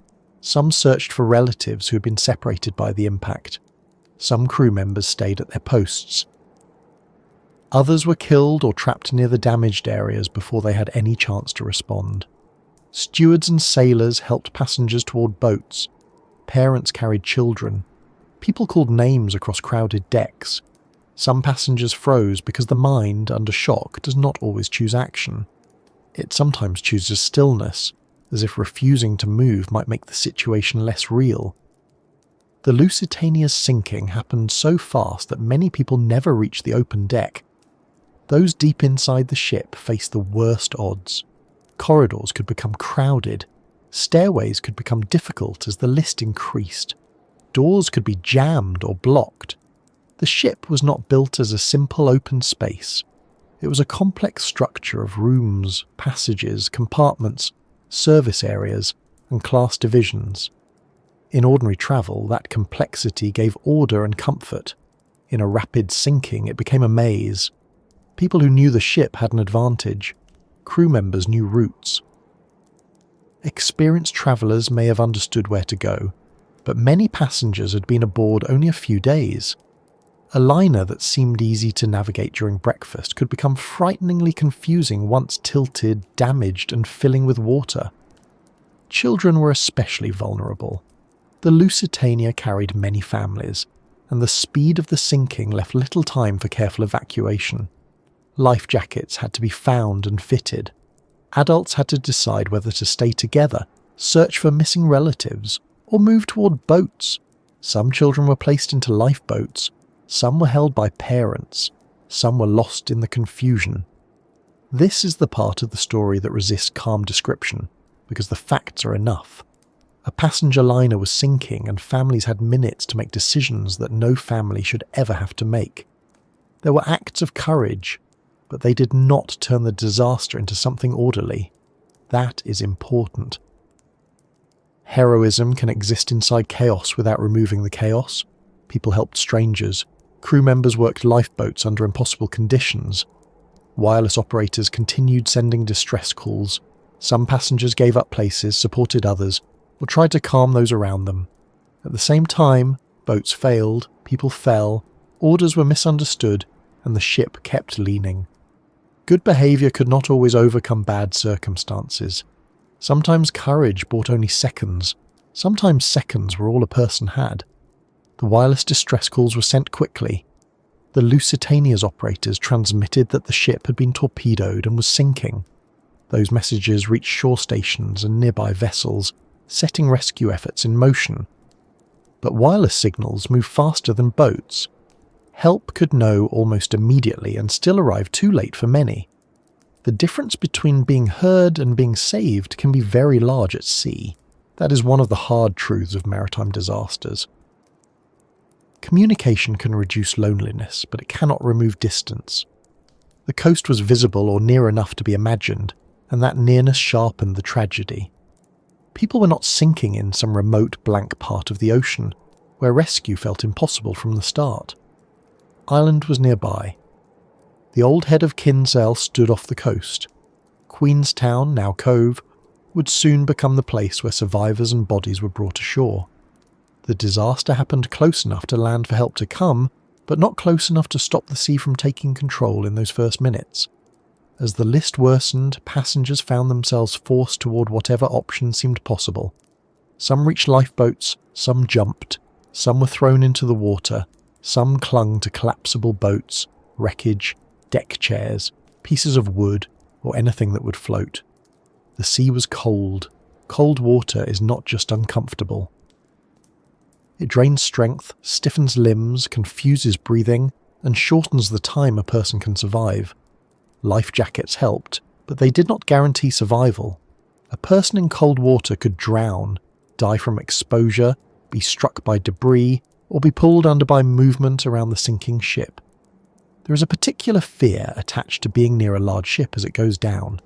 Some searched for relatives who had been separated by the impact. Some crew members stayed at their posts. Others were killed or trapped near the damaged areas before they had any chance to respond. Stewards and sailors helped passengers toward boats. Parents carried children. People called names across crowded decks. Some passengers froze because the mind, under shock, does not always choose action. It sometimes chooses stillness, as if refusing to move might make the situation less real. The Lusitania's sinking happened so fast that many people never reached the open deck. Those deep inside the ship faced the worst odds. Corridors could become crowded. Stairways could become difficult as the list increased. Doors could be jammed or blocked. The ship was not built as a simple open space. It was a complex structure of rooms, passages, compartments, service areas, and class divisions. In ordinary travel, that complexity gave order and comfort. In a rapid sinking, it became a maze. People who knew the ship had an advantage. Crew members knew routes. Experienced travellers may have understood where to go, but many passengers had been aboard only a few days. A liner that seemed easy to navigate during breakfast could become frighteningly confusing once tilted, damaged, and filling with water. Children were especially vulnerable. The Lusitania carried many families, and the speed of the sinking left little time for careful evacuation. Life jackets had to be found and fitted. Adults had to decide whether to stay together, search for missing relatives, or move toward boats. Some children were placed into lifeboats, some were held by parents, some were lost in the confusion. This is the part of the story that resists calm description, because the facts are enough. A passenger liner was sinking and families had minutes to make decisions that no family should ever have to make. There were acts of courage, but they did not turn the disaster into something orderly. That is important. Heroism can exist inside chaos without removing the chaos. People helped strangers. Crew members worked lifeboats under impossible conditions. Wireless operators continued sending distress calls. Some passengers gave up places, supported others, or tried to calm those around them. At the same time, boats failed, people fell, orders were misunderstood, and the ship kept leaning. Good behaviour could not always overcome bad circumstances. Sometimes courage bought only seconds. Sometimes seconds were all a person had. The wireless distress calls were sent quickly. The Lusitania's operators transmitted that the ship had been torpedoed and was sinking. Those messages reached shore stations and nearby vessels, setting rescue efforts in motion. But wireless signals move faster than boats. Help could know almost immediately and still arrive too late for many. The difference between being heard and being saved can be very large at sea. That is one of the hard truths of maritime disasters. Communication can reduce loneliness, but it cannot remove distance. The coast was visible or near enough to be imagined, and that nearness sharpened the tragedy. People were not sinking in some remote blank part of the ocean, where rescue felt impossible from the start. Ireland was nearby. The old head of Kinsale stood off the coast. Queenstown, now Cove, would soon become the place where survivors and bodies were brought ashore. The disaster happened close enough to land for help to come, but not close enough to stop the sea from taking control in those first minutes. As the list worsened, passengers found themselves forced toward whatever option seemed possible. Some reached lifeboats, some jumped, some were thrown into the water, some clung to collapsible boats, wreckage, deck chairs, pieces of wood, or anything that would float. The sea was cold. Cold water is not just uncomfortable. It drains strength, stiffens limbs, confuses breathing, and shortens the time a person can survive. Life jackets helped, but they did not guarantee survival. A person in cold water could drown, die from exposure, be struck by debris, or be pulled under by movement around the sinking ship. There is a particular fear attached to being near a large ship as it goes down.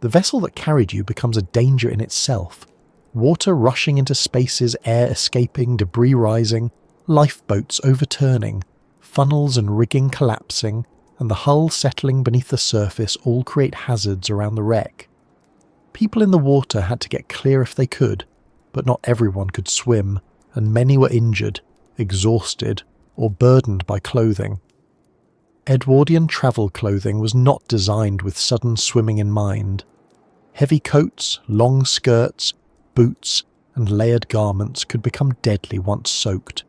The vessel that carried you becomes a danger in itself. Water rushing into spaces, air escaping, debris rising, lifeboats overturning, funnels and rigging collapsing, and the hull settling beneath the surface all create hazards around the wreck. People in the water had to get clear if they could, but not everyone could swim, and many were injured, exhausted, or burdened by clothing. Edwardian travel clothing was not designed with sudden swimming in mind. Heavy coats, long skirts, boots, and layered garments could become deadly once soaked.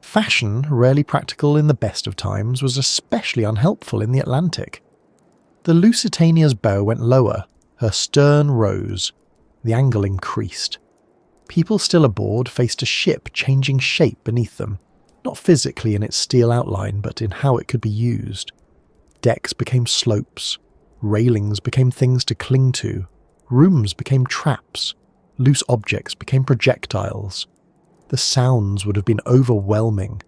Fashion, rarely practical in the best of times, was especially unhelpful in the Atlantic. The Lusitania's bow went lower, her stern rose, the angle increased. People still aboard faced a ship changing shape beneath them, not physically in its steel outline, but in how it could be used. Decks became slopes, railings became things to cling to, rooms became traps, loose objects became projectiles. The sounds would have been overwhelming,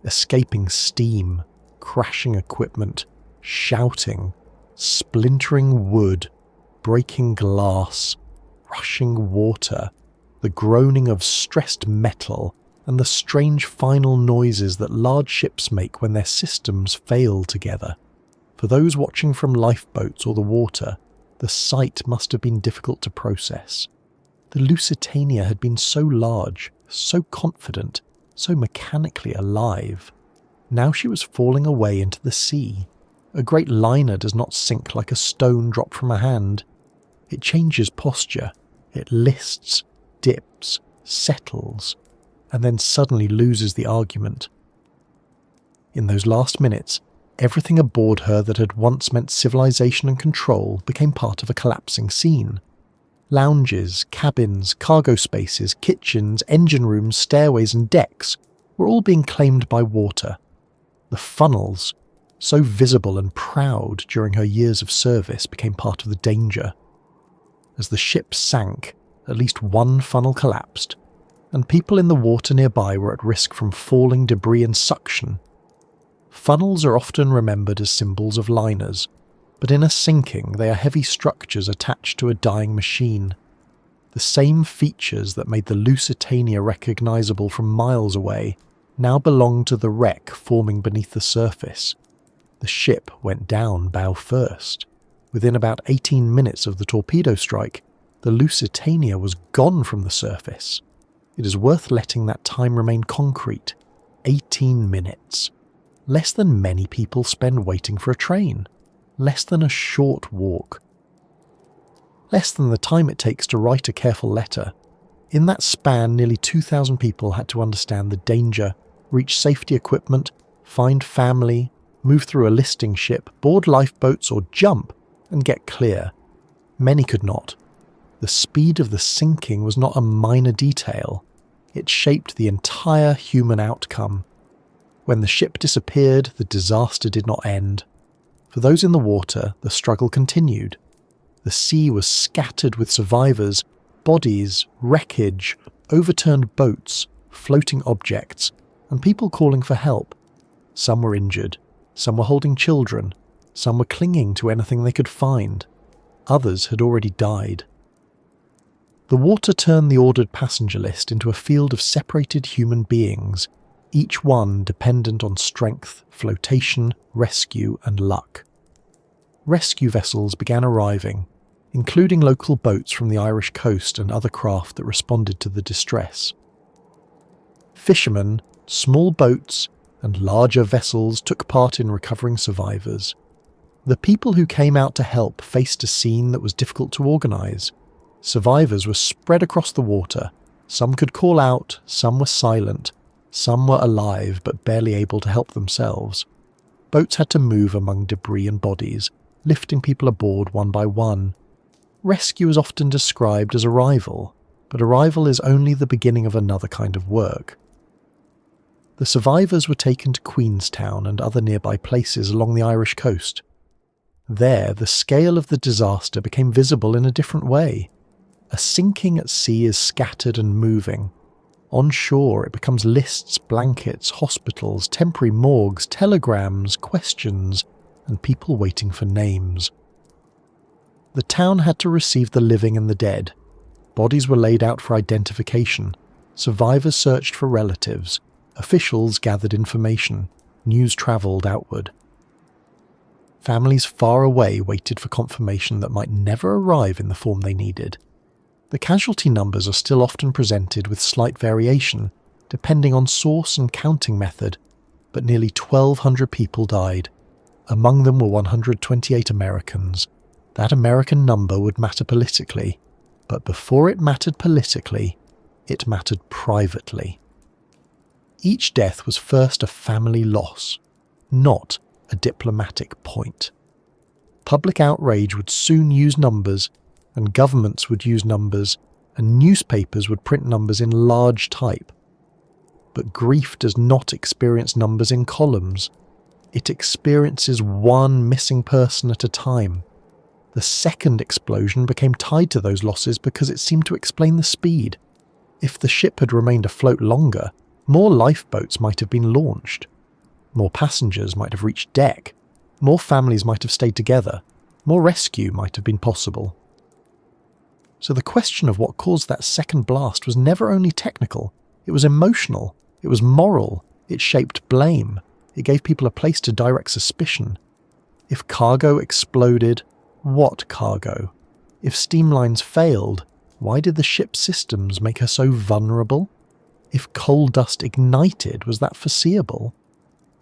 escaping steam, crashing equipment, shouting, splintering wood, breaking glass, rushing water, the groaning of stressed metal, and the strange final noises that large ships make when their systems fail together. For those watching from lifeboats or the water, the sight must have been difficult to process. The Lusitania had been so large, so confident, so mechanically alive. Now she was falling away into the sea. A great liner does not sink like a stone dropped from a hand. It changes posture, it lists, dips, settles, and then suddenly loses the argument. In those last minutes, everything aboard her that had once meant civilization and control became part of a collapsing scene. Lounges, cabins, cargo spaces, kitchens, engine rooms, stairways and decks were all being claimed by water. The funnels, so visible and proud during her years of service, became part of the danger. As the ship sank, at least one funnel collapsed, and people in the water nearby were at risk from falling debris and suction. Funnels are often remembered as symbols of liners, but in a sinking they are heavy structures attached to a dying machine. The same features that made the Lusitania recognisable from miles away now belong to the wreck forming beneath the surface. The ship went down bow first. Within about 18 minutes of the torpedo strike, the Lusitania was gone from the surface. It is worth letting that time remain concrete. 18 minutes. Less than many people spend waiting for a train. Less than a short walk. Less than the time it takes to write a careful letter. In that span, nearly 2,000 people had to understand the danger, reach safety equipment, find family, move through a listing ship, board lifeboats or jump and get clear. Many could not. The speed of the sinking was not a minor detail. It shaped the entire human outcome. When the ship disappeared, the disaster did not end. For those in the water, the struggle continued. The sea was scattered with survivors, bodies, wreckage, overturned boats, floating objects, and people calling for help. Some were injured, some were holding children, some were clinging to anything they could find. Others had already died. The water turned the ordered passenger list into a field of separated human beings, each one dependent on strength, flotation, rescue, and luck. Rescue vessels began arriving, including local boats from the Irish coast and other craft that responded to the distress. Fishermen, small boats, and larger vessels took part in recovering survivors. The people who came out to help faced a scene that was difficult to organise. Survivors were spread across the water. Some could call out, some were silent, some were alive but barely able to help themselves. Boats had to move among debris and bodies, lifting people aboard one by one. Rescue is often described as arrival, but arrival is only the beginning of another kind of work. The survivors were taken to Queenstown and other nearby places along the Irish coast. There, the scale of the disaster became visible in a different way. A sinking at sea is scattered and moving. On shore, it becomes lists, blankets, hospitals, temporary morgues, telegrams, questions, and people waiting for names. The town had to receive the living and the dead. Bodies were laid out for identification. Survivors searched for relatives. Officials gathered information. News travelled outward. Families far away waited for confirmation that might never arrive in the form they needed. The casualty numbers are still often presented with slight variation, depending on source and counting method, but nearly 1,200 people died. Among them were 128 Americans. That American number would matter politically, but before it mattered politically, it mattered privately. Each death was first a family loss, not a diplomatic point. Public outrage would soon use numbers, and governments would use numbers, and newspapers would print numbers in large type. But grief does not experience numbers in columns. It experiences one missing person at a time. The second explosion became tied to those losses because it seemed to explain the speed. If the ship had remained afloat longer, more lifeboats might have been launched. More passengers might have reached deck. More families might have stayed together. More rescue might have been possible. So the question of what caused that second blast was never only technical, it was emotional, it was moral, it shaped blame, it gave people a place to direct suspicion. If cargo exploded, what cargo? If steamlines failed, why did the ship's systems make her so vulnerable? If coal dust ignited, was that foreseeable?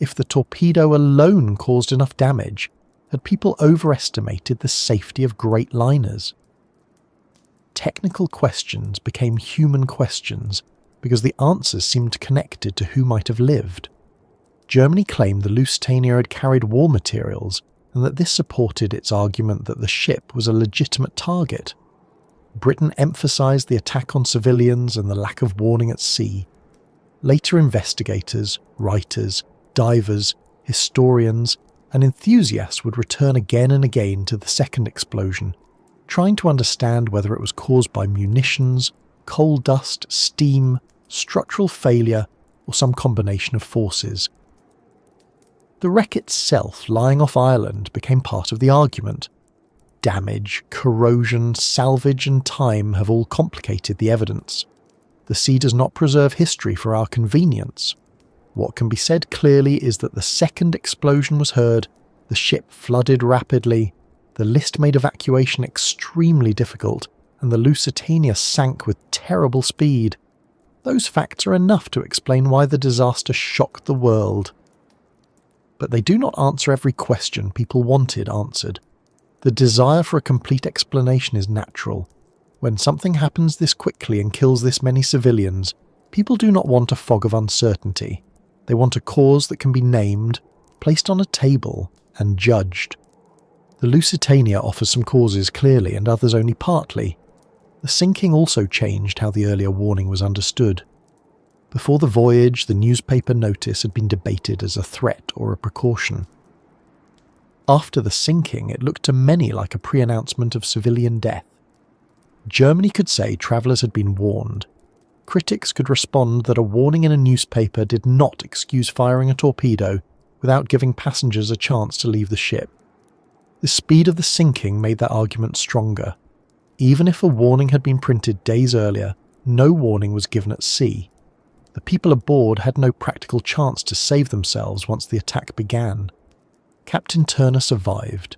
If the torpedo alone caused enough damage, had people overestimated the safety of great liners? Technical questions became human questions because the answers seemed connected to who might have lived. Germany claimed the Lusitania had carried war materials and that this supported its argument that the ship was a legitimate target. Britain emphasised the attack on civilians and the lack of warning at sea. Later investigators, writers, divers, historians, and enthusiasts would return again and again to the second explosion, trying to understand whether it was caused by munitions, coal dust, steam, structural failure, or some combination of forces. The wreck itself, lying off Ireland, became part of the argument. Damage, corrosion, salvage, and time have all complicated the evidence. The sea does not preserve history for our convenience. What can be said clearly is that the second explosion was heard, the ship flooded rapidly, the list made evacuation extremely difficult, and the Lusitania sank with terrible speed. Those facts are enough to explain why the disaster shocked the world. But they do not answer every question people wanted answered. The desire for a complete explanation is natural. When something happens this quickly and kills this many civilians, people do not want a fog of uncertainty. They want a cause that can be named, placed on a table, and judged. The Lusitania offers some causes clearly and others only partly. The sinking also changed how the earlier warning was understood. Before the voyage, the newspaper notice had been debated as a threat or a precaution. After the sinking, it looked to many like a pre-announcement of civilian death. Germany could say travellers had been warned. Critics could respond that a warning in a newspaper did not excuse firing a torpedo without giving passengers a chance to leave the ship. The speed of the sinking made that argument stronger. Even if a warning had been printed days earlier, no warning was given at sea. The people aboard had no practical chance to save themselves once the attack began. Captain Turner survived.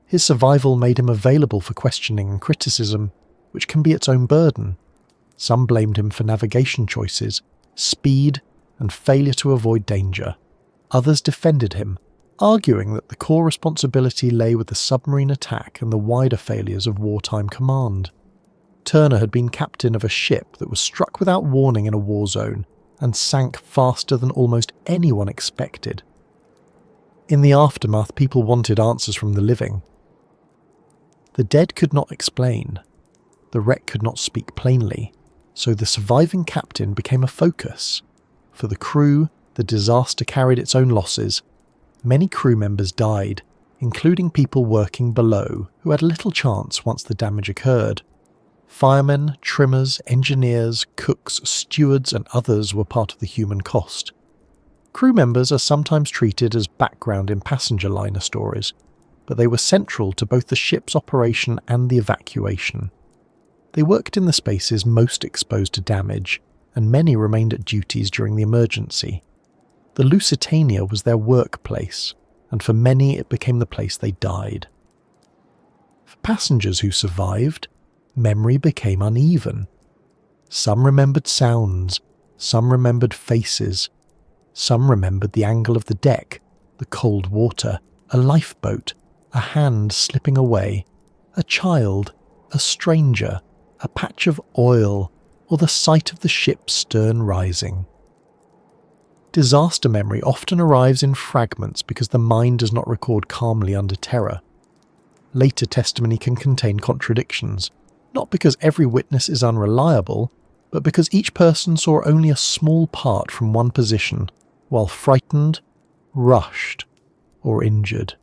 His survival made him available for questioning and criticism, which can be its own burden. Some blamed him for navigation choices, speed, and failure to avoid danger. Others defended him, arguing that the core responsibility lay with the submarine attack and the wider failures of wartime command. Turner had been captain of a ship that was struck without warning in a war zone and sank faster than almost anyone expected. In the aftermath, people wanted answers from the living. The dead could not explain. The wreck could not speak plainly, so the surviving captain became a focus. For the crew, the disaster carried its own losses. Many crew members died, including people working below who had little chance once the damage occurred. Firemen, trimmers, engineers, cooks, stewards, and others were part of the human cost. Crew members are sometimes treated as background in passenger liner stories, but they were central to both the ship's operation and the evacuation. They worked in the spaces most exposed to damage, and many remained at duties during the emergency. The Lusitania was their workplace, and for many it became the place they died. For passengers who survived, memory became uneven. Some remembered sounds, some remembered faces, some remembered the angle of the deck, the cold water, a lifeboat, a hand slipping away, a child, a stranger, a patch of oil, or the sight of the ship's stern rising. Disaster memory often arrives in fragments because the mind does not record calmly under terror. Later testimony can contain contradictions, not because every witness is unreliable, but because each person saw only a small part from one position, while frightened, rushed, or injured.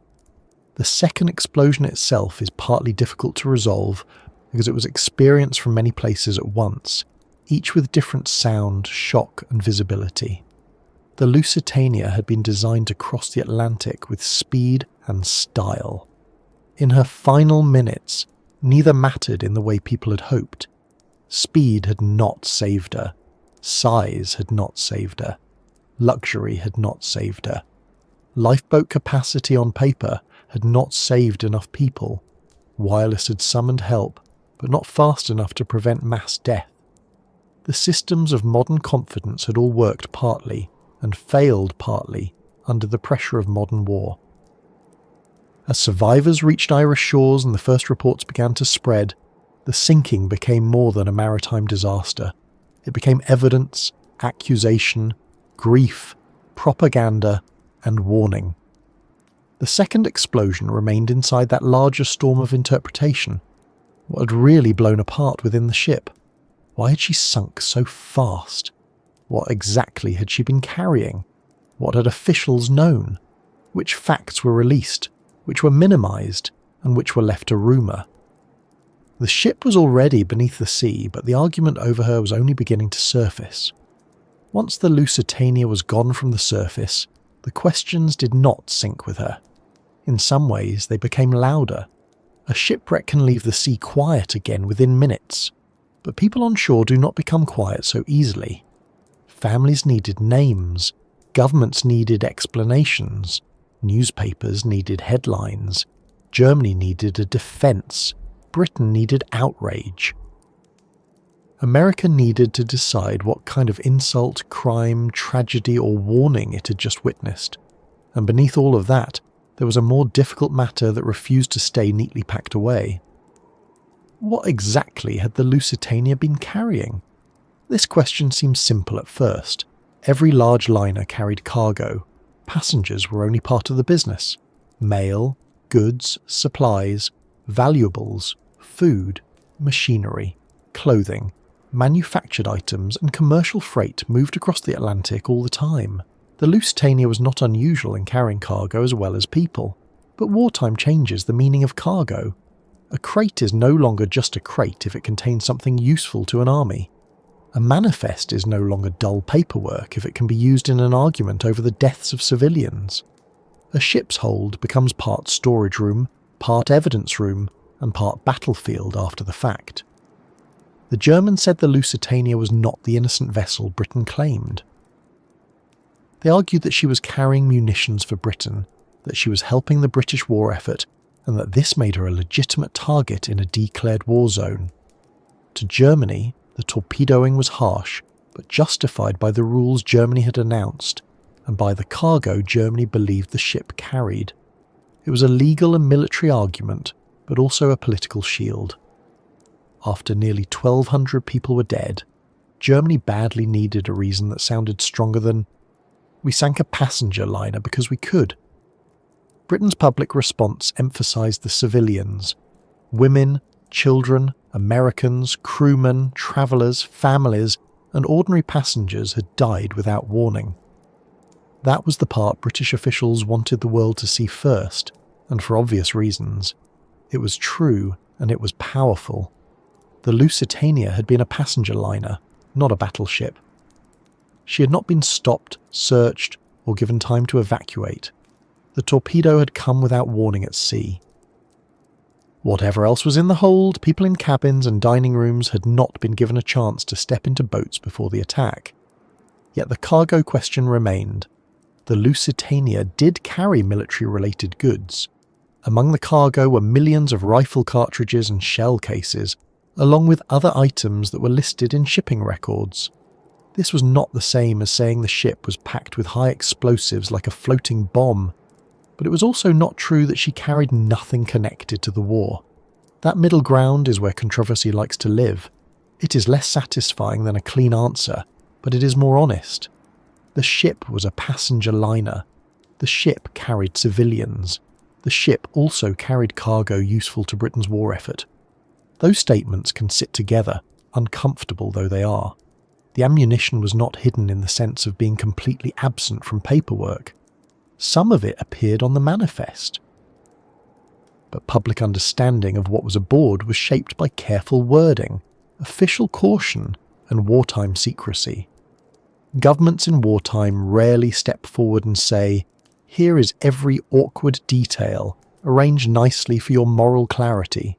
The second explosion itself is partly difficult to resolve because it was experienced from many places at once, each with different sound, shock, and visibility. The Lusitania had been designed to cross the Atlantic with speed and style. In her final minutes, neither mattered in the way people had hoped. Speed had not saved her. Size had not saved her. Luxury had not saved her. Lifeboat capacity on paper had not saved enough people. Wireless had summoned help, but not fast enough to prevent mass death. The systems of modern confidence had all worked partly, and failed partly, under the pressure of modern war. As survivors reached Irish shores and the first reports began to spread, the sinking became more than a maritime disaster. It became evidence, accusation, grief, propaganda, and warning. The second explosion remained inside that larger storm of interpretation. What had really blown apart within the ship? Why had she sunk so fast? What exactly had she been carrying? What had officials known? Which facts were released, which were minimised, and which were left to rumour? The ship was already beneath the sea, but the argument over her was only beginning to surface. Once the Lusitania was gone from the surface, the questions did not sink with her. In some ways, they became louder. A shipwreck can leave the sea quiet again within minutes, but people on shore do not become quiet so easily. Families needed names, governments needed explanations, newspapers needed headlines, Germany needed a defence, Britain needed outrage. America needed to decide what kind of insult, crime, tragedy or warning it had just witnessed, and beneath all of that, there was a more difficult matter that refused to stay neatly packed away. What exactly had the Lusitania been carrying? This question seemed simple at first. Every large liner carried cargo. Passengers were only part of the business. Mail, goods, supplies, valuables, food, machinery, clothing, manufactured items and commercial freight moved across the Atlantic all the time. The Lusitania was not unusual in carrying cargo as well as people, but wartime changes the meaning of cargo. A crate is no longer just a crate if it contains something useful to an army. A manifest is no longer dull paperwork if it can be used in an argument over the deaths of civilians. A ship's hold becomes part storage room, part evidence room, and part battlefield after the fact. The Germans said the Lusitania was not the innocent vessel Britain claimed. They argued that she was carrying munitions for Britain, that she was helping the British war effort, and that this made her a legitimate target in a declared war zone. To Germany, the torpedoing was harsh, but justified by the rules Germany had announced, and by the cargo Germany believed the ship carried. It was a legal and military argument, but also a political shield. After nearly 1,200 people were dead, Germany badly needed a reason that sounded stronger than, "We sank a passenger liner because we could." Britain's public response emphasised the civilians. Women, children, Americans, crewmen, travellers, families, and ordinary passengers had died without warning. That was the part British officials wanted the world to see first, and for obvious reasons. It was true, and it was powerful. The Lusitania had been a passenger liner, not a battleship. She had not been stopped, searched, or given time to evacuate. The torpedo had come without warning at sea. Whatever else was in the hold, people in cabins and dining rooms had not been given a chance to step into boats before the attack. Yet the cargo question remained. The Lusitania did carry military-related goods. Among the cargo were millions of rifle cartridges and shell cases, along with other items that were listed in shipping records. This was not the same as saying the ship was packed with high explosives like a floating bomb, but it was also not true that she carried nothing connected to the war. That middle ground is where controversy likes to live. It is less satisfying than a clean answer, but it is more honest. The ship was a passenger liner. The ship carried civilians. The ship also carried cargo useful to Britain's war effort. Those statements can sit together, uncomfortable though they are. The ammunition was not hidden in the sense of being completely absent from paperwork. Some of it appeared on the manifest. But public understanding of what was aboard was shaped by careful wording, official caution, and wartime secrecy. Governments in wartime rarely step forward and say, "Here is every awkward detail, arranged nicely for your moral clarity."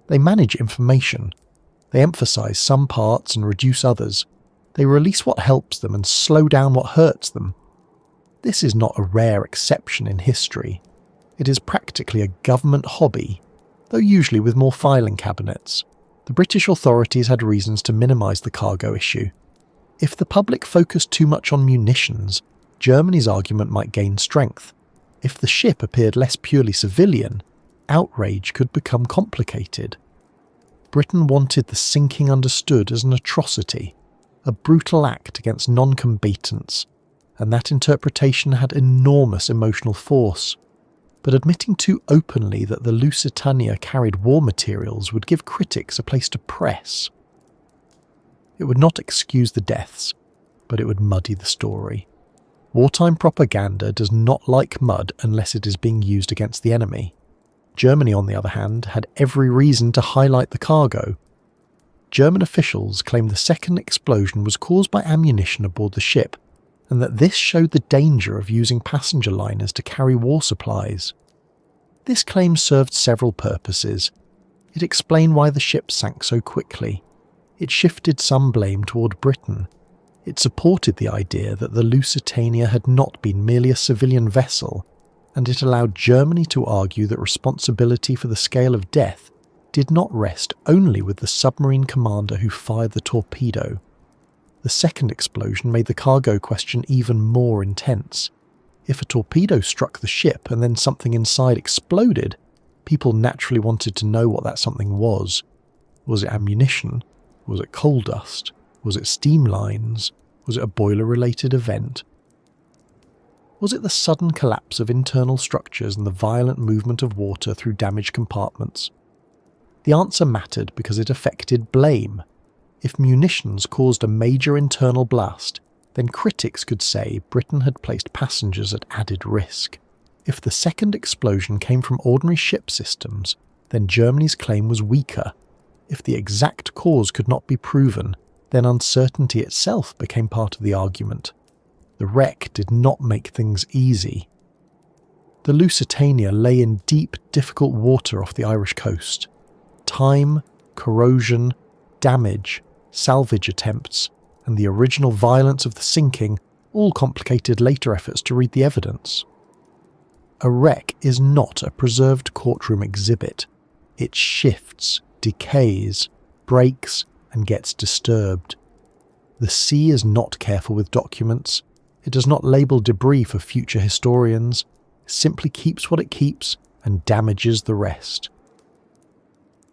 They manage information. They emphasize some parts and reduce others. They release what helps them and slow down what hurts them. This is not a rare exception in history. It is practically a government hobby, though usually with more filing cabinets. The British authorities had reasons to minimise the cargo issue. If the public focused too much on munitions, Germany's argument might gain strength. If the ship appeared less purely civilian, outrage could become complicated. Britain wanted the sinking understood as an atrocity, a brutal act against non-combatants, and that interpretation had enormous emotional force. but admitting too openly that the Lusitania carried war materials would give critics a place to press. It would not excuse the deaths, but it would muddy the story. Wartime propaganda does not like mud unless it is being used against the enemy. Germany, on the other hand, had every reason to highlight the cargo. German officials claimed the second explosion was caused by ammunition aboard the ship, and that this showed the danger of using passenger liners to carry war supplies. This claim served several purposes. It explained why the ship sank so quickly. It shifted some blame toward Britain. It supported the idea that the Lusitania had not been merely a civilian vessel, and it allowed Germany to argue that responsibility for the scale of death did not rest only with the submarine commander who fired the torpedo. The second explosion made the cargo question even more intense. If a torpedo struck the ship and then something inside exploded, people naturally wanted to know what that something was. Was it ammunition? Was it coal dust? Was it steam lines? Was it a boiler-related event? Was it the sudden collapse of internal structures and the violent movement of water through damaged compartments? The answer mattered because it affected blame. If munitions caused a major internal blast, then critics could say Britain had placed passengers at added risk. If the second explosion came from ordinary ship systems, then Germany's claim was weaker. If the exact cause could not be proven, then uncertainty itself became part of the argument. The wreck did not make things easy. The Lusitania lay in deep, difficult water off the Irish coast. Time, corrosion, damage, salvage attempts, and the original violence of the sinking all complicated later efforts to read the evidence. A wreck is not a preserved courtroom exhibit. It shifts, decays, breaks, and gets disturbed. The sea is not careful with documents. It does not label debris for future historians. It simply keeps what it keeps and damages the rest.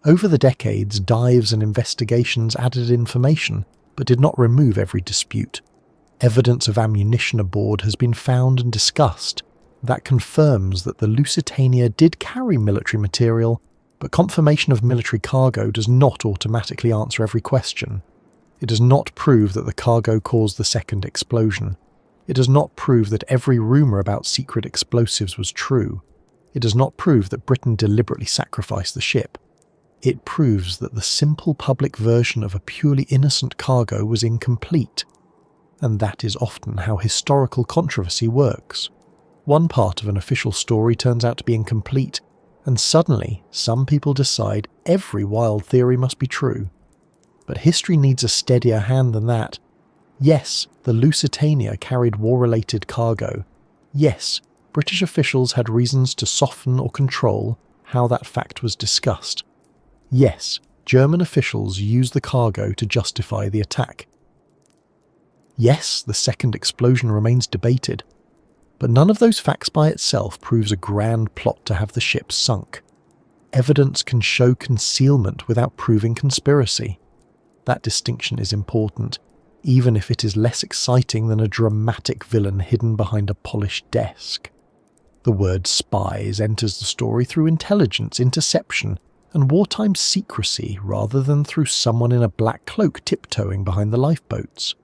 Over the decades, dives and investigations added information, but did not remove every dispute. Evidence of ammunition aboard has been found and discussed. That confirms that the Lusitania did carry military material, but confirmation of military cargo does not automatically answer every question. It does not prove that the cargo caused the second explosion. It does not prove that every rumour about secret explosives was true. It does not prove that Britain deliberately sacrificed the ship. It proves that the simple public version of a purely innocent cargo was incomplete. And that is often how historical controversy works. One part of an official story turns out to be incomplete, and suddenly some people decide every wild theory must be true. But history needs a steadier hand than that. Yes, the Lusitania carried war-related cargo. Yes, British officials had reasons to soften or control how that fact was discussed. Yes, German officials used the cargo to justify the attack. Yes, the second explosion remains debated. But none of those facts by itself proves a grand plot to have the ship sunk. Evidence can show concealment without proving conspiracy. That distinction is important, even if it is less exciting than a dramatic villain hidden behind a polished desk. The word spies enters the story through intelligence, interception, and wartime secrecy rather than through someone in a black cloak tiptoeing behind the lifeboats.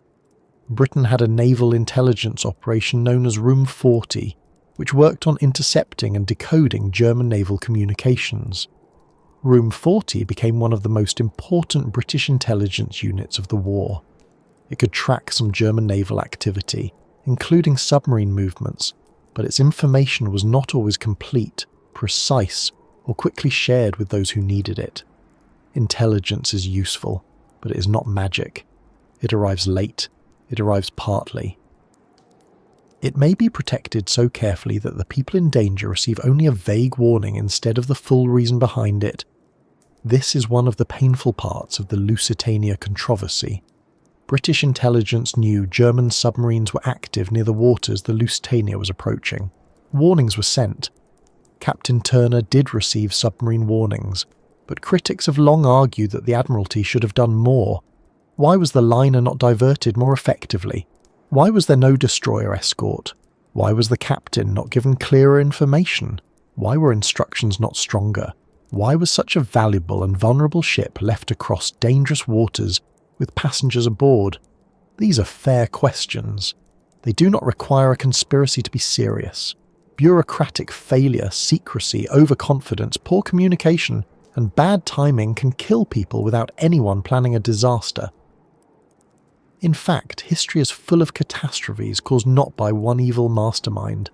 Britain had a naval intelligence operation known as Room 40, which worked on intercepting and decoding German naval communications. Room 40 became one of the most important British intelligence units of the war. It could track some German naval activity, including submarine movements, but its information was not always complete, precise, or quickly shared with those who needed it. Intelligence is useful, but it is not magic. It arrives late. It arrives partly. It may be protected so carefully that the people in danger receive only a vague warning instead of the full reason behind it. This is one of the painful parts of the Lusitania controversy. British intelligence knew German submarines were active near the waters the Lusitania was approaching. Warnings were sent. Captain Turner did receive submarine warnings, but critics have long argued that the Admiralty should have done more. Why was the liner not diverted more effectively? Why was there no destroyer escort? Why was the captain not given clearer information? Why were instructions not stronger? Why was such a valuable and vulnerable ship left across dangerous waters with passengers aboard? These are fair questions. They do not require a conspiracy to be serious. Bureaucratic failure, secrecy, overconfidence, poor communication, and bad timing can kill people without anyone planning a disaster. In fact, history is full of catastrophes caused not by one evil mastermind,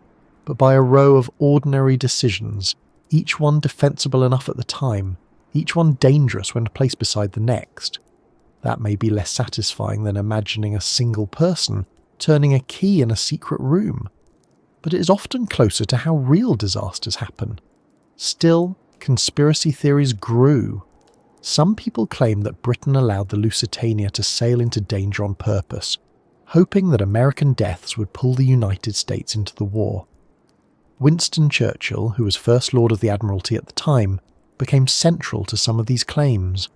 but by a row of ordinary decisions, each one defensible enough at the time, each one dangerous when placed beside the next. That may be less satisfying than imagining a single person turning a key in a secret room, but it is often closer to how real disasters happen. Still, conspiracy theories grew. Some people claim that Britain allowed the Lusitania to sail into danger on purpose, hoping that American deaths would pull the United States into the war. Winston Churchill, who was First Lord of the Admiralty at the time, became central to some of these claims.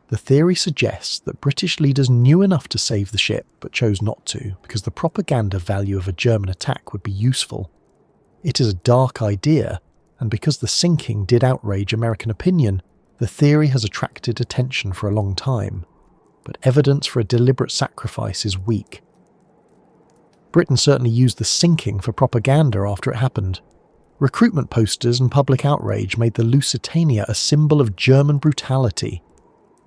The theory suggests that British leaders knew enough to save the ship but chose not to because the propaganda value of a German attack would be useful. It is a dark idea, and because the sinking did outrage American opinion, the theory has attracted attention for a long time, but evidence for a deliberate sacrifice is weak. Britain certainly used the sinking for propaganda after it happened. Recruitment posters and public outrage made the Lusitania a symbol of German brutality.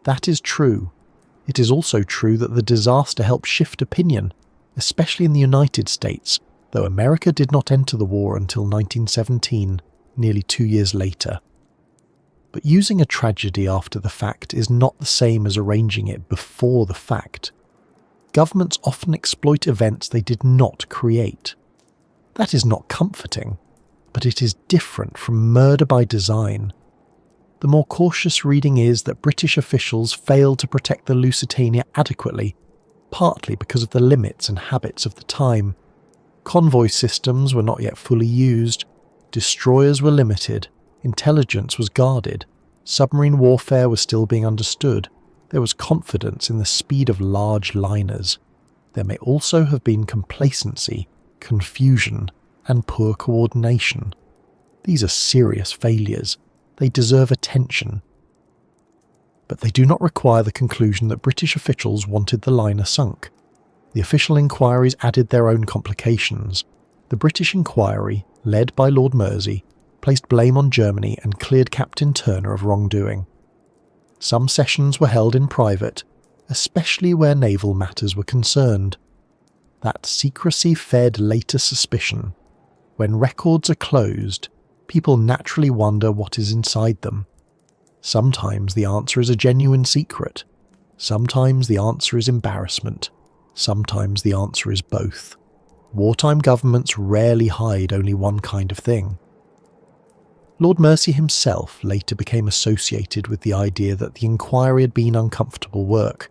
That is true. It is also true that the disaster helped shift opinion, especially in the United States, though America did not enter the war until 1917, nearly 2 years later. But using a tragedy after the fact is not the same as arranging it before the fact. Governments often exploit events they did not create. That is not comforting, but it is different from murder by design. The more cautious reading is that British officials failed to protect the Lusitania adequately, partly because of the limits and habits of the time. Convoy systems were not yet fully used, destroyers were limited, intelligence was guarded, submarine warfare was still being understood, there was confidence in the speed of large liners. There may also have been complacency, confusion, and poor coordination. These are serious failures. They deserve attention. But they do not require the conclusion that British officials wanted the liner sunk. The official inquiries added their own complications. The British inquiry, led by Lord Mersey, placed blame on Germany and cleared Captain Turner of wrongdoing. Some sessions were held in private, especially where naval matters were concerned. That secrecy fed later suspicion. When records are closed, people naturally wonder what is inside them. Sometimes the answer is a genuine secret. Sometimes the answer is embarrassment. Sometimes the answer is both. Wartime governments rarely hide only one kind of thing. Lord Mersey himself later became associated with the idea that the inquiry had been uncomfortable work.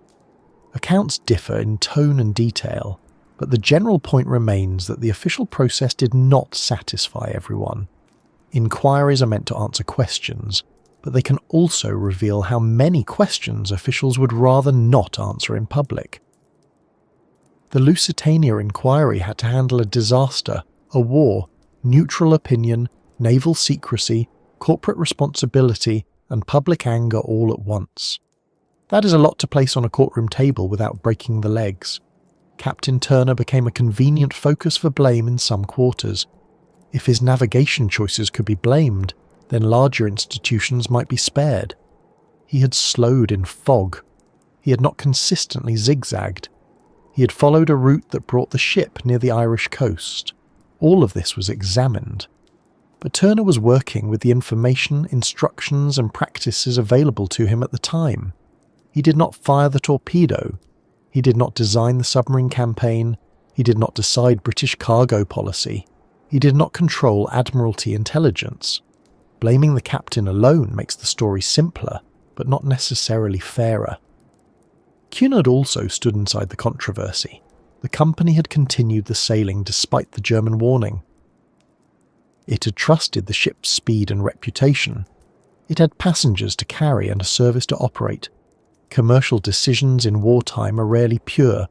Accounts differ in tone and detail, but the general point remains that the official process did not satisfy everyone. Inquiries are meant to answer questions, but they can also reveal how many questions officials would rather not answer in public. The Lusitania inquiry had to handle a disaster, a war, neutral opinion, naval secrecy, corporate responsibility, and public anger all at once. That is a lot to place on a courtroom table without breaking the legs. Captain Turner became a convenient focus for blame in some quarters. If his navigation choices could be blamed, then larger institutions might be spared. He had slowed in fog. He had not consistently zigzagged. He had followed a route that brought the ship near the Irish coast. All of this was examined. But Turner was working with the information, instructions, and practices available to him at the time. He did not fire the torpedo. He did not design the submarine campaign. He did not decide British cargo policy. He did not control Admiralty intelligence. Blaming the captain alone makes the story simpler, but not necessarily fairer. Cunard also stood inside the controversy. The company had continued the sailing despite the German warning. It had trusted the ship's speed and reputation. It had passengers to carry and a service to operate. Commercial decisions in wartime are rarely pure.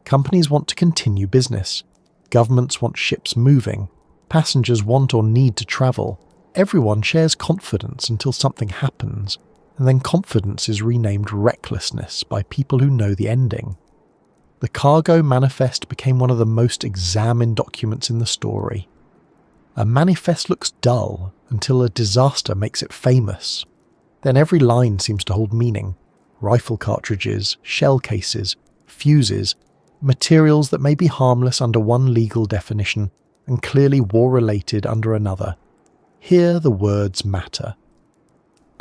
Companies want to continue business. Governments want ships moving. Passengers want or need to travel. Everyone shares confidence until something happens, and then confidence is renamed recklessness by people who know the ending. The cargo manifest became one of the most examined documents in the story. A manifest looks dull until a disaster makes it famous. Then every line seems to hold meaning. Rifle cartridges, shell cases, fuses, materials that may be harmless under one legal definition and clearly war-related under another. Here the words matter.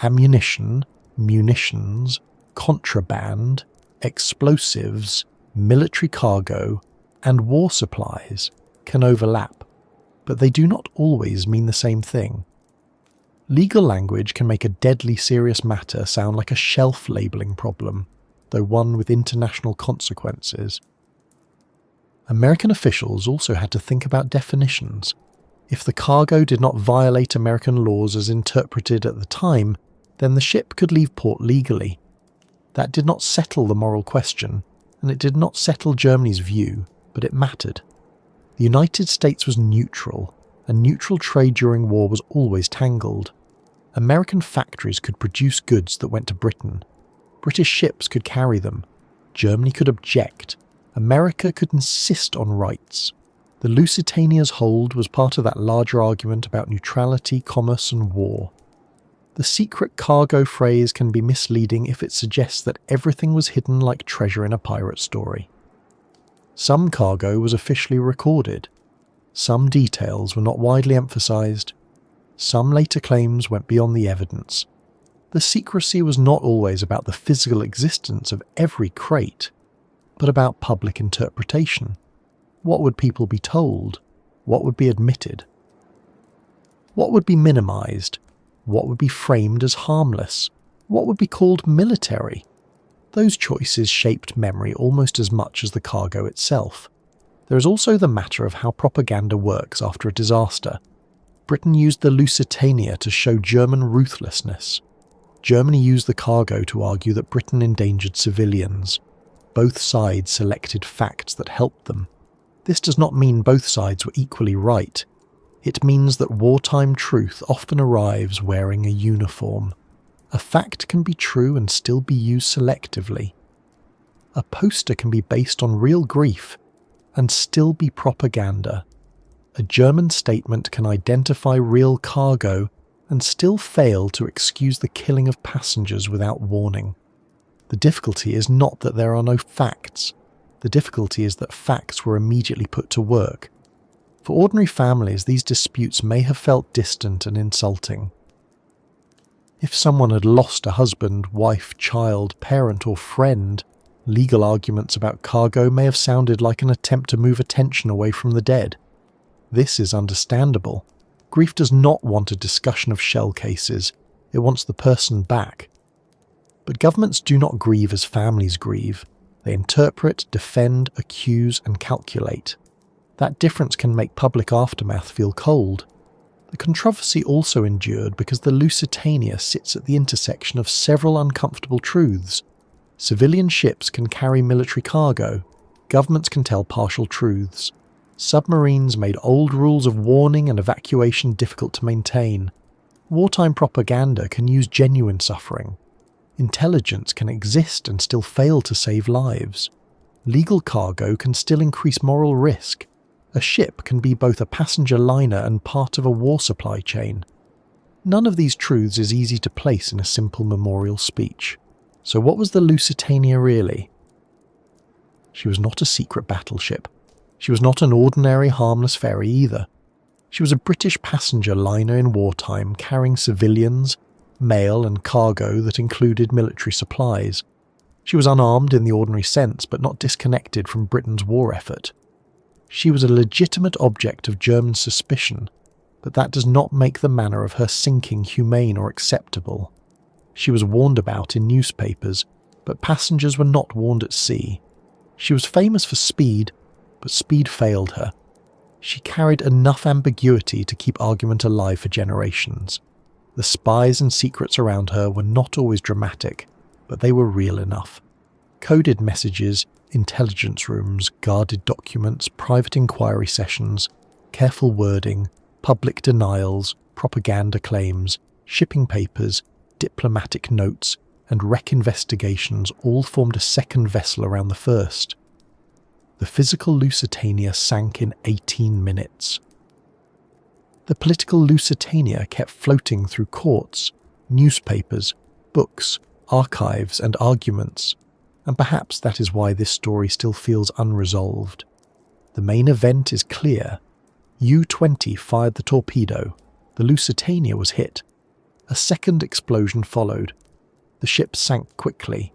Ammunition, munitions, contraband, explosives, military cargo, and war supplies can overlap, but they do not always mean the same thing. Legal language can make a deadly serious matter sound like a shelf labelling problem, though one with international consequences. American officials also had to think about definitions. If the cargo did not violate American laws as interpreted at the time, then the ship could leave port legally. That did not settle the moral question, and it did not settle Germany's view, but it mattered. The United States was neutral, and neutral trade during war was always tangled. American factories could produce goods that went to Britain. British ships could carry them. Germany could object. America could insist on rights. The Lusitania's hold was part of that larger argument about neutrality, commerce, and war. The secret cargo phrase can be misleading if it suggests that everything was hidden like treasure in a pirate story. Some cargo was officially recorded. Some details were not widely emphasized. Some later claims went beyond the evidence. The secrecy was not always about the physical existence of every crate, but about public interpretation. What would people be told? What would be admitted? What would be minimized? What would be framed as harmless? What would be called military? Those choices shaped memory almost as much as the cargo itself. There is also the matter of how propaganda works after a disaster. Britain used the Lusitania to show German ruthlessness. Germany used the cargo to argue that Britain endangered civilians. Both sides selected facts that helped them. This does not mean both sides were equally right. It means that wartime truth often arrives wearing a uniform. A fact can be true and still be used selectively. A poster can be based on real grief and still be propaganda. A German statement can identify real cargo and still fail to excuse the killing of passengers without warning. The difficulty is not that there are no facts. The difficulty is that facts were immediately put to work. For ordinary families, these disputes may have felt distant and insulting. If someone had lost a husband, wife, child, parent, or friend, legal arguments about cargo may have sounded like an attempt to move attention away from the dead. This is understandable. Grief does not want a discussion of shell cases. It wants the person back. But governments do not grieve as families grieve. They interpret, defend, accuse, and calculate. That difference can make public aftermath feel cold. The controversy also endured because the Lusitania sits at the intersection of several uncomfortable truths. Civilian ships can carry military cargo. Governments can tell partial truths. Submarines made old rules of warning and evacuation difficult to maintain. Wartime propaganda can use genuine suffering. Intelligence can exist and still fail to save lives. Legal cargo can still increase moral risk. A ship can be both a passenger liner and part of a war supply chain. None of these truths is easy to place in a simple memorial speech. So what was the Lusitania really? She was not a secret battleship. She was not an ordinary harmless ferry either. She was a British passenger liner in wartime carrying civilians, mail and cargo that included military supplies. She was unarmed in the ordinary sense, but not disconnected from Britain's war effort. She was a legitimate object of German suspicion, but that does not make the manner of her sinking humane or acceptable. She was warned about in newspapers, but passengers were not warned at sea. She was famous for speed, but speed failed her. She carried enough ambiguity to keep argument alive for generations. The spies and secrets around her were not always dramatic, but they were real enough. Coded messages, intelligence rooms, guarded documents, private inquiry sessions, careful wording, public denials, propaganda claims, shipping papers, diplomatic notes, and wreck investigations all formed a second vessel around the first. The physical Lusitania sank in 18 minutes. The political Lusitania kept floating through courts, newspapers, books, archives, and arguments, and perhaps that is why this story still feels unresolved. The main event is clear. U-20 fired the torpedo. The Lusitania was hit. A second explosion followed. The ship sank quickly.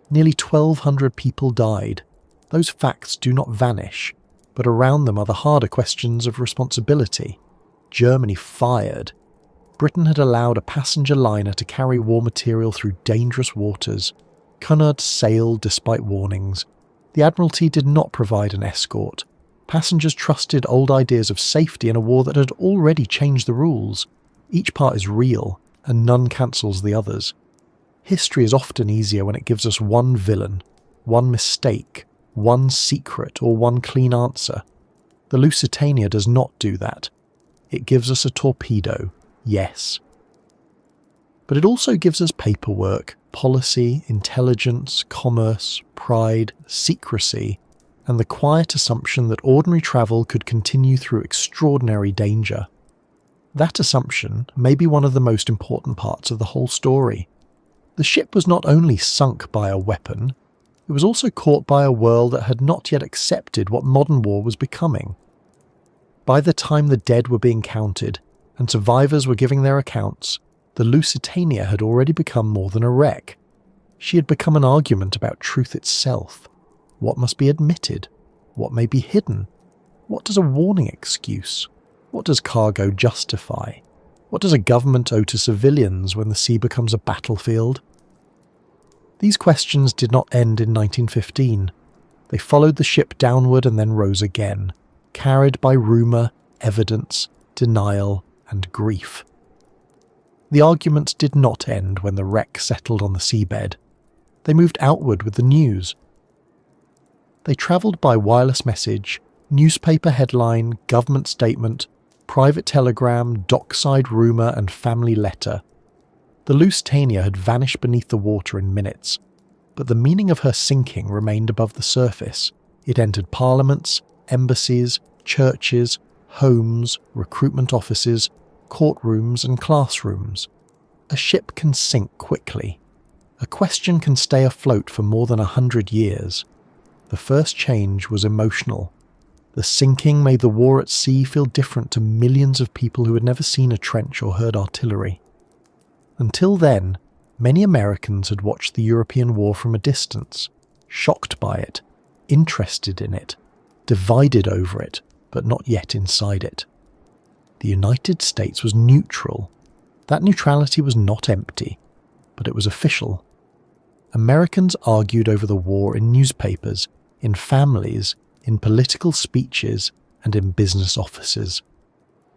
Nearly 1,200 people died. Those facts do not vanish, but around them are the harder questions of responsibility. Germany fired. Britain had allowed a passenger liner to carry war material through dangerous waters. Cunard sailed despite warnings. The Admiralty did not provide an escort. Passengers trusted old ideas of safety in a war that had already changed the rules. Each part is real, and none cancels the others. History is often easier when it gives us one villain, one mistake, one secret, or one clean answer. The Lusitania does not do that. It gives us a torpedo, yes. But it also gives us paperwork, policy, intelligence, commerce, pride, secrecy, and the quiet assumption that ordinary travel could continue through extraordinary danger. That assumption may be one of the most important parts of the whole story. The ship was not only sunk by a weapon, it was also caught by a world that had not yet accepted what modern war was becoming. By the time the dead were being counted and survivors were giving their accounts, the Lusitania had already become more than a wreck. She had become an argument about truth itself. What must be admitted? What may be hidden? What does a warning excuse? What does cargo justify? What does a government owe to civilians when the sea becomes a battlefield? These questions did not end in 1915. They followed the ship downward and then rose again, carried by rumour, evidence, denial, and grief. The arguments did not end when the wreck settled on the seabed. They moved outward with the news. They travelled by wireless message, newspaper headline, government statement, private telegram, dockside rumour, and family letter. The Lusitania had vanished beneath the water in minutes, but the meaning of her sinking remained above the surface. It entered parliaments, embassies, churches, homes, recruitment offices, courtrooms, and classrooms. A ship can sink quickly. A question can stay afloat for more than 100 years. The first change was emotional. The sinking made the war at sea feel different to millions of people who had never seen a trench or heard artillery. Until then, many Americans had watched the European war from a distance, shocked by it, interested in it, divided over it, but not yet inside it. The United States was neutral. That neutrality was not empty, but it was official. Americans argued over the war in newspapers, in families, in political speeches, and in business offices.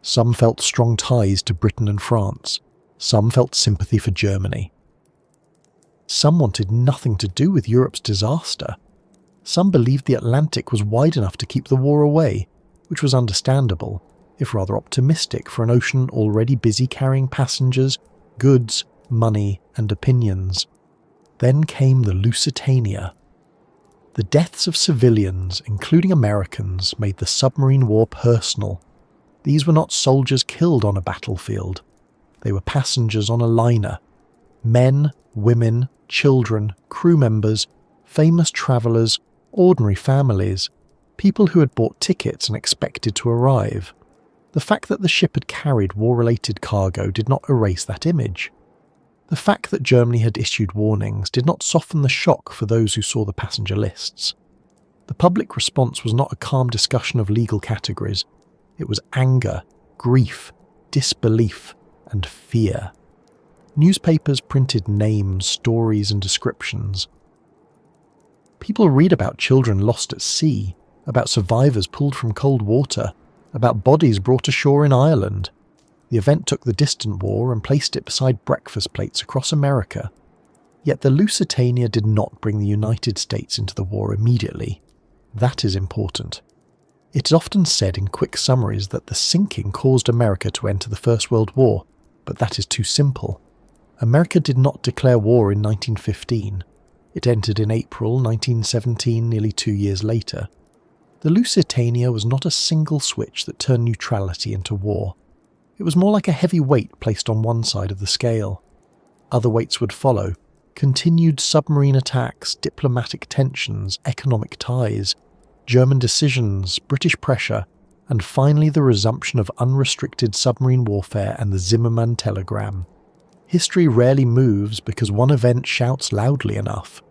Some felt strong ties to Britain and France. Some felt sympathy for Germany. Some wanted nothing to do with Europe's disaster. Some believed the Atlantic was wide enough to keep the war away, which was understandable, if rather optimistic for an ocean already busy carrying passengers, goods, money, and opinions. Then came the Lusitania. The deaths of civilians, including Americans, made the submarine war personal. These were not soldiers killed on a battlefield. They were passengers on a liner. Men, women, children, crew members, famous travellers, ordinary families, people who had bought tickets and expected to arrive. The fact that the ship had carried war-related cargo did not erase that image. The fact that Germany had issued warnings did not soften the shock for those who saw the passenger lists. The public response was not a calm discussion of legal categories. It was anger, grief, disbelief, and fear. Newspapers printed names, stories, and descriptions. People read about children lost at sea, about survivors pulled from cold water, about bodies brought ashore in Ireland. The event took the distant war and placed it beside breakfast plates across America. Yet the Lusitania did not bring the United States into the war immediately. That is important. It is often said in quick summaries that the sinking caused America to enter the First World War, but that is too simple. America did not declare war in 1915. It entered in April 1917, nearly 2 years later. The Lusitania was not a single switch that turned neutrality into war. It was more like a heavy weight placed on one side of the scale. Other weights would follow: continued submarine attacks, diplomatic tensions, economic ties, German decisions, British pressure, and finally the resumption of unrestricted submarine warfare and the Zimmermann telegram. History rarely moves because one event shouts loudly enough.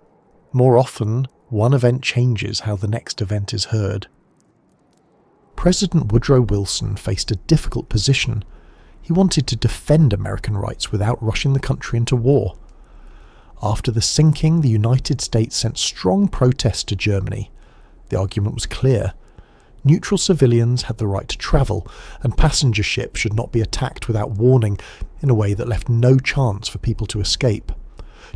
More often, one event changes how the next event is heard. President Woodrow Wilson faced a difficult position. He wanted to defend American rights without rushing the country into war. After the sinking, the United States sent strong protests to Germany. The argument was clear. Neutral civilians had the right to travel, and passenger ships should not be attacked without warning in a way that left no chance for people to escape.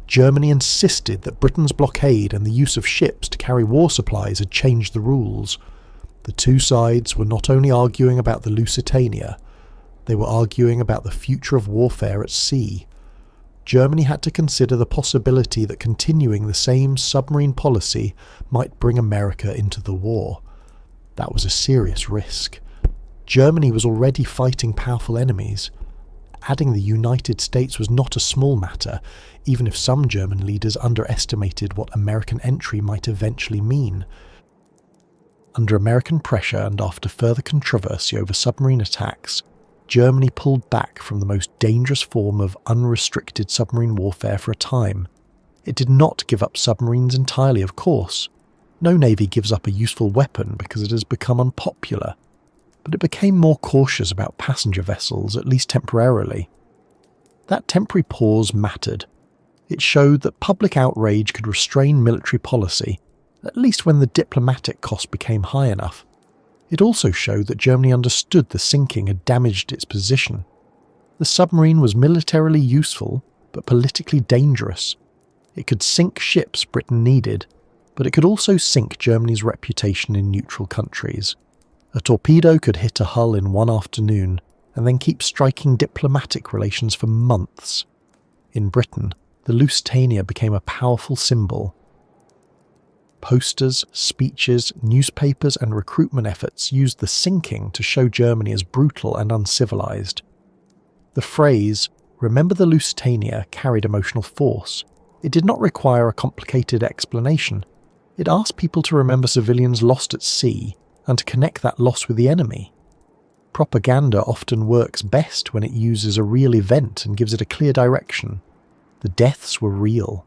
Germany insisted that Britain's blockade and the use of ships to carry war supplies had changed the rules. The two sides were not only arguing about the Lusitania, they were arguing about the future of warfare at sea. Germany had to consider the possibility that continuing the same submarine policy might bring America into the war. That was a serious risk. Germany was already fighting powerful enemies. Adding the United States was not a small matter, even if some German leaders underestimated what American entry might eventually mean. Under American pressure and after further controversy over submarine attacks, Germany pulled back from the most dangerous form of unrestricted submarine warfare for a time. It did not give up submarines entirely, of course. No navy gives up a useful weapon because it has become unpopular, but it became more cautious about passenger vessels, at least temporarily. That temporary pause mattered. It showed that public outrage could restrain military policy, at least when the diplomatic cost became high enough. It also showed that Germany understood the sinking had damaged its position. The submarine was militarily useful, but politically dangerous. It could sink ships Britain needed, but it could also sink Germany's reputation in neutral countries. A torpedo could hit a hull in one afternoon, and then keep striking diplomatic relations for months. In Britain, the Lusitania became a powerful symbol. Posters, speeches, newspapers and recruitment efforts used the sinking to show Germany as brutal and uncivilized. The phrase, "Remember the Lusitania," carried emotional force. It did not require a complicated explanation. It asked people to remember civilians lost at sea and to connect that loss with the enemy. Propaganda often works best when it uses a real event and gives it a clear direction. The deaths were real.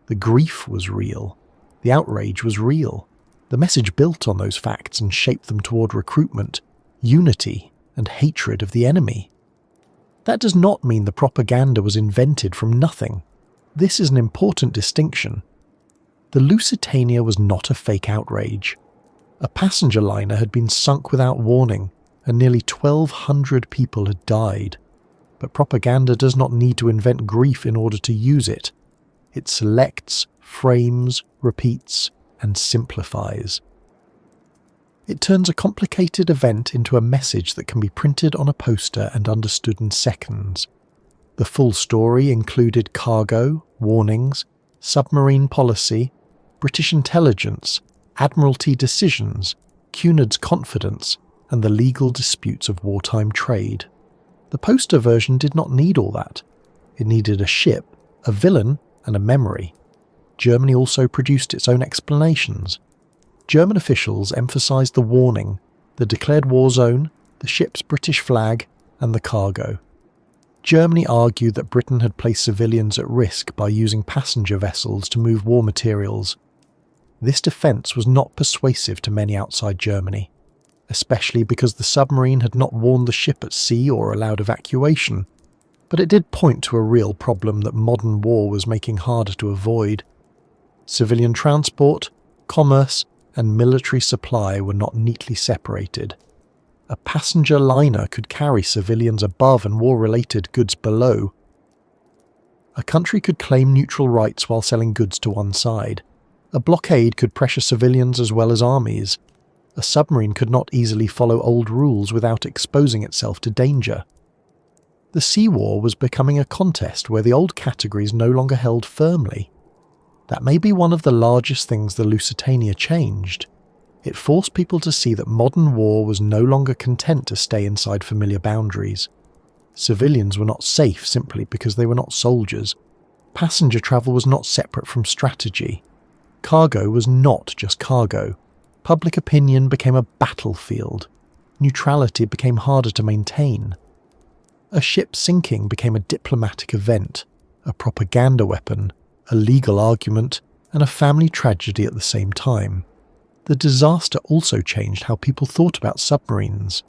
The grief was real. The outrage was real. The message built on those facts and shaped them toward recruitment, unity, and hatred of the enemy. That does not mean the propaganda was invented from nothing. This is an important distinction. The Lusitania was not a fake outrage. A passenger liner had been sunk without warning, and nearly 1,200 people had died. But propaganda does not need to invent grief in order to use it. It selects, frames, repeats, and simplifies. It turns a complicated event into a message that can be printed on a poster and understood in seconds. The full story included cargo, warnings, submarine policy, British intelligence, Admiralty decisions, Cunard's confidence, and the legal disputes of wartime trade. The poster version did not need all that. It needed a ship, a villain, and a memory. Germany also produced its own explanations. German officials emphasized the warning, the declared war zone, the ship's British flag, and the cargo. Germany argued that Britain had placed civilians at risk by using passenger vessels to move war materials. This defence was not persuasive to many outside Germany, especially because the submarine had not warned the ship at sea or allowed evacuation, but it did point to a real problem that modern war was making harder to avoid. Civilian transport, commerce, and military supply were not neatly separated. A passenger liner could carry civilians above and war-related goods below. A country could claim neutral rights while selling goods to one side. A blockade could pressure civilians as well as armies. A submarine could not easily follow old rules without exposing itself to danger. The sea war was becoming a contest where the old categories no longer held firmly. That may be one of the largest things the Lusitania changed. It forced people to see that modern war was no longer content to stay inside familiar boundaries. Civilians were not safe simply because they were not soldiers. Passenger travel was not separate from strategy. Cargo was not just cargo. Public opinion became a battlefield. Neutrality became harder to maintain. A ship sinking became a diplomatic event, a propaganda weapon, a legal argument, and a family tragedy at the same time. The disaster also changed how people thought about submarines.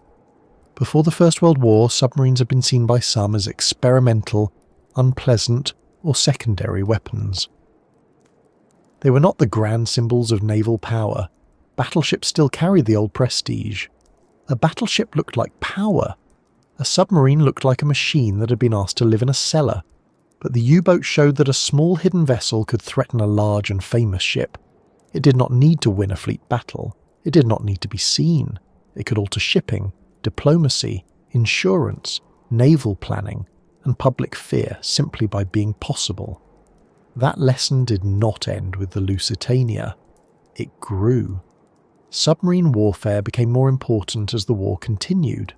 Before the First World War, submarines had been seen by some as experimental, unpleasant, or secondary weapons. They were not the grand symbols of naval power. Battleships still carried the old prestige. A battleship looked like power. A submarine looked like a machine that had been asked to live in a cellar. But the U-boat showed that a small hidden vessel could threaten a large and famous ship. It did not need to win a fleet battle. It did not need to be seen. It could alter shipping, diplomacy, insurance, naval planning, and public fear simply by being possible. That lesson did not end with the Lusitania. It grew. Submarine warfare became more important as the war continued.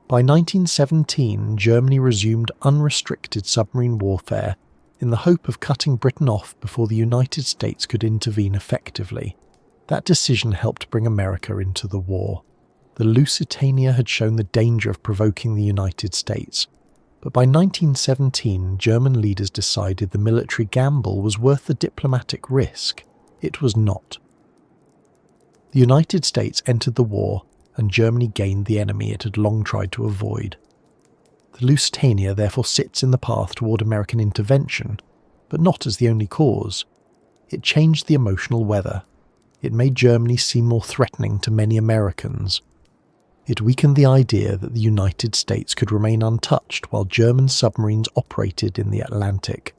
By 1917, Germany resumed unrestricted submarine warfare in the hope of cutting Britain off before the United States could intervene effectively. That decision helped bring America into the war. The Lusitania had shown the danger of provoking the United States, but by 1917, German leaders decided the military gamble was worth the diplomatic risk. It was not. The United States entered the war, and Germany gained the enemy it had long tried to avoid. The Lusitania therefore sits in the path toward American intervention, but not as the only cause. It changed the emotional weather. It made Germany seem more threatening to many Americans. It weakened the idea that the United States could remain untouched while German submarines operated in the Atlantic.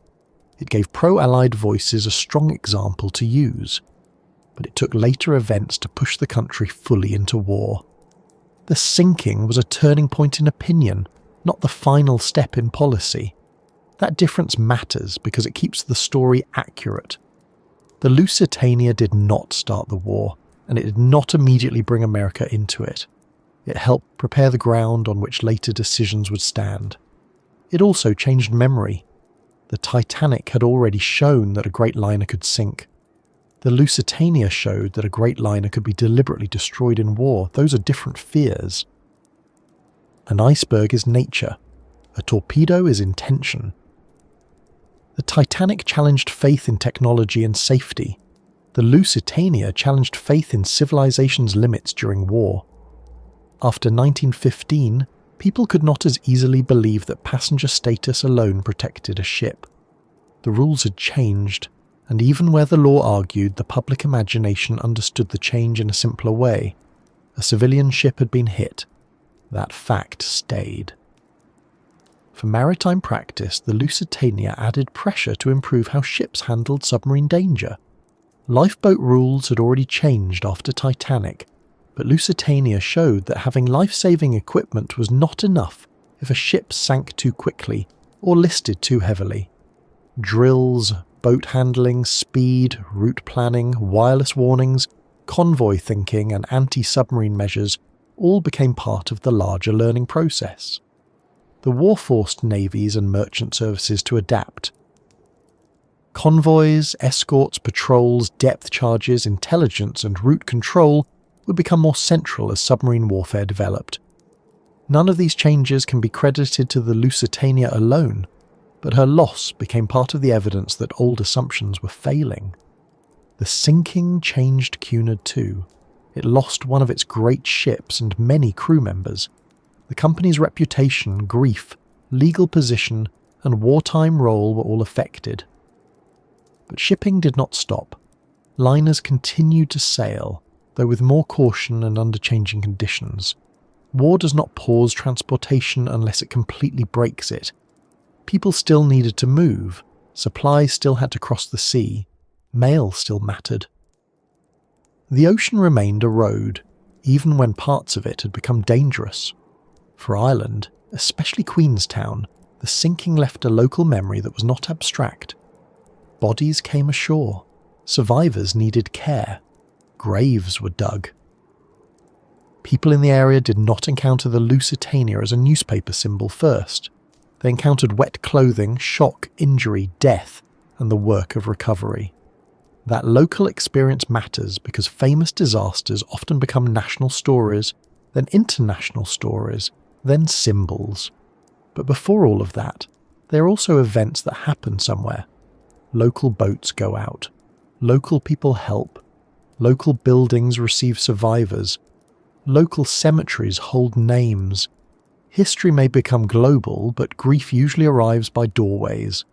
It gave pro-Allied voices a strong example to use, but it took later events to push the country fully into war. The sinking was a turning point in opinion, not the final step in policy. That difference matters because it keeps the story accurate. The Lusitania did not start the war, and it did not immediately bring America into it. It helped prepare the ground on which later decisions would stand. It also changed memory. The Titanic had already shown that a great liner could sink. The Lusitania showed that a great liner could be deliberately destroyed in war. Those are different fears. An iceberg is nature. A torpedo is intention. The Titanic challenged faith in technology and safety. The Lusitania challenged faith in civilization's limits during war. After 1915, people could not as easily believe that passenger status alone protected a ship. The rules had changed, and even where the law argued, the public imagination understood the change in a simpler way. A civilian ship had been hit. That fact stayed. For maritime practice, the Lusitania added pressure to improve how ships handled submarine danger. Lifeboat rules had already changed after Titanic, but Lusitania showed that having life-saving equipment was not enough if a ship sank too quickly or listed too heavily. Drills, boat handling, speed, route planning, wireless warnings, convoy thinking, and anti-submarine measures all became part of the larger learning process. The war forced navies and merchant services to adapt. Convoys, escorts, patrols, depth charges, intelligence, and route control would become more central as submarine warfare developed. None of these changes can be credited to the Lusitania alone, but her loss became part of the evidence that old assumptions were failing. The sinking changed Cunard too. It lost one of its great ships and many crew members. The company's reputation, grief, legal position, and wartime role were all affected. But shipping did not stop. Liners continued to sail, though with more caution and under changing conditions. War does not pause transportation unless it completely breaks it. People still needed to move, supplies still had to cross the sea, mail still mattered. The ocean remained a road, even when parts of it had become dangerous. For Ireland, especially Queenstown, the sinking left a local memory that was not abstract. Bodies came ashore. Survivors needed care. Graves were dug. People in the area did not encounter the Lusitania as a newspaper symbol first. They encountered wet clothing, shock, injury, death, and the work of recovery. That local experience matters because famous disasters often become national stories, then international stories, then symbols. But before all of that, they are also events that happen somewhere. Local boats go out. Local people help. Local buildings receive survivors. Local cemeteries hold names. History may become global, but grief usually arrives by doorways.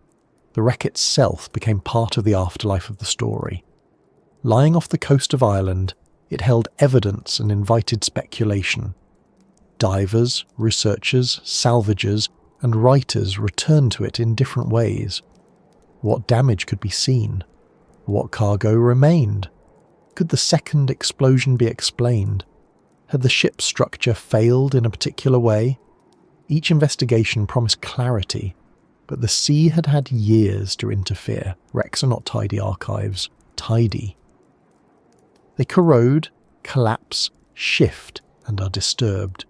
The wreck itself became part of the afterlife of the story. Lying off the coast of Ireland, it held evidence and invited speculation. Divers, researchers, salvagers, and writers returned to it in different ways. What damage could be seen? What cargo remained? Could the second explosion be explained? Had the ship's structure failed in a particular way? Each investigation promised clarity, but the sea had had years to interfere. Wrecks are not tidy archives. Tidy. They corrode, collapse, shift, and are disturbed.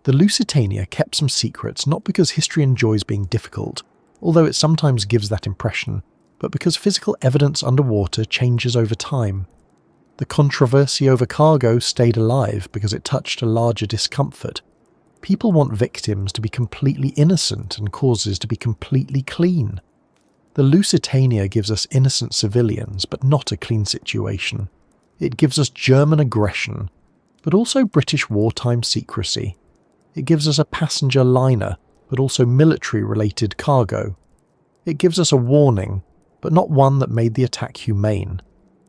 The Lusitania kept some secrets not because history enjoys being difficult, although it sometimes gives that impression, but because physical evidence underwater changes over time. The controversy over cargo stayed alive because it touched a larger discomfort. People want victims to be completely innocent and causes to be completely clean. The Lusitania gives us innocent civilians, but not a clean situation. It gives us German aggression, but also British wartime secrecy. It gives us a passenger liner, but also military-related cargo. It gives us a warning, but not one that made the attack humane.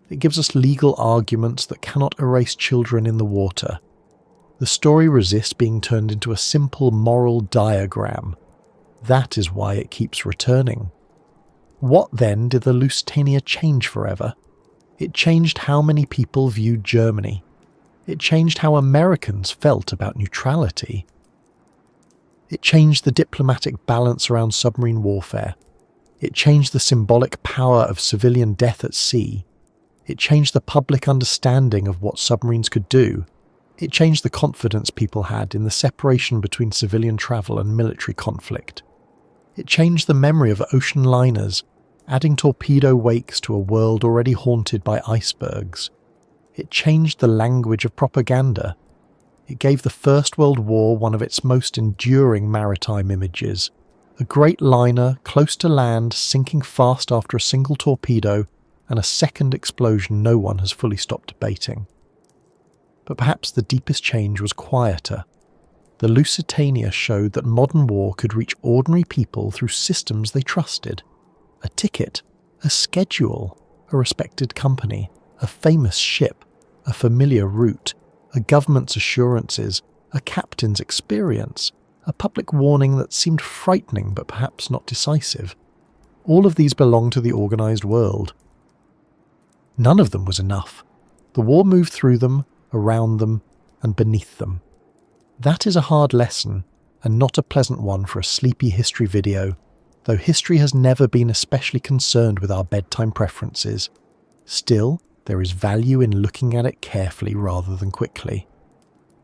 It gives us legal arguments that cannot erase children in the water. The story resists being turned into a simple moral diagram. That is why it keeps returning. What then did the Lusitania change forever? It changed how many people viewed Germany. It changed how Americans felt about neutrality. It changed the diplomatic balance around submarine warfare. It changed the symbolic power of civilian death at sea. It changed the public understanding of what submarines could do. It changed the confidence people had in the separation between civilian travel and military conflict. It changed the memory of ocean liners, adding torpedo wakes to a world already haunted by icebergs. It changed the language of propaganda. It gave the First World War one of its most enduring maritime images. A great liner, close to land, sinking fast after a single torpedo, and a second explosion no one has fully stopped debating. But perhaps the deepest change was quieter. The Lusitania showed that modern war could reach ordinary people through systems they trusted. A ticket, a schedule, a respected company, a famous ship, a familiar route, a government's assurances, a captain's experience, a public warning that seemed frightening but perhaps not decisive. All of these belong to the organised world. None of them was enough. The war moved through them, around them, and beneath them. That is a hard lesson, and not a pleasant one for a sleepy history video, though history has never been especially concerned with our bedtime preferences. Still, there is value in looking at it carefully rather than quickly.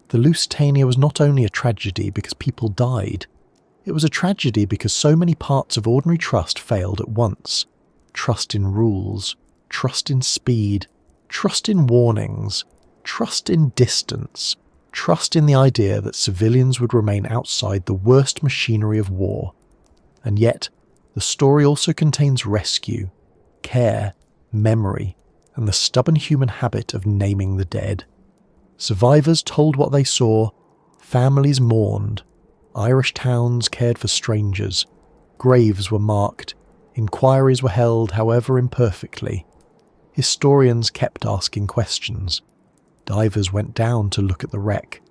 The Lusitania was not only a tragedy because people died, it was a tragedy because so many parts of ordinary trust failed at once. Trust in rules, trust in speed, trust in warnings, trust in distance, trust in the idea that civilians would remain outside the worst machinery of war. And yet, the story also contains rescue, care, memory, and the stubborn human habit of naming the dead. Survivors told what they saw, families mourned, Irish towns cared for strangers, graves were marked, inquiries were held however imperfectly. Historians kept asking questions. Divers went down to look at the wreck.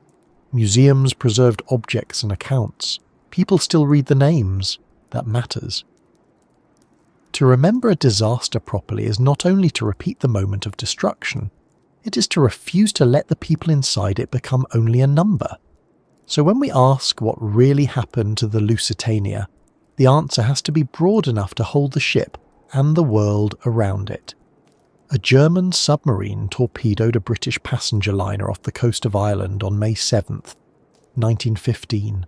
Museums preserved objects and accounts. People still read the names. That matters. To remember a disaster properly is not only to repeat the moment of destruction, It is to refuse to let the people inside it become only a number. So when we ask what really happened to the Lusitania, the answer has to be broad enough to hold the ship and the world around it. A German submarine torpedoed a British passenger liner off the coast of Ireland on May 7th, 1915.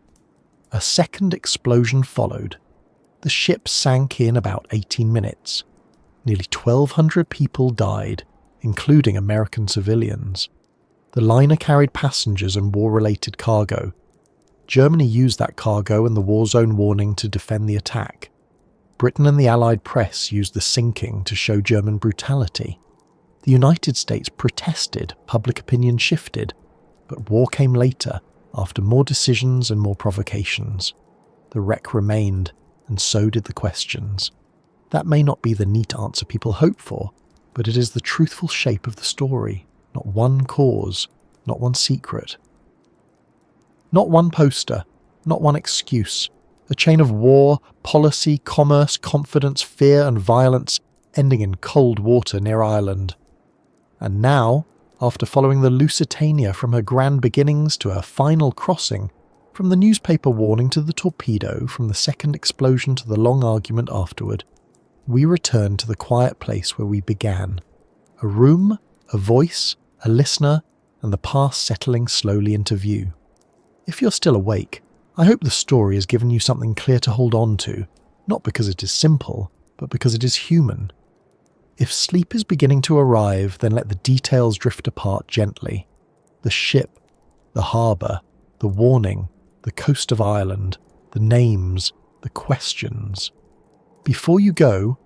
A second explosion followed. The ship sank in about 18 minutes. Nearly 1,200 people died, including American civilians. The liner carried passengers and war-related cargo. Germany used that cargo and the war zone warning to defend the attack. Britain and the Allied press used the sinking to show German brutality. The United States protested, public opinion shifted, but war came later, after more decisions and more provocations. The wreck remained, and so did the questions. That may not be the neat answer people hope for, but it is the truthful shape of the story. Not one cause, not one secret. Not one poster, not one excuse. A chain of war, policy, commerce, confidence, fear and violence ending in cold water near Ireland. And now, after following the Lusitania from her grand beginnings to her final crossing, from the newspaper warning to the torpedo, from the second explosion to the long argument afterward, we return to the quiet place where we began. A room, a voice, a listener, and the past settling slowly into view. If you're still awake, I hope the story has given you something clear to hold on to, not because it is simple, but because it is human. If sleep is beginning to arrive, then let the details drift apart gently. The ship, the harbour, the warning, the coast of Ireland, the names, the questions. Before you go,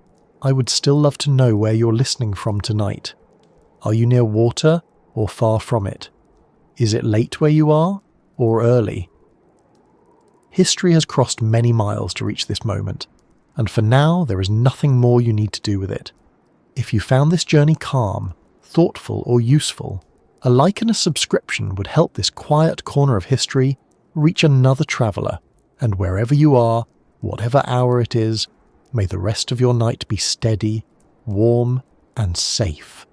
I would still love to know where you're listening from tonight. Are you near water or far from it? Is it late where you are or early? History has crossed many miles to reach this moment, and for now there is nothing more you need to do with it. If you found this journey calm, thoughtful or useful, a like and a subscription would help this quiet corner of history reach another traveller, and wherever you are, whatever hour it is, may the rest of your night be steady, warm and safe.